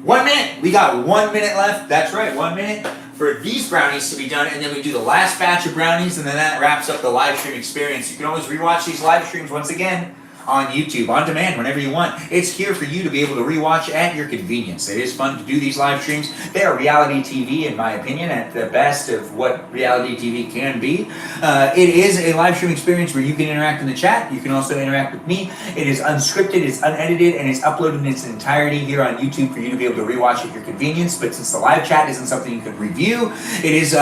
1 minute. We got 1 minute left. That's right, 1 minute for these brownies to be done, and then we do the last batch of brownies, and then that wraps up the live stream experience. You can always rewatch these live streams once again on YouTube, on demand, whenever you want. It's here for you to be able to rewatch at your convenience. It is fun to do these live streams. They are reality TV, in my opinion, at the best of what reality TV can be. It is a live stream experience where you can interact in the chat. You can also interact with me. It is unscripted, it's unedited, and it's uploaded in its entirety here on YouTube for you to be able to rewatch at your convenience. But since the live chat isn't something you could review, it is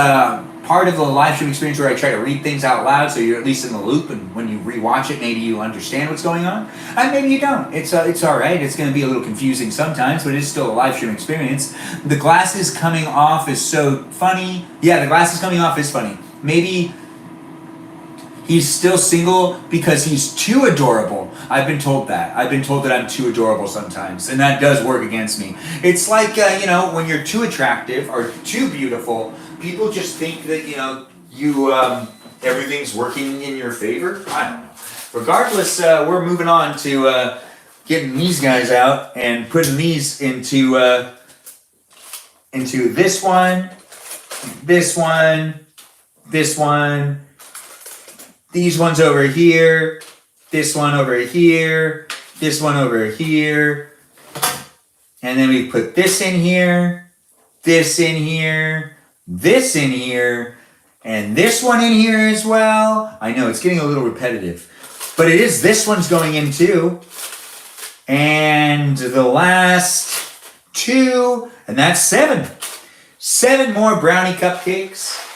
part of the live stream experience where I try to read things out loud so you're at least in the loop, and when you rewatch it, maybe you understand what's going on, and maybe you don't. It's all right. It's going to be a little confusing sometimes, but it is still a live stream experience. The glasses coming off is so funny. Yeah, the glasses coming off is funny. Maybe He's still single because he's too adorable. I've been told that. I've been told that I'm too adorable sometimes, and that does work against me. It's like, when you're too attractive or too beautiful, people just think that, everything's working in your favor. I don't know. Regardless, we're moving on to getting these guys out and putting these into this one, this one, this one, these ones over here, this one over here, this one over here, and then we put this in here, this in here, this in here, and this one in here as well. I know it's getting a little repetitive, but it is, this one's going in too. And the last two, and that's 7. 7 more brownie cupcakes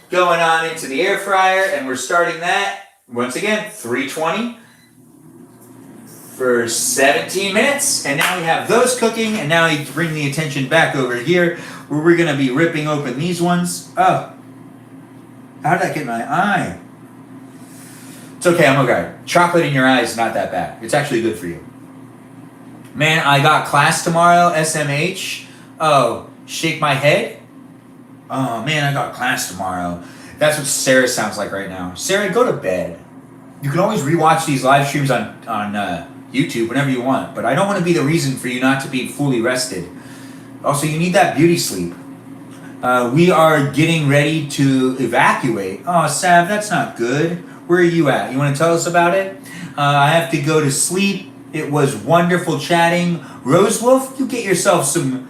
going on into the air fryer, and we're starting that, once again, 320 for 17 minutes. And now we have those cooking, and now we bring the attention back over here, where we're going to be ripping open these ones. Oh, how did that get in my eye? It's okay, I'm okay. Chocolate in your eye is not that bad. It's actually good for you. Man, I got class tomorrow, SMH. Oh, shake my head. Oh man, I got class tomorrow. That's what Sarah sounds like right now. Sarah, go to bed. You can always rewatch these live streams on YouTube whenever you want, but I don't want to be the reason for you not to be fully rested. Also, you need that beauty sleep. We are getting ready to evacuate. Oh, Sav, that's not good. Where are you at? You want to tell us about it? I have to go to sleep. It was wonderful chatting. Rose Wolf, you get yourself some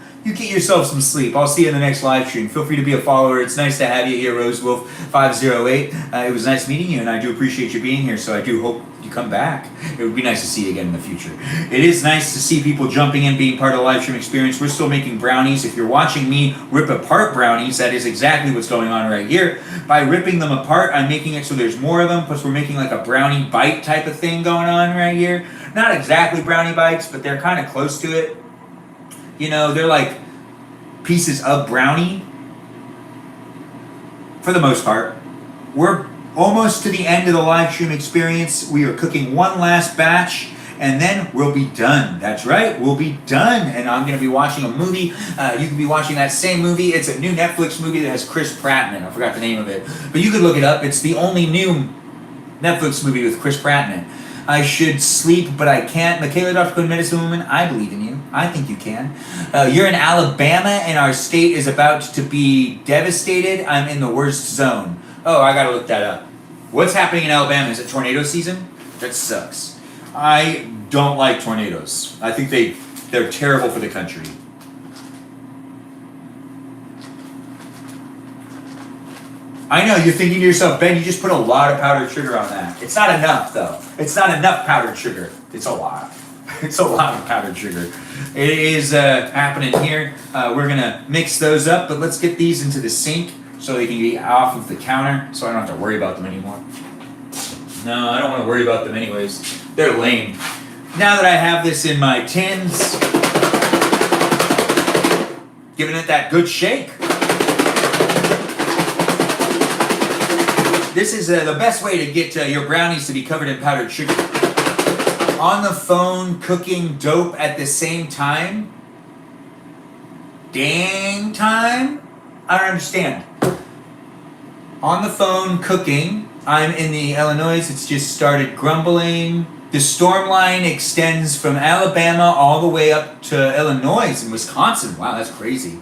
sleep. I'll see you in the next live stream. Feel free to be a follower. It's nice to have you here, Rose Wolf 508. It was nice meeting you, and I do appreciate you being here, so I do hope you come back. It would be nice to see you again in the future. It is nice to see people jumping in, being part of the live stream experience. We're still making brownies. If you're watching me rip apart brownies, that is exactly what's going on right here. By ripping them apart, I'm making it so there's more of them, plus we're making like a brownie bite type of thing going on right here. Not exactly brownie bites, but they're kind of close to it. They're like pieces of brownie for the most part. We're almost to the end of the live stream experience. We are cooking one last batch, and then we'll be done. That's right, we'll be done. And I'm going to be watching a movie. You can be watching that same movie. It's a new Netflix movie that has Chris Pratt in it. I forgot the name of it, but you could look it up. It's the only new Netflix movie with Chris Pratt in it. I should sleep, but I can't. Michaela, Dr. Code Medicine Woman, I believe in you. I think you can. You're in Alabama, and our state is about to be devastated. I'm in the worst zone. Oh, I gotta look that up. What's happening in Alabama? Is it tornado season? That sucks. I don't like tornadoes. I think they're terrible for the country. I know, you're thinking to yourself, Ben, you just put a lot of powdered sugar on that. It's not enough, though. It's not enough powdered sugar. It's a lot. It's a lot of powdered sugar. It is happening here. We're going to mix those up, but let's get these into the sink so they can be off of the counter so I don't have to worry about them anymore. No, I don't want to worry about them anyways. They're lame. Now that I have this in my tins, giving it that good shake. This is the best way to get your brownies to be covered in powdered sugar. On the phone, cooking dope at the same time? Dang time? I don't understand. On the phone, cooking. I'm in the Illinois. It's just started grumbling. The storm line extends from Alabama all the way up to Illinois and Wisconsin. Wow, that's crazy.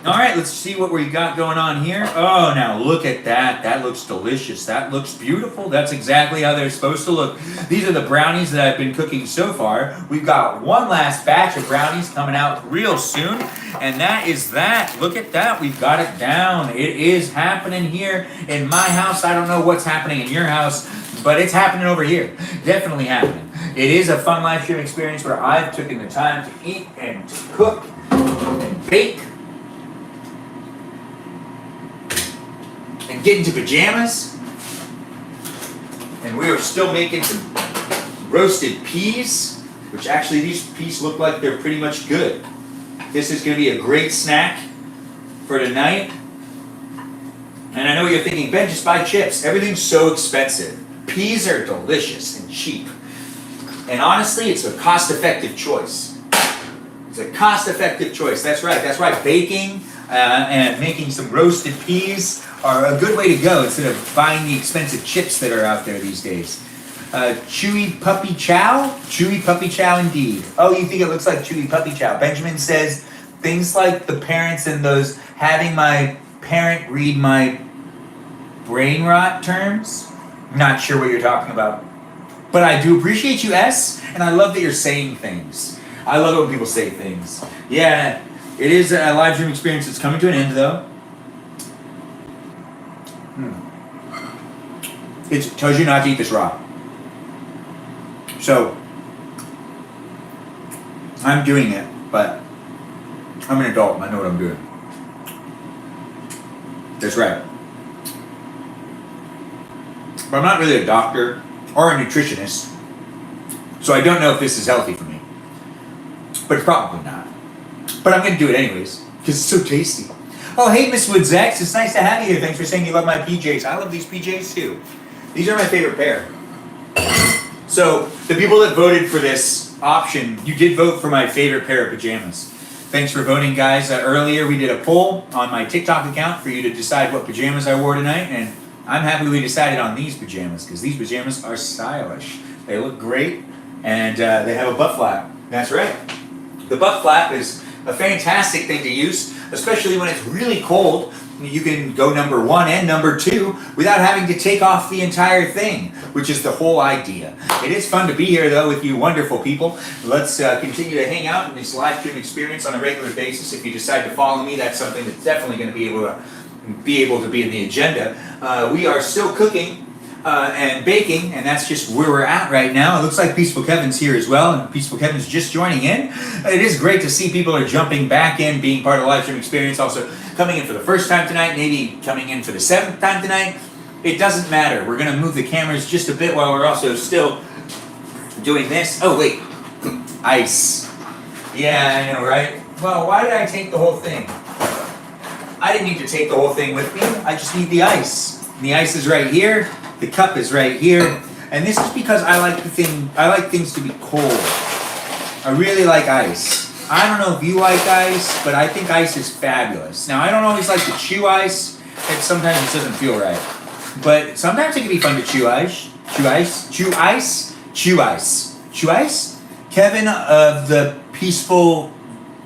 All right, let's see what we got going on here. Oh, now look at that. That looks delicious. That looks beautiful. That's exactly how they're supposed to look. These are the brownies that I've been cooking so far. We've got one last batch of brownies coming out real soon, and that is that. Look at that. We've got it down. It is happening here in my house. I don't know what's happening in your house, but it's happening over here. Definitely happening. It is a fun live stream experience where I've taken the time to eat and to cook and bake and get into pajamas. And we are still making some roasted peas, which actually these peas look like they're pretty much good. This is going to be a great snack for tonight. And I know what you're thinking, Ben, just buy chips. Everything's so expensive. Peas are delicious and cheap. And honestly, it's a cost-effective choice. It's a cost-effective choice. That's right. That's right. Baking and making some roasted peas are a good way to go instead of buying the expensive chips that are out there these days. Chewy puppy chow? Chewy puppy chow indeed. Oh, you think it looks like chewy puppy chow. Benjamin says things like the parents and those having my parent read my brain rot terms. Not sure what you're talking about. But I do appreciate you, S, and I love that you're saying things. I love it when people say things. Yeah, it is a live stream experience that's coming to an end, though. It tells you not to eat this raw. So, I'm doing it, but I'm an adult and I know what I'm doing. That's right. But I'm not really a doctor or a nutritionist, so I don't know if this is healthy for me. But it's probably not. But I'm going to do it anyways, because it's so tasty. Oh, hey, Miss Woods X, it's nice to have you here. Thanks for saying you love my PJs. I love these PJs too. These are my favorite pair. So, the people that voted for this option, you did vote for my favorite pair of pajamas. Thanks for voting, guys. Earlier, we did a poll on my TikTok account for you to decide what pajamas I wore tonight, and I'm happy we decided on these pajamas, because these pajamas are stylish. They look great, and they have a butt flap. That's right. The butt flap is a fantastic thing to use, especially when it's really cold. You can go number 1 and number 2 without having to take off the entire thing, which is the whole idea. It is fun to be here, though, with you wonderful people. Let's continue to hang out in this live stream experience on a regular basis. If you decide to follow me, that's something that's definitely going to be able to be in the agenda. We are still cooking and baking, and that's just where we're at right now. It looks like Peaceful Kevin's here as well, and Peaceful Kevin's just joining in. It is great to see people are jumping back in, being part of the live stream experience, also coming in for the first time tonight, maybe coming in for the 7th time tonight. It doesn't matter. We're going to move the cameras just a bit while we're also still doing this. Oh, wait. Ice. Yeah, I know, right? Well, why did I take the whole thing? I didn't need to take the whole thing with me. I just need the ice. And the ice is right here. The cup is right here. And this is because I like things to be cold. I really like ice. I don't know if you like ice, but I think ice is fabulous. Now, I don't always like to chew ice, and sometimes it doesn't feel right. But sometimes it can be fun to chew ice. Chew ice? Chew ice? Chew ice. Chew ice? Kevin of the Peaceful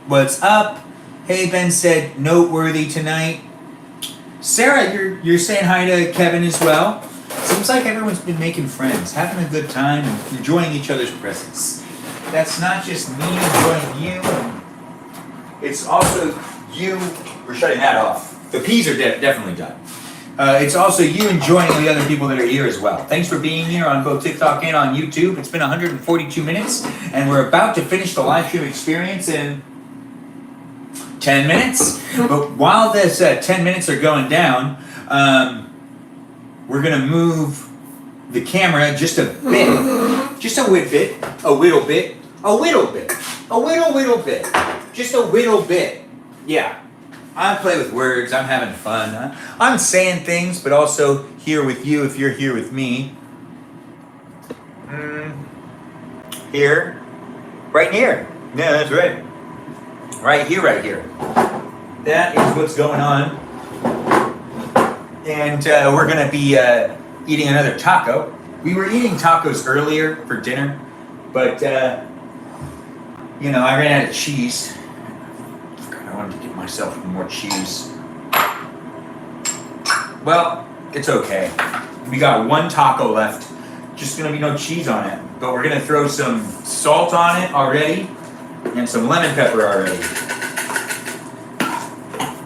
What's Up? Hey, Ben said, noteworthy tonight. Sarah, you're saying hi to Kevin as well. Seems like everyone's been making friends, having a good time, and enjoying each other's presence. That's not just me enjoying you, it's also you. We're shutting that off. The peas are definitely done. It's also you enjoying the other people that are here as well. Thanks for being here on both TikTok and on YouTube. It's been 142 minutes, and we're about to finish the live stream experience in 10 minutes. But while this 10 minutes are going down, we're going to move the camera just a bit. Just a whittle bit. A whittle bit. A whittle bit. A whittle bit. Just a whittle bit. Yeah. I play with words. I'm having fun. I'm saying things, but also here with you if you're here with me. Here. Right here. Yeah, that's right. Right here, right here. That is what's going on. And we're going to be eating another taco. We were eating tacos earlier for dinner, but, I ran out of cheese. I wanted to get myself more cheese. Well, it's okay. We got one taco left. Just going to be no cheese on it. But we're going to throw some salt on it already and some lemon pepper already.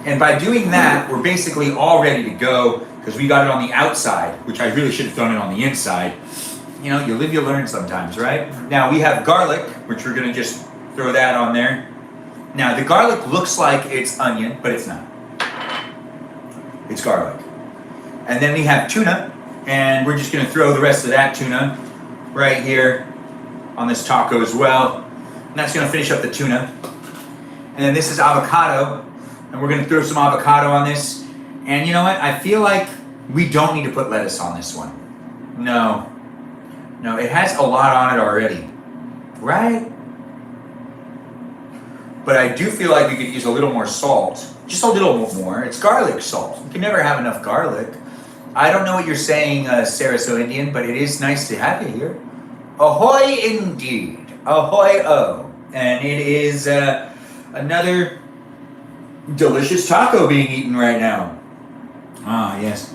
And by doing that, we're basically all ready to go because we got it on the outside, which I really should have done it on the inside. You live, you learn sometimes, right? Now we have garlic, which we're going to just throw that on there. Now the garlic looks like it's onion, but it's not. It's garlic. And then we have tuna, and we're just going to throw the rest of that tuna right here on this taco as well. And that's going to finish up the tuna. And then this is avocado. And we're going to throw some avocado on this. And you know what? I feel like we don't need to put lettuce on this one. No. No, it has a lot on it already. Right? But I do feel like we could use a little more salt. Just a little more. It's garlic salt. You can never have enough garlic. I don't know what you're saying, Sarah So Indian, but it is nice to have you here. Ahoy indeed. Ahoy oh. And it is another delicious taco being eaten right now. Ah, yes.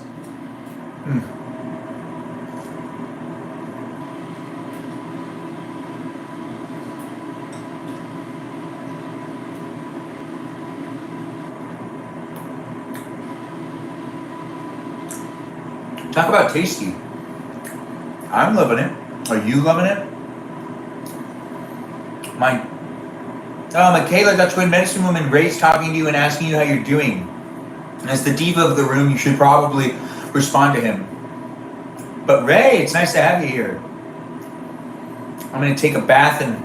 Talk about tasty. I'm loving it. Are you loving it? Michaela, that twin medicine woman, Ray's talking to you and asking you how you're doing. As the diva of the room, you should probably respond to him. But Ray, it's nice to have you here. I'm going to take a bath and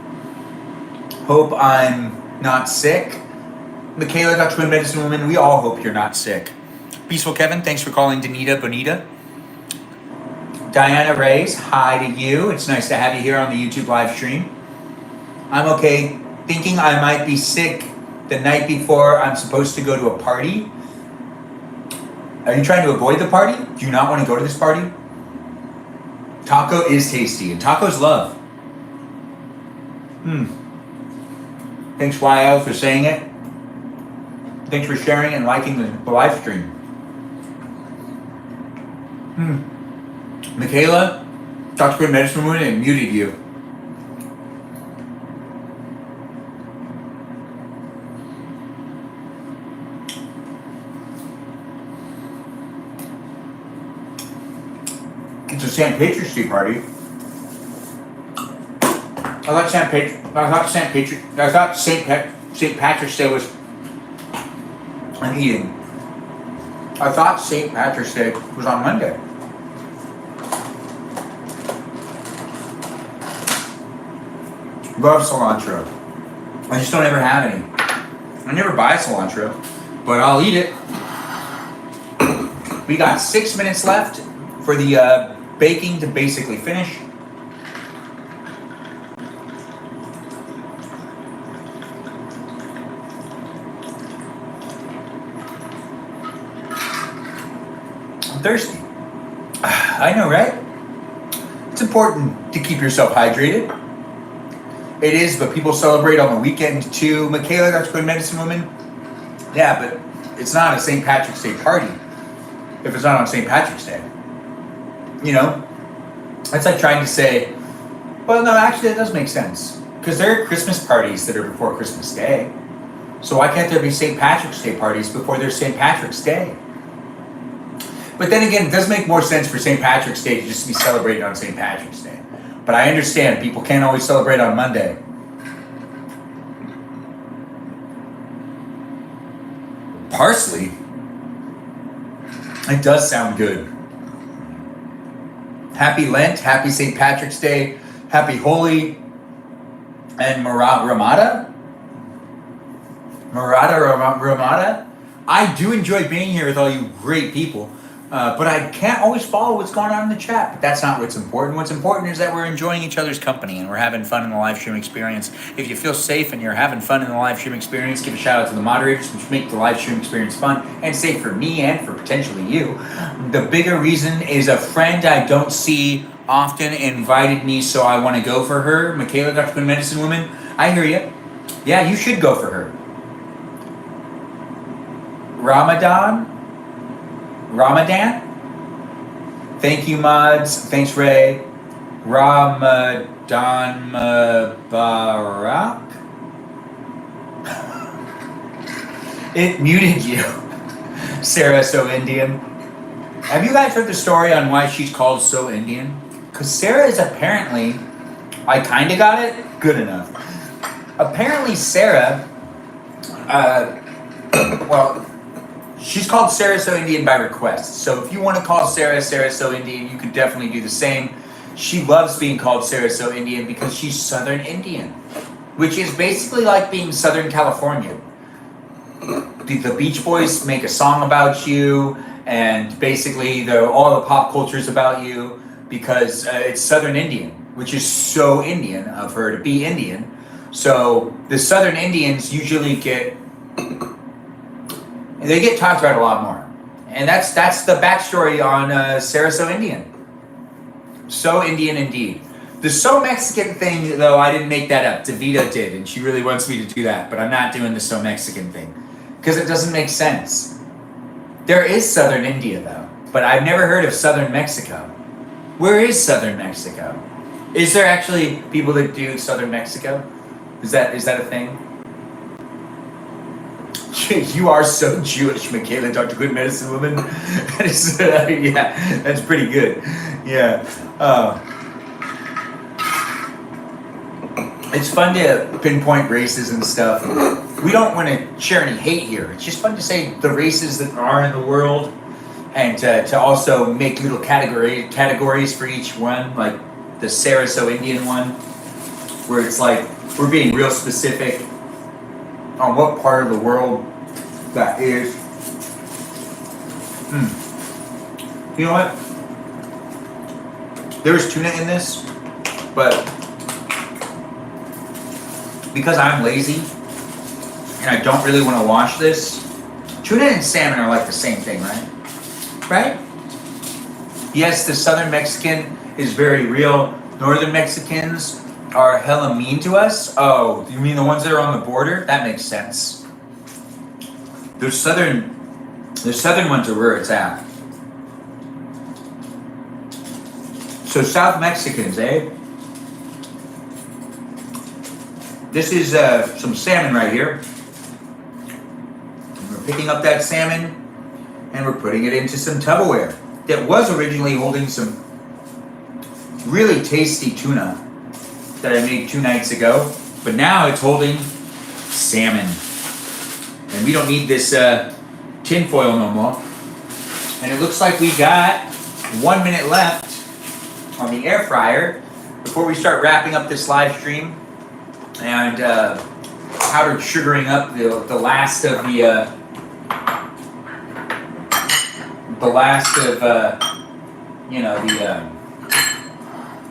hope I'm not sick. Michaela, that twin medicine woman, we all hope you're not sick. Peaceful Kevin, thanks for calling Danita Bonita. Diana Reyes, hi to you. It's nice to have you here on the YouTube live stream. I'm okay, thinking I might be sick the night before I'm supposed to go to a party. Are you trying to avoid the party? Do you not want to go to this party? Taco is tasty, and tacos love. Thanks, YL, for saying it. Thanks for sharing and liking the live stream. Michaela, Dr. Good Medicine Woman, and muted you. It's a St. Patrick's Day party. I thought St. Patrick's Day was. I'm eating. I thought St. Patrick's Day was on Monday. Love cilantro. I just don't ever have any. I never buy cilantro, but I'll eat it. We got 6 minutes left for the baking to basically finish. I'm thirsty. I know, right? It's important to keep yourself hydrated. It is, but people celebrate on the weekend too. Michaela, that's good medicine woman. Yeah, but it's not a St. Patrick's Day party if it's not on St. Patrick's Day. You know? That's like trying to say, well, no, actually, that does make sense. Because there are Christmas parties that are before Christmas Day. So why can't there be St. Patrick's Day parties before there's St. Patrick's Day? But then again, it does make more sense for St. Patrick's Day to just be celebrated on St. Patrick's Day. But I understand people can't always celebrate on Monday. Parsley? It does sound good. Happy Lent, happy St. Patrick's Day, happy Holy, and Ramada? Ramada? I do enjoy being here with all you great people. But I can't always follow what's going on in the chat. But that's not what's important. What's important is that we're enjoying each other's company and we're having fun in the live stream experience. If you feel safe and you're having fun in the live stream experience, give a shout out to the moderators, which make the live stream experience fun and safe for me and for potentially you. The bigger reason is a friend I don't see often invited me, so I want to go for her. Michaela, Dr. Good Medicine Woman, I hear you. Yeah, you should go for her. Ramadan? Thank you, mods. Thanks, Ray. Ramadan Mubarak. It muted you. Sarah So Indian. Have you guys heard the story on why she's called So Indian? Because Sarah is apparently, I kind of got it, good enough. Apparently Sarah, she's called Sarah So Indian by request. So if you want to call Sarah So Indian, you could definitely do the same. She loves being called Sarah So Indian because she's Southern Indian, which is basically like being Southern California. the Beach Boys make a song about you, and basically all the pop culture is about you because it's Southern Indian, which is so Indian of her to be Indian. So the Southern Indians usually get talked about a lot more, and that's the backstory on Sarah So Indian. So Indian indeed. The So Mexican thing, though, I didn't make that up. Davida did, and she really wants me to do that, but I'm not doing the So Mexican thing because it doesn't make sense. There is Southern India, though, but I've never heard of Southern Mexico. Where is Southern Mexico? Is there actually people that do Southern Mexico? Is that a thing? You are so Jewish, Michaela, Dr. Good Medicine Woman. Yeah, that's pretty good. Yeah. It's fun to pinpoint races and stuff. We don't want to share any hate here. It's just fun to say the races that are in the world, and to also make little categories for each one, like the Sarah So Indian one, where it's like we're being real specific on what part of the world that is. You know what? There's tuna in this, but because I'm lazy and I don't really want to wash this, tuna and salmon are like the same thing, right? Right? Yes, the Southern Mexican is very real. Northern Mexicans are hella mean to us. Oh, you mean the ones that are on the border? That makes sense. The southern ones are where it's at. So South Mexicans, eh? This is some salmon right here. And we're picking up that salmon and we're putting it into some Tupperware that was originally holding some really tasty tuna that I made 2 nights ago, but now it's holding salmon. And we don't need this tin foil no more. And it looks like we got 1 minute left on the air fryer before we start wrapping up this live stream and powdered sugaring up the last of the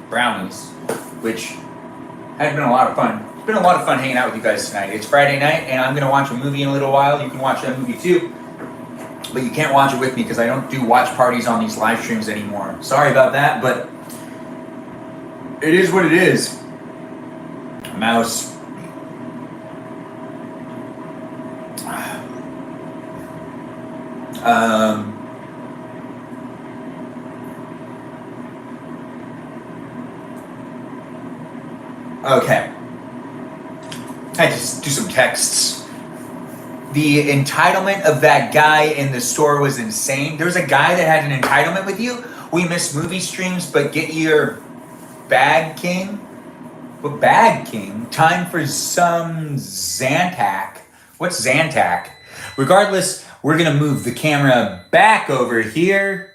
brownies, which has been a lot of fun. It's been a lot of fun hanging out with you guys tonight. It's Friday night, and I'm going to watch a movie in a little while. You can watch that movie too, but you can't watch it with me because I don't do watch parties on these live streams anymore. Sorry about that, but it is what it is. Mouse. Okay. I just do some texts. The entitlement of that guy in the store was insane. There was a guy that had an entitlement with you. We miss movie streams, but get your bag, King. What bag, King? Time for some Zantac. What's Zantac? Regardless, we're going to move the camera back over here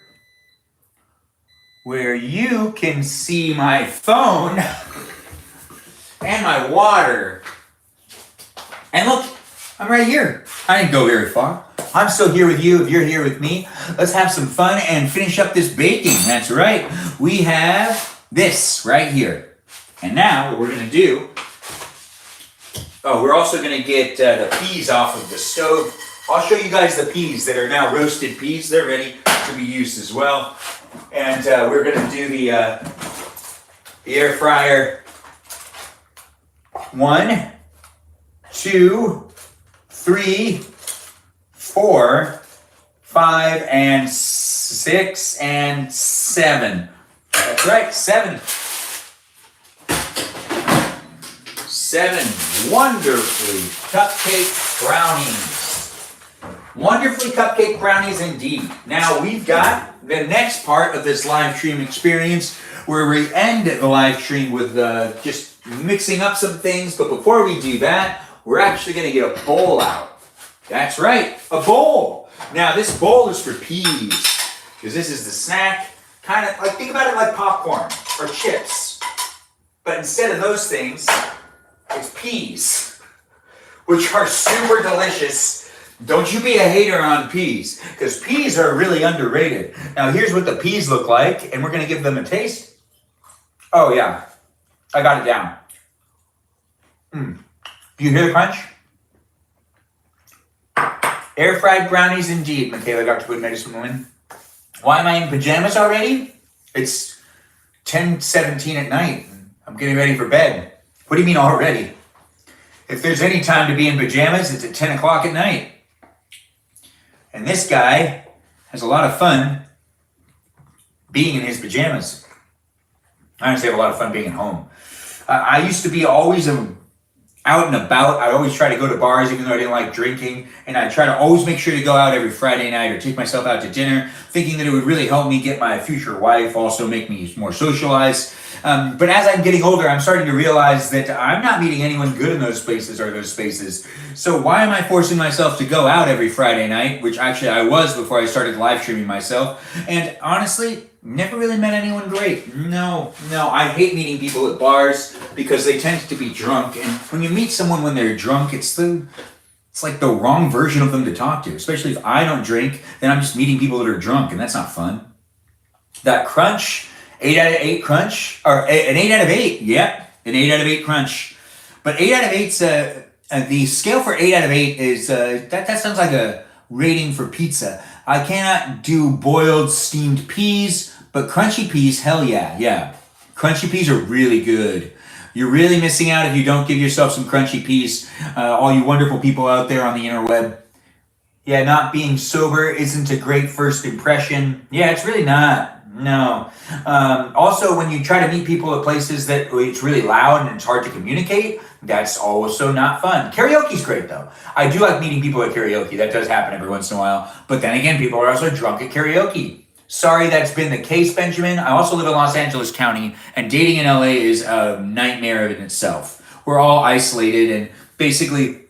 where you can see my phone and my water. And look, I'm right here. I didn't go very far. I'm still here with you if you're here with me. Let's have some fun and finish up this baking. That's right. We have this right here. And now what we're going to do, we're also going to get the peas off of the stove. I'll show you guys the peas that are now roasted peas. They're ready to be used as well. And we're going to do the air fryer. 1, 2, 3, 4, 5, and 6, and 7. That's right, 7. 7 wonderfully cupcake brownies. Wonderfully cupcake brownies indeed. Now we've got the next part of this live stream experience where we end the live stream with just mixing up some things. But before we do that, we're actually going to get a bowl out. That's right, a bowl. Now this bowl is for peas because this is the snack. Kind of like, think about it like popcorn or chips. But instead of those things, it's peas, which are super delicious Don't you be a hater on peas, because peas are really underrated. Now here's what the peas look like, and we're gonna give them a taste. Oh yeah, I got it down. Do you hear the crunch? Air fried brownies indeed, Michaela got to put Medicine Woman. Why am I in pajamas already? It's 10:17 at night. I'm getting ready for bed. What do you mean already? If there's any time to be in pajamas, it's at 10 o'clock at night. And this guy has a lot of fun being in his pajamas. I honestly have a lot of fun being at home. I used to be always out and about. I always try to go to bars even though I didn't like drinking. And I try to always make sure to go out every Friday night or take myself out to dinner, thinking that it would really help me get my future wife, also make me more socialized. But as I'm getting older, I'm starting to realize that I'm not meeting anyone good in those places or those spaces. So why am I forcing myself to go out every Friday night, which actually I was before I started live streaming myself. And honestly, never really met anyone great. No, I hate meeting people at bars because they tend to be drunk. And when you meet someone when they're drunk, it's like the wrong version of them to talk to. Especially if I don't drink, then I'm just meeting people that are drunk, and that's not fun. That crunch, 8 out of 8 crunch, or an 8 out of 8, yep, an 8 out of 8 crunch. But 8 out of 8's, the scale for 8 out of 8 is, that sounds like a rating for pizza. I cannot do boiled steamed peas, but crunchy peas, hell yeah. Crunchy peas are really good. You're really missing out if you don't give yourself some crunchy peas. All you wonderful people out there on the interweb. Yeah, not being sober isn't a great first impression. Yeah, it's really not. No. Also, when you try to meet people at places that it's really loud and it's hard to communicate, that's also not fun. Karaoke's great though. I do like meeting people at karaoke. That does happen every once in a while. But then again, people are also drunk at karaoke. Sorry that's been the case, Benjamin. I also live in Los Angeles County, and dating in LA is a nightmare in itself. We're all isolated, and basically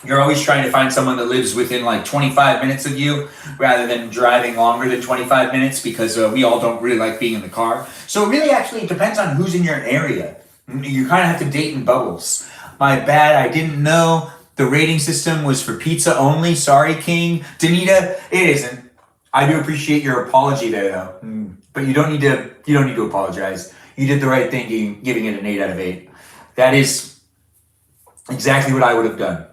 you're always trying to find someone that lives within like 25 minutes of you rather than driving longer than 25 minutes because we all don't really like being in the car. So it really actually depends on who's in your area. You kind of have to date in bubbles. My bad, I didn't know the rating system was for pizza only. Sorry, King. Danita, it isn't. I do appreciate your apology there though. But you don't need to apologize. You did the right thing giving it an 8 out of 8. That is exactly what I would have done.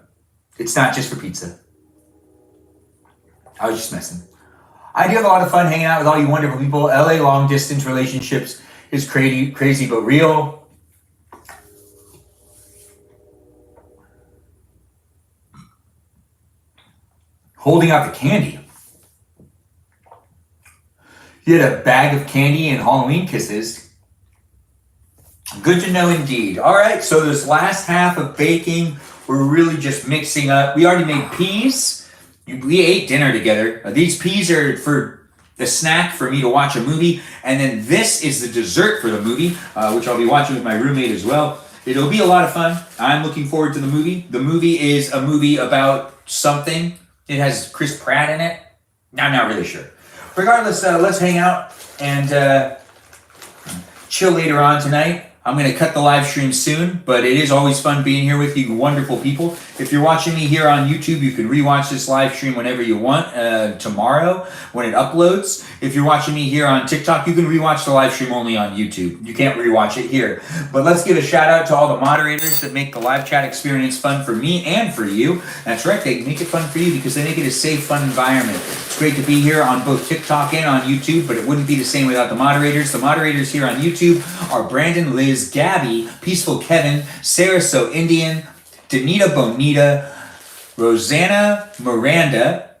It's not just for pizza. I was just messing. I do have a lot of fun hanging out with all you wonderful people. LA long distance relationships is crazy but real. Holding out the candy. You had a bag of candy and Halloween kisses. Good to know indeed. All right, so this last half of baking, we're really just mixing up. We already made peas. We ate dinner together. These peas are for the snack for me to watch a movie. And then this is the dessert for the movie, which I'll be watching with my roommate as well. It'll be a lot of fun. I'm looking forward to the movie. The movie is a movie about something. It has Chris Pratt in it. I'm not really sure. Regardless, let's hang out and chill later on tonight. I'm going to cut the live stream soon, but it is always fun being here with you wonderful people. If you're watching me here on YouTube, you can rewatch this live stream whenever you want, tomorrow when it uploads. If you're watching me here on TikTok, you can rewatch the live stream only on YouTube. You can't rewatch it here. But let's give a shout out to all the moderators that make the live chat experience fun for me and for you. That's right, they make it fun for you because they make it a safe, fun environment. It's great to be here on both TikTok and on YouTube, but it wouldn't be the same without the moderators. The moderators here on YouTube are Brandon, Liz, Gabby, Peaceful Kevin, Sarah So Indian, Danita Bonita, Rosanna Miranda,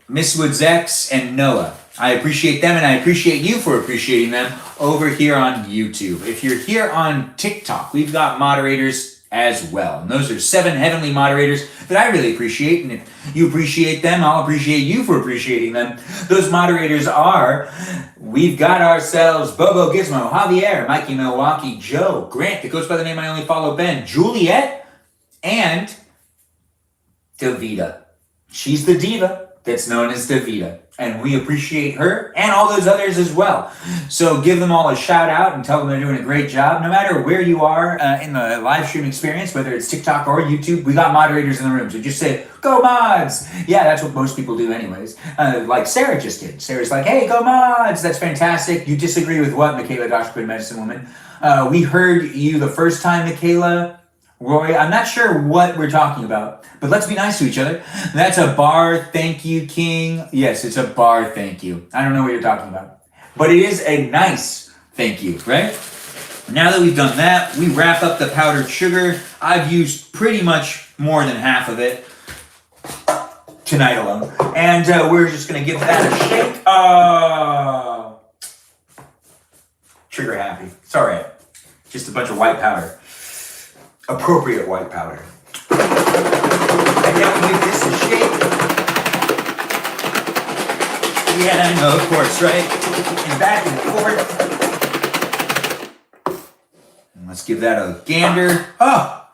Miss Woods X, and Noah. I appreciate them and I appreciate you for appreciating them over here on YouTube. If you're here on TikTok, we've got moderators as well. And those are 7 heavenly moderators that I really appreciate. And if you appreciate them, I'll appreciate you for appreciating them. Those moderators are, we've got ourselves Bobo Gizmo, Javier, Mikey Milwaukee, Joe, Grant, that goes by the name I only follow, Ben, Juliet, and Davita. She's the diva. that's known as Davita. And we appreciate her and all those others as well. So give them all a shout out and tell them they're doing a great job. No matter where you are in the live stream experience, whether it's TikTok or YouTube, we got moderators in the room. So just say, go mods. Yeah, that's what most people do anyways. Like Sarah just did. Sarah's like, hey, go mods. That's fantastic. You disagree with what, Michaela, Dr. Quinn Medicine Woman? We heard you the first time, Michaela. Roy, I'm not sure what we're talking about, but let's be nice to each other. That's a bar thank you, King. Yes, it's a bar thank you. I don't know what you're talking about, but it is a nice thank you, right? Now that we've done that, we wrap up the powdered sugar. I've used pretty much more than half of it tonight alone, and we're just gonna give that a shake. Oh, trigger happy. It's all right. Just a bunch of white powder. Appropriate white powder. And then we give this a shake. Yeah, I know, of course, right? And back and forth. And let's give that a gander. Oh,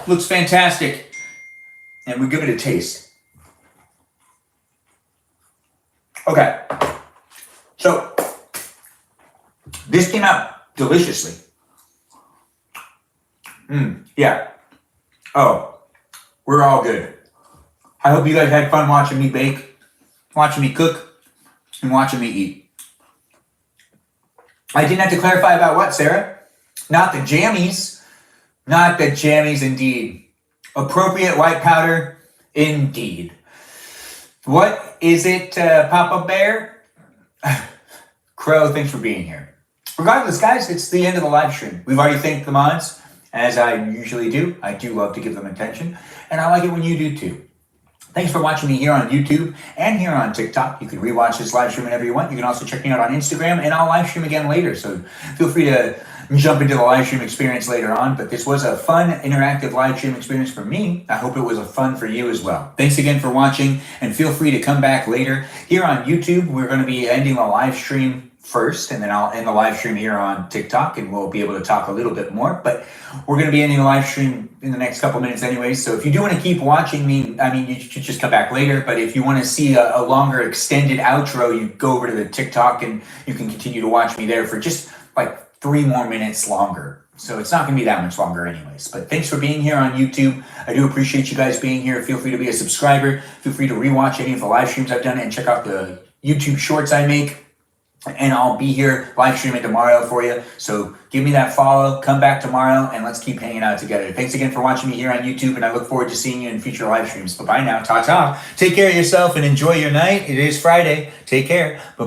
looks fantastic. And we give it a taste. Okay. So, this came out deliciously. Yeah. Oh, we're all good. I hope you guys had fun watching me bake, watching me cook, and watching me eat. I didn't have to clarify about what, Sarah? Not the jammies. Not the jammies, indeed. Appropriate white powder, indeed. What is it, Papa Bear? Crow, thanks for being here. Regardless, guys, it's the end of the live stream. We've already thanked the mods. As I usually do, I do love to give them attention, and I like it when you do too. Thanks for watching me here on YouTube and here on TikTok. You can rewatch this live stream whenever you want. You can also check me out on Instagram, and I'll live stream again later, so feel free to jump into the live stream experience later on. But this was a fun, interactive live stream experience for me. I hope it was a fun for you as well. Thanks again for watching, and feel free to come back later. Here on YouTube, we're going to be ending the live stream first, and then I'll end the live stream here on TikTok, and we'll be able to talk a little bit more. But we're going to be ending the live stream in the next couple minutes anyway. So if you do want to keep watching me, I mean, you should just come back later. But if you want to see a longer extended outro, you go over to the TikTok and you can continue to watch me there for just like 3 more minutes longer. So it's not going to be that much longer anyways. But thanks for being here on YouTube. I do appreciate you guys being here. Feel free to be a subscriber. Feel free to rewatch any of the live streams I've done and check out the YouTube shorts I make. And I'll be here live streaming tomorrow for you. So give me that follow, come back tomorrow, and let's keep hanging out together. Thanks again for watching me here on YouTube, and I look forward to seeing you in future live streams. Bye-bye now. Ta-ta. Take care of yourself and enjoy your night. It is Friday. Take care. Bye.